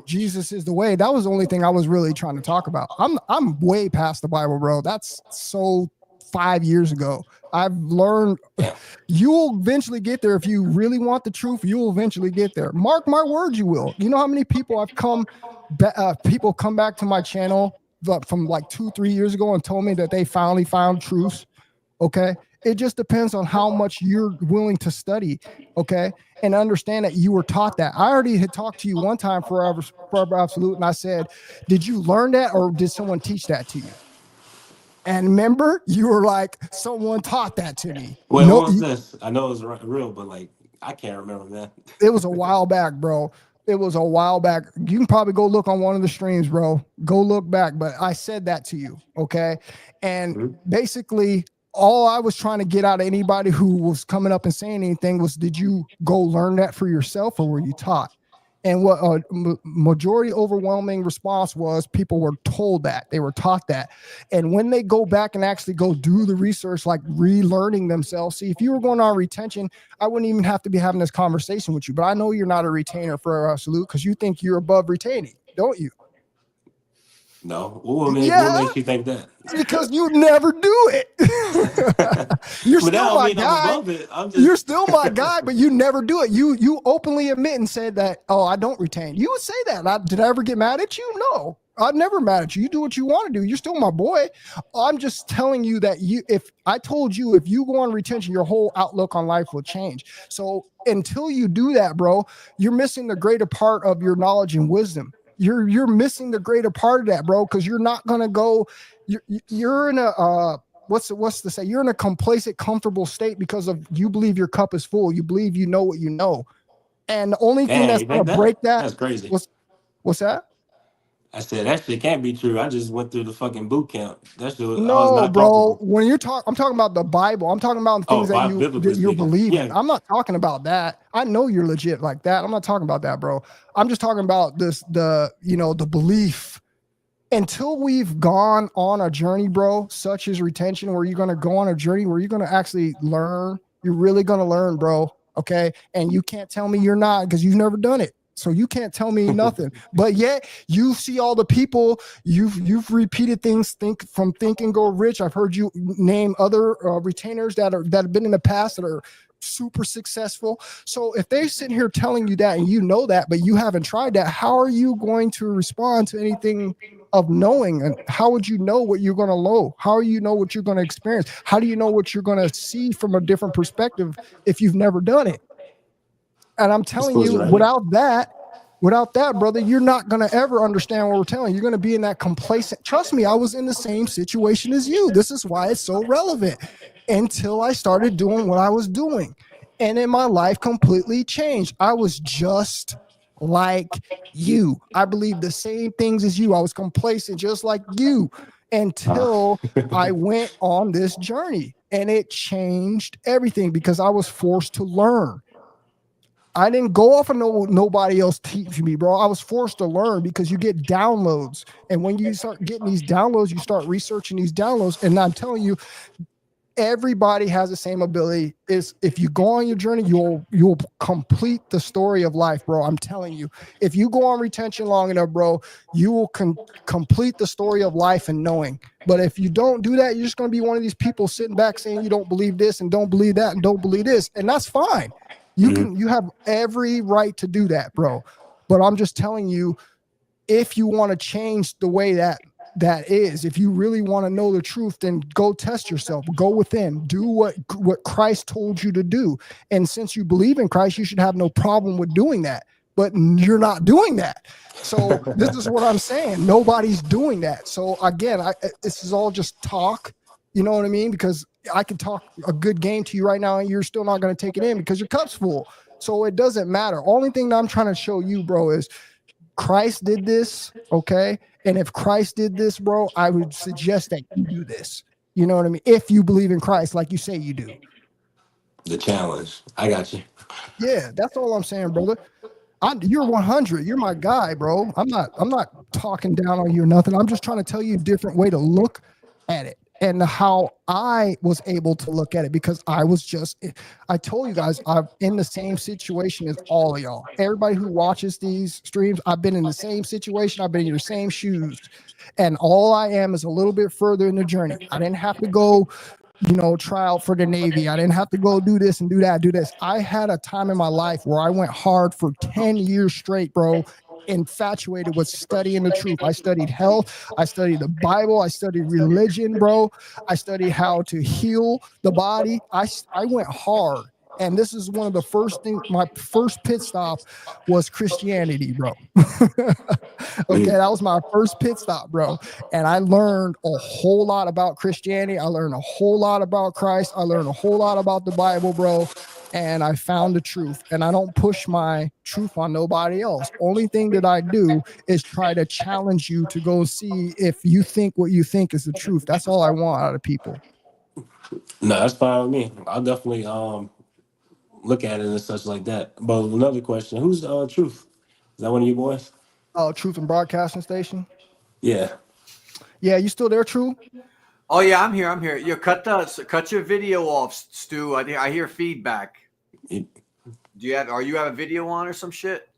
Jesus is the way, that was the only thing I was really trying to talk about. I'm way past the Bible, bro. That's so 5 years ago. I've learned you'll eventually get there. If you really want the truth, you'll eventually get there. Mark my words, you will. You know how many people people come back to my channel from like 2-3 years ago and told me that they finally found truth. Okay. It just depends on how much you're willing to study. Okay. And understand that you were taught that. I already had talked to you one time forever absolute. And I said, did you learn that or did someone teach that to you? And remember, you were like, someone taught that to me. Wait, what was this? I know it was real, but like, I can't remember that. It was a while back, bro. It was a while back. You can probably go look on one of the streams, bro. Go look back. But I said that to you. Okay. And basically, all I was trying to get out of anybody who was coming up and saying anything was, did you go learn that for yourself or were you taught? And what majority overwhelming response was, people were told that, they were taught that. And when they go back and actually go do the research, like relearning themselves, see, if you were going on retention, I wouldn't even have to be having this conversation with you. But I know you're not a retainer for Salute, because you think you're above retaining, don't you? No. What makes you think that? Because you never do it. You're still my guy. You're still my guy, but you never do it. You openly admit and said that, oh, I don't retain. You would say that. Did I ever get mad at you? No, I'm never mad at you. You do what you want to do. You're still my boy. I'm just telling you that if I told you, if you go on retention, your whole outlook on life will change. So until you do that, bro, you're missing the greater part of your knowledge and wisdom. You're missing the greater part of that, bro, because you're not gonna go. You're in a what's to say? You're in a complacent, comfortable state because of you believe your cup is full. You believe you know what you know, and the only thing that's gonna break that's crazy. What's that? I said that shit can't be true. I just went through the fucking boot camp. That shit was not bro. comfortable. When you're I'm talking about the Bible. I'm talking about things that you're believing. Yeah. I'm not talking about that. I know you're legit like that. I'm not talking about that, bro. I'm just talking about the belief. Until we've gone on a journey, bro, such as retention, where you're gonna go on a journey where you're gonna actually learn. You're really gonna learn, bro. Okay, and you can't tell me you're not, because you've never done it. So you can't tell me nothing. But yet you see all the people, you've repeated things, Think and Grow Rich. I've heard you name other retainers that have been in the past that are super successful. So if they're sitting here telling you that and you know that, but you haven't tried that, how are you going to respond to anything of knowing? And how would you know what you're going to know? How do you know what you're going to experience? How do you know what you're going to see from a different perspective if you've never done it? And I'm telling you, without that, brother, you're not going to ever understand what we're telling you. You're going to be in that complacent. Trust me, I was in the same situation as you. This is why it's so relevant. Until I started doing what I was doing. And then my life completely changed. I was just like you. I believed the same things as you. I was complacent just like you until I went on this journey. And it changed everything because I was forced to learn. I didn't go off and nobody else teach me, bro. I was forced to learn because you get downloads. And when you start getting these downloads, you start researching these downloads. And I'm telling you, everybody has the same ability. Is if you go on your journey, you'll complete the story of life, bro. I'm telling you, if you go on retention long enough, bro, you will complete the story of life and knowing. But if you don't do that, you're just going to be one of these people sitting back saying you don't believe this and don't believe that and don't believe this. And that's fine. You have every right to do that, bro. But I'm just telling you, if you want to change the way that is, if you really want to know the truth, then go test yourself, go within, do what Christ told you to do. And since you believe in Christ, you should have no problem with doing that, but you're not doing that. So this is what I'm saying. Nobody's doing that. So again, this is all just talk, you know what I mean? Because I could talk a good game to you right now and you're still not going to take it in because your cup's full. So it doesn't matter. Only thing that I'm trying to show you, bro, is Christ did this, okay? And if Christ did this, bro, I would suggest that you do this. You know what I mean? If you believe in Christ, like you say you do. The challenge. I got you. Yeah, that's all I'm saying, brother. You're 100. You're my guy, bro. I'm not talking down on you or nothing. I'm just trying to tell you a different way to look at it and how I was able to look at it, because I told you guys, I'm in the same situation as all of y'all. Everybody who watches these streams, I've been in the same situation. I've been in your same shoes. And all I am is a little bit further in the journey. I didn't have to go, try out for the Navy. I didn't have to go do this and do that, do this. I had a time in my life where I went hard for 10 years straight, bro, infatuated with studying the truth. I studied health. I studied the Bible. I studied religion, bro. I studied how to heal the body. I went hard. And this is one of the first things, my first pit stop was Christianity, bro. Okay, that was my first pit stop, bro. And I learned a whole lot about Christianity. I learned a whole lot about Christ. I learned a whole lot about the Bible, bro. And I found the truth. And I don't push my truth on nobody else. Only thing that I do is try to challenge you to go see if you think what you think is the truth. That's all I want out of people. No, that's fine with me. I'll definitely look at it and such like that. But another question: who's Truth? Is that one of you boys? Oh, Truth and Broadcasting Station. Yeah. Yeah, you still there, True? Oh yeah, I'm here. I'm here. You cut your video off, Stu. I hear feedback. It- Are you have a video on or some shit?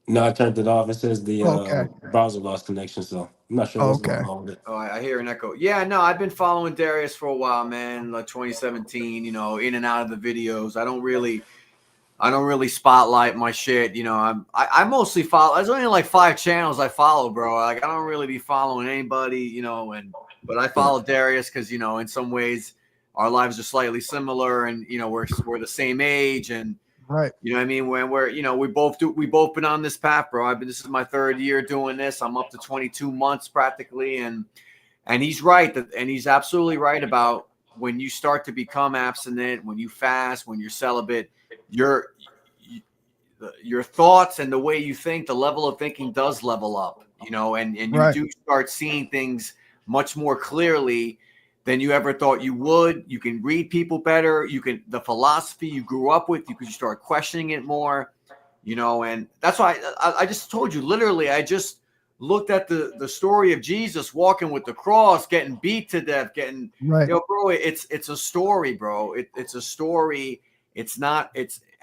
no, I turned it off. It says the Okay. browser lost connection, so I'm not sure what's Okay. going on with it. Oh, I hear an echo. Yeah, no, I've been following Darius for a while, man. Like 2017, you know, in and out of the videos. I don't really spotlight my shit. You know, I mostly follow. There's only like 5 channels I follow, bro. Like I don't really be following anybody, you know. But I follow Darius because, you know, in some ways our lives are slightly similar, and you know we're the same age, and Right. you know what I mean? When we're, you know, we both been on this path, bro. This is my 3rd year doing this. I'm up to 22 months practically. And he's right. And he's absolutely right about when you start to become abstinent, when you fast, when you're celibate, your thoughts and the way you think, the level of thinking does level up, you know, and you Right. do start seeing things much more clearly than you ever thought you would. You can read people better. The philosophy you grew up with, you start questioning it more, you know, and that's why I just told you, literally, I just looked at the story of Jesus walking with the cross, getting beat to death, Right. you know, bro, it's a story, bro. It's a story.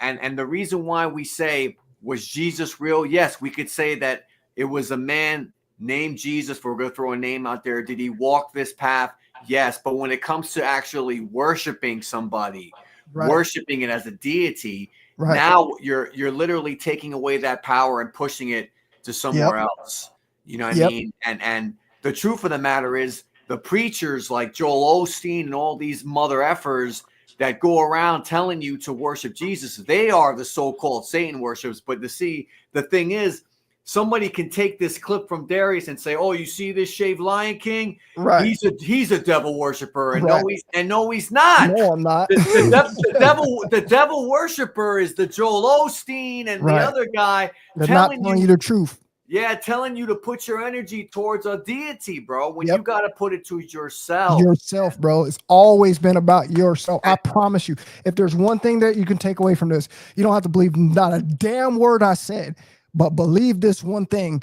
And the reason why we say, was Jesus real? Yes, we could say that it was a man named Jesus. We're going to throw a name out there. Did he walk this path? Yes, but when it comes to actually worshiping somebody, Right. worshiping it as a deity, Right. now you're literally taking away that power and pushing it to somewhere else. You know what I mean? And the truth of the matter is, the preachers like Joel Osteen and all these mother effers that go around telling you to worship Jesus, they are the so-called Satan worshipers. But the thing is, somebody can take this clip from Darius and say, "Oh, you see this shaved Lion King? Right. He's a devil worshiper." And Right. no, he's not. No, I'm not. The devil worshiper is the Joel Osteen and Right. the other guy They're not telling you the truth. yeah, telling you to put your energy towards a deity, bro, when Yep. you got to put it to yourself. Yourself, bro. It's always been about yourself. I promise you. If there's one thing that you can take away from this, you don't have to believe not a damn word I said, but believe this one thing.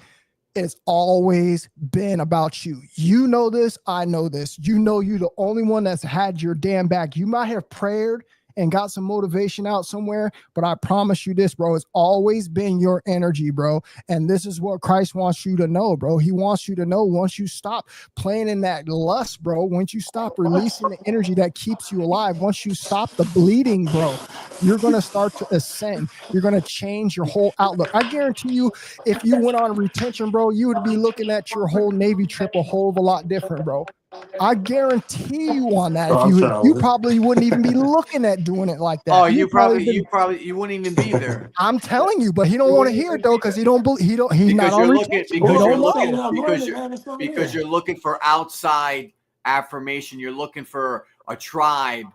It's always been about you. You know this. I know this. You know you're the only one that's had your damn back. You might have prayed and got some motivation out somewhere, but I promise you this, bro, it's always been your energy, bro. And this is what Christ wants you to know, bro. He wants you to know, once you stop playing in that lust, bro, once you stop releasing the energy that keeps you alive, once you stop the bleeding, bro, you're going to start to ascend. You're going to change your whole outlook. I guarantee you, if you went on retention, bro, you would be looking at your whole Navy trip a whole of a lot different, bro. I guarantee you on that. Oh, If I'm you sure. probably wouldn't even be looking at doing it like that. Oh, You you wouldn't even be there. I'm telling you, but he don't want to hear it though, because he's not Because on you're retention. looking because you're looking for outside affirmation. You're looking for a tribe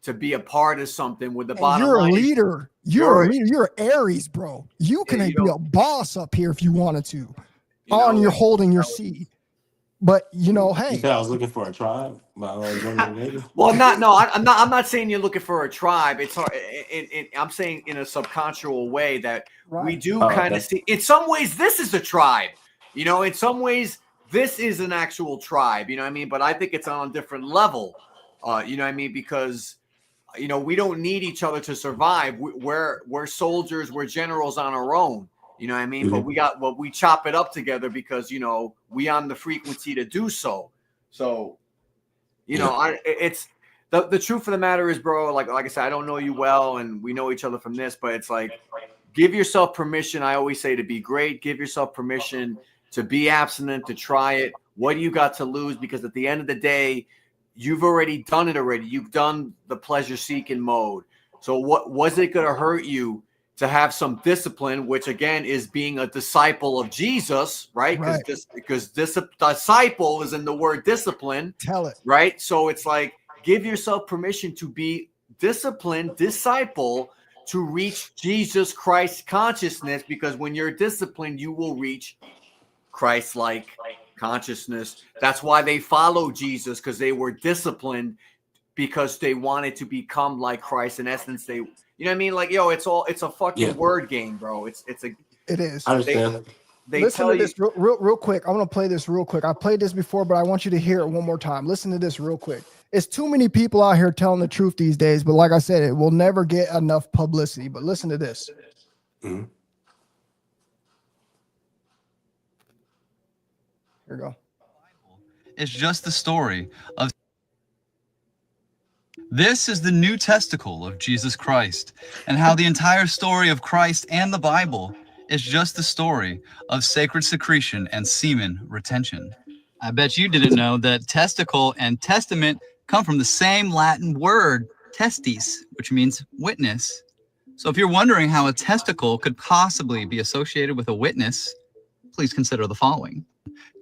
to be a part of something. With the bottom You're a line, leader. You're a leader. You're Aries, bro. You can you be know- a boss up here if you wanted to. You know, You're holding your seat. But you know, You hey, said I was looking for a tribe. well, I'm not saying you're looking for a tribe. It's hard. I'm saying in a subconscious way that we right. do Oh, kind of okay. see. In some ways, this is a tribe. You know, in some ways, this is an actual tribe. You know what I mean? But I think it's on a different level. You know what I mean? Because you know we don't need each other to survive. We're soldiers. We're generals on our own. You know what I mean? Mm-hmm. But we chop it up together because, you know, we on the frequency to do so. So, you know, it's the truth of the matter is, bro, like I said, I don't know you well and we know each other from this, but it's like, give yourself permission. I always say to be great, give yourself permission to be abstinent, to try it. What do you got to lose? Because at the end of the day, you've already done it already. You've done the pleasure seeking mode. So what was it going to hurt you to have some discipline, which again is being a disciple of Jesus, right? Because disciple is in the word discipline. Tell it. Right. So it's like, give yourself permission to be disciplined, disciple, to reach Jesus Christ consciousness, because when you're disciplined, you will reach Christ-like consciousness. That's why they follow Jesus, because they were disciplined, because they wanted to become like Christ. In essence, they, you know what I mean? Like, yo, it's a fucking word game, bro. It's It is. I understand. They Listen tell to you. this real quick. I'm going to play this real quick. I played this before, but I want you to hear it one more time. Listen to this real quick. It's too many people out here telling the truth these days, but like I said, it will never get enough publicity. But listen to this. Mm-hmm. Here we go. It's just the story of. This is the new testicle of Jesus Christ, and how the entire story of Christ and the Bible is just the story of sacred secretion and semen retention. I bet you didn't know that testicle and testament come from the same Latin word, testes, which means witness. So if you're wondering how a testicle could possibly be associated with a witness, please consider the following.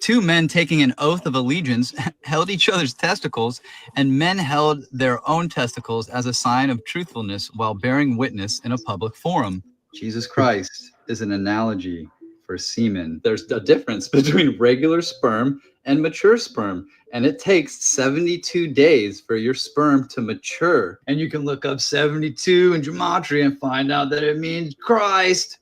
Two men taking an oath of allegiance held each other's testicles, and men held their own testicles as a sign of truthfulness while bearing witness in a public forum. Jesus Christ is an analogy for semen. There's a difference between regular sperm and mature sperm, and it takes 72 days for your sperm to mature. And you can look up 72 in gematria and find out that it means Christ.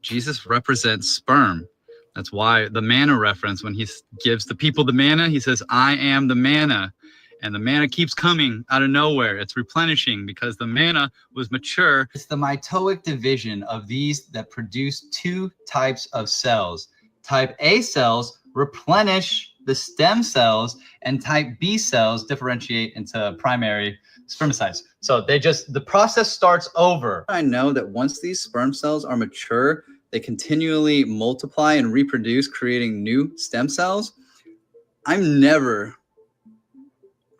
Jesus represents sperm. That's why the manna reference, when he gives the people the manna, he says, I am the manna. And the manna keeps coming out of nowhere. It's replenishing because the manna was mature. It's the mitotic division of these that produce two types of cells. Type A cells replenish the stem cells, and type B cells differentiate into primary spermicides. So the process starts over. I know that once these sperm cells are mature, they continually multiply and reproduce, creating new stem cells. I'm never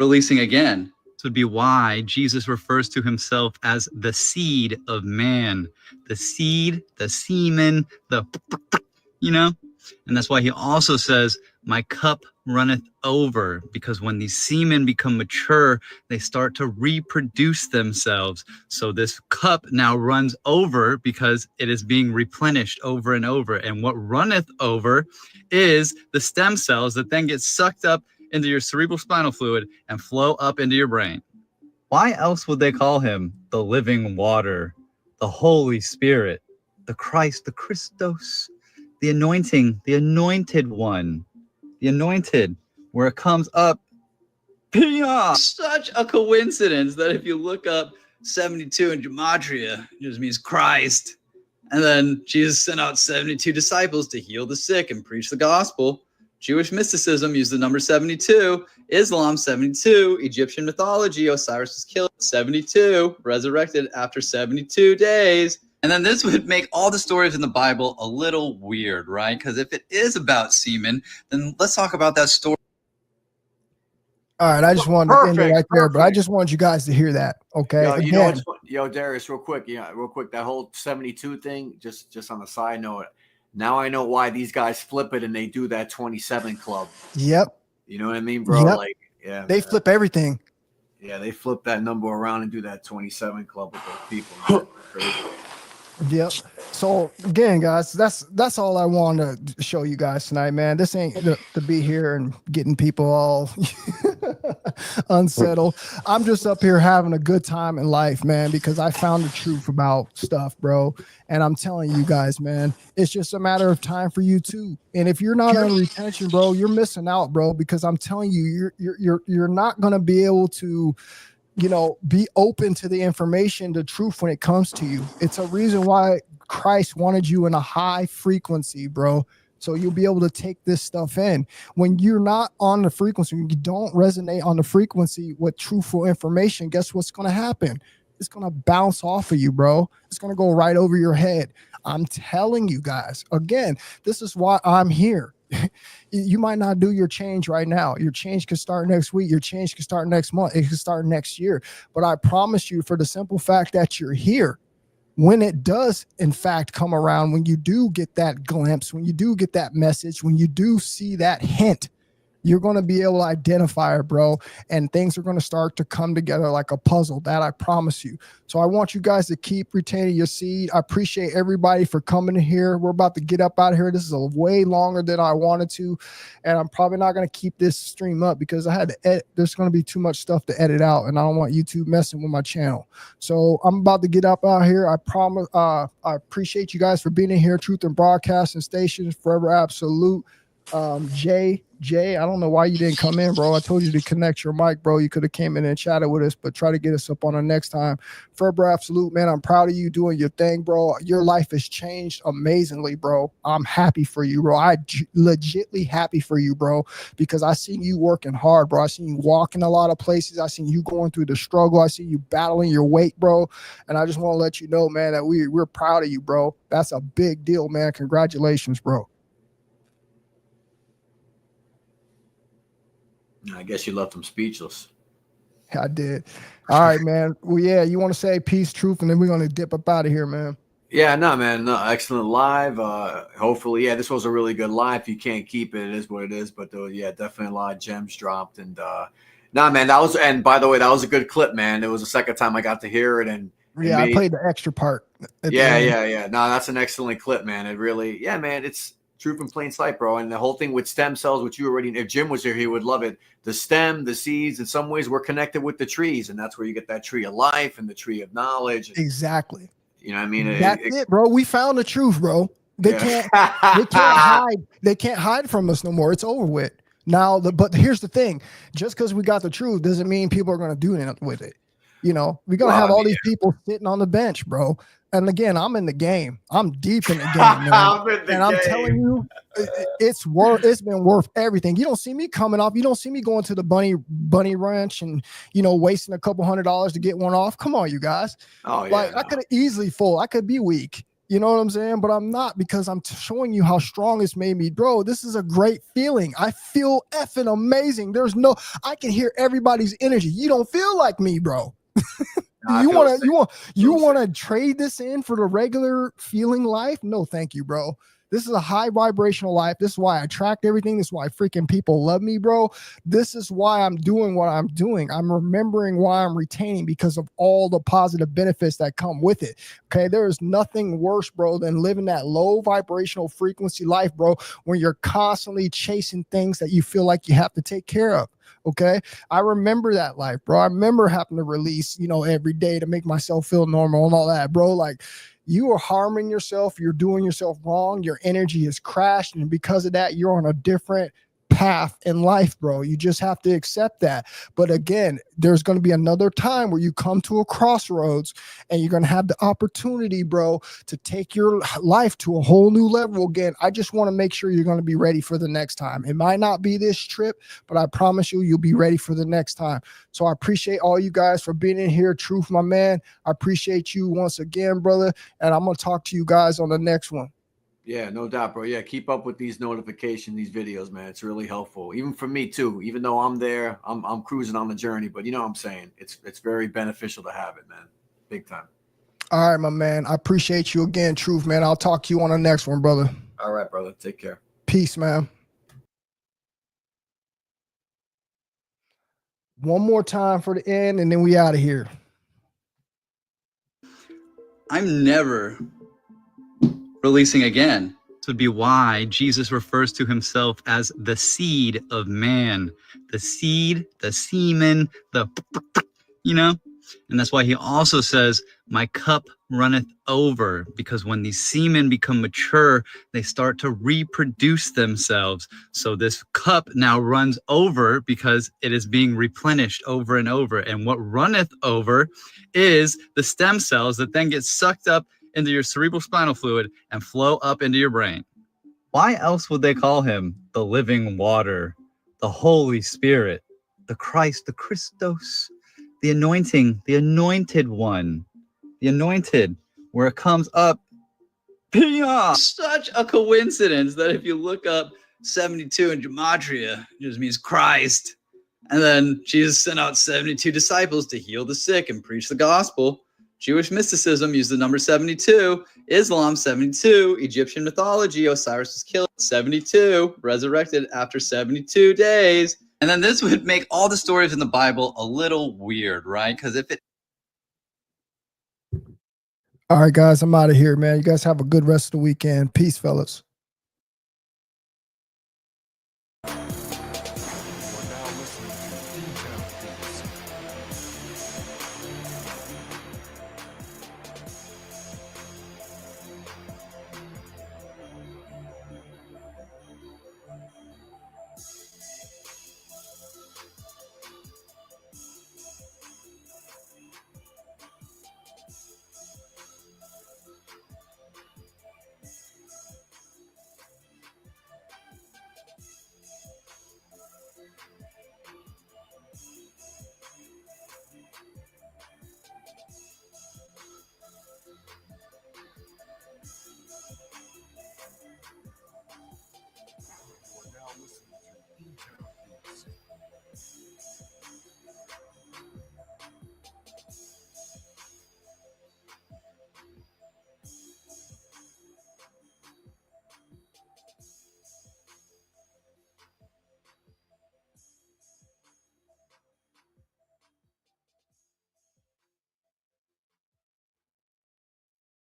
releasing again. This would be why Jesus refers to himself as the seed of man. The seed, the semen, and that's why he also says, my cup runneth over, because when these semen become mature, they start to reproduce themselves. So this cup now runs over because it is being replenished over and over. And what runneth over is the stem cells that then get sucked up into your cerebral spinal fluid and flow up into your brain. Why else would they call him the living water, the Holy Spirit, the Christ, the Christos, the anointing, the anointed one, the anointed, where it comes up? Such a coincidence that if you look up 72 in gematria, it just means Christ. And then Jesus sent out 72 disciples to heal the sick and preach the gospel. Jewish mysticism used the number 72, Islam 72, Egyptian mythology, Osiris was killed 72, resurrected after 72 days. And then this would make all the stories in the Bible a little weird, right? Because if it is about semen, then let's talk about that story. All right, I just wanted to end it right there, but I just want you guys to hear that. Okay. Yo, you know what's Darius, real quick, that whole 72 thing, just on the side note. Now I know why these guys flip it and they do that 27 club. Yep. You know what I mean, bro? Yep. Like, yeah. They flip everything. Yeah, they flip that number around and do that 27 club with those people. Crazy. Yep. So again, guys, that's all I wanted to show you guys tonight, man. This ain't to be here and getting people all unsettled. I'm just up here having a good time in life, man, because I found the truth about stuff, bro. And I'm telling you guys, man, it's just a matter of time for you too. And if you're not on retention, bro, you're missing out, bro, because I'm telling you, you're not gonna be able to, be open to the information, the truth when it comes to you. It's a reason why Christ wanted you in a high frequency, bro. So you'll be able to take this stuff in. When you're not on the frequency, when you don't resonate on the frequency with truthful information, guess what's going to happen? It's going to bounce off of you, bro. It's going to go right over your head. I'm telling you guys, again, this is why I'm here. You might not do your change right now. Your change could start next week. Your change could start next month. It could start next year. But I promise you, for the simple fact that you're here, when it does, in fact, come around, when you do get that glimpse, when you do get that message, when you do see that hint, You're going to be able to identify it, bro. And things are going to start to come together like a puzzle. That I promise you. So I want you guys to keep retaining your seed. I appreciate everybody for coming in here. We're about to get up out of here. This is a way longer than I wanted to. And I'm probably not going to keep this stream up because I had to edit. There's going to be too much stuff to edit out. And I don't want YouTube messing with my channel. So I'm about to get up out here. I promise. I appreciate you guys for being in here. Truth and Broadcasting Stations, Forever Absolute. Jay, I don't know why you didn't come in, bro. I told you to connect your mic, bro. You could have came in and chatted with us, but try to get us up on the next time. Forever Absolute, man, I'm proud of you doing your thing, bro. Your life has changed amazingly, bro. I'm happy for you, bro. Legitly happy for you, bro, because I seen you working hard, bro. I seen you walking a lot of places. I seen you going through the struggle. I seen you battling your weight, bro. And I just want to let you know, man, that we're proud of you, bro. That's a big deal, man. Congratulations, bro. I guess you left them speechless. I did. All right, man. Well, yeah, you want to say peace, truth, and then we're going to dip up out of here, man. Yeah, no, man. No, excellent live. Hopefully, yeah, this was a really good live. If you can't keep it, it is what it is. But yeah, definitely a lot of gems dropped. And nah, man, that was, and by the way, that was a good clip, man. It was the second time I got to hear it. And yeah, I played the extra part. Yeah. No, that's an excellent clip, man. It really, yeah, man, it's truth in plain sight, bro. And the whole thing with stem cells, which you already, if Jim was here, he would love it. The stem, the seeds, in some ways, we're connected with the trees, and that's where you get that tree of life and the tree of knowledge. Exactly. You know what I mean? That's it, bro. We found the truth, bro. They can't hide. They can't hide from us no more. It's over with. Now, but here's the thing. Just because we got the truth doesn't mean people are going to do anything with it. You know, we're going to have all these people sitting on the bench, bro. And again, I'm in the game. I'm deep in the game, man. I'm telling you, it's been worth everything. You don't see me coming off. You don't see me going to the bunny ranch and, you know, wasting a couple $100 to get one off. Come on, you guys. Oh, yeah. Like, I could have easily full. I could be weak. You know what I'm saying? But I'm not, because I'm showing you how strong it's made me. Bro, this is a great feeling. I feel effing amazing. I can hear everybody's energy. You don't feel like me, bro. You want to trade this in for the regular feeling life? No, thank you, bro. This is a high vibrational life. This is why I attract everything. This is why freaking people love me, bro. This is why I'm doing what I'm doing. I'm remembering why I'm retaining, because of all the positive benefits that come with it. Okay. There is nothing worse, bro, than living that low vibrational frequency life, bro, when you're constantly chasing things that you feel like you have to take care of. Okay. I remember that life, bro. I remember having to release, you know, every day to make myself feel normal and all that, bro. Like, you are harming yourself. You're doing yourself wrong. Your energy is crashed. And because of that, you're on a different path in life, bro. You just have to accept that. But again, there's going to be another time where you come to a crossroads and you're going to have the opportunity, bro, to take your life to a whole new level again. I just want to make sure you're going to be ready for the next time. It might not be this trip, but I promise you'll be ready for the next time. So I appreciate all you guys for being in here. Truth, my man. I appreciate you once again, brother. And I'm going to talk to you guys on the next one. Yeah, no doubt, bro. Yeah, keep up with these notifications, these videos, man. It's really helpful. Even for me too. Even though I'm there, I'm cruising on the journey, but you know what I'm saying? It's very beneficial to have it, man. Big time. All right, my man. I appreciate you again, Truth, man. I'll talk to you on the next one, brother. All right, brother. Take care. Peace, man. One more time for the end, and then we out of here. I'm never releasing again. This would be why Jesus refers to himself as the seed of man. The seed, the semen, you know? And that's why he also says, my cup runneth over, because when these semen become mature, they start to reproduce themselves. So this cup now runs over because it is being replenished over and over. And what runneth over is the stem cells that then get sucked up into your cerebral spinal fluid and flow up into your brain. Why else would they call him the living water, the Holy Spirit, the Christ, the Christos, the anointing, the anointed one, the anointed, where it comes up? Such a coincidence that if you look up 72 in gematria, it just means Christ. And then Jesus sent out 72 disciples to heal the sick and preach the gospel. Jewish mysticism used the number 72. Islam 72. Egyptian mythology, Osiris was killed 72, resurrected after 72 days. And then this would make all the stories in the Bible a little weird, right? Because if it All right, guys, I'm out of here, man. You guys have a good rest of the weekend. Peace, fellas. You are now listening to Boomtown Beats. You are now listening to Boomtown Beats.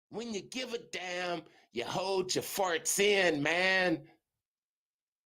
When you give a damn, you hold your farts in, man.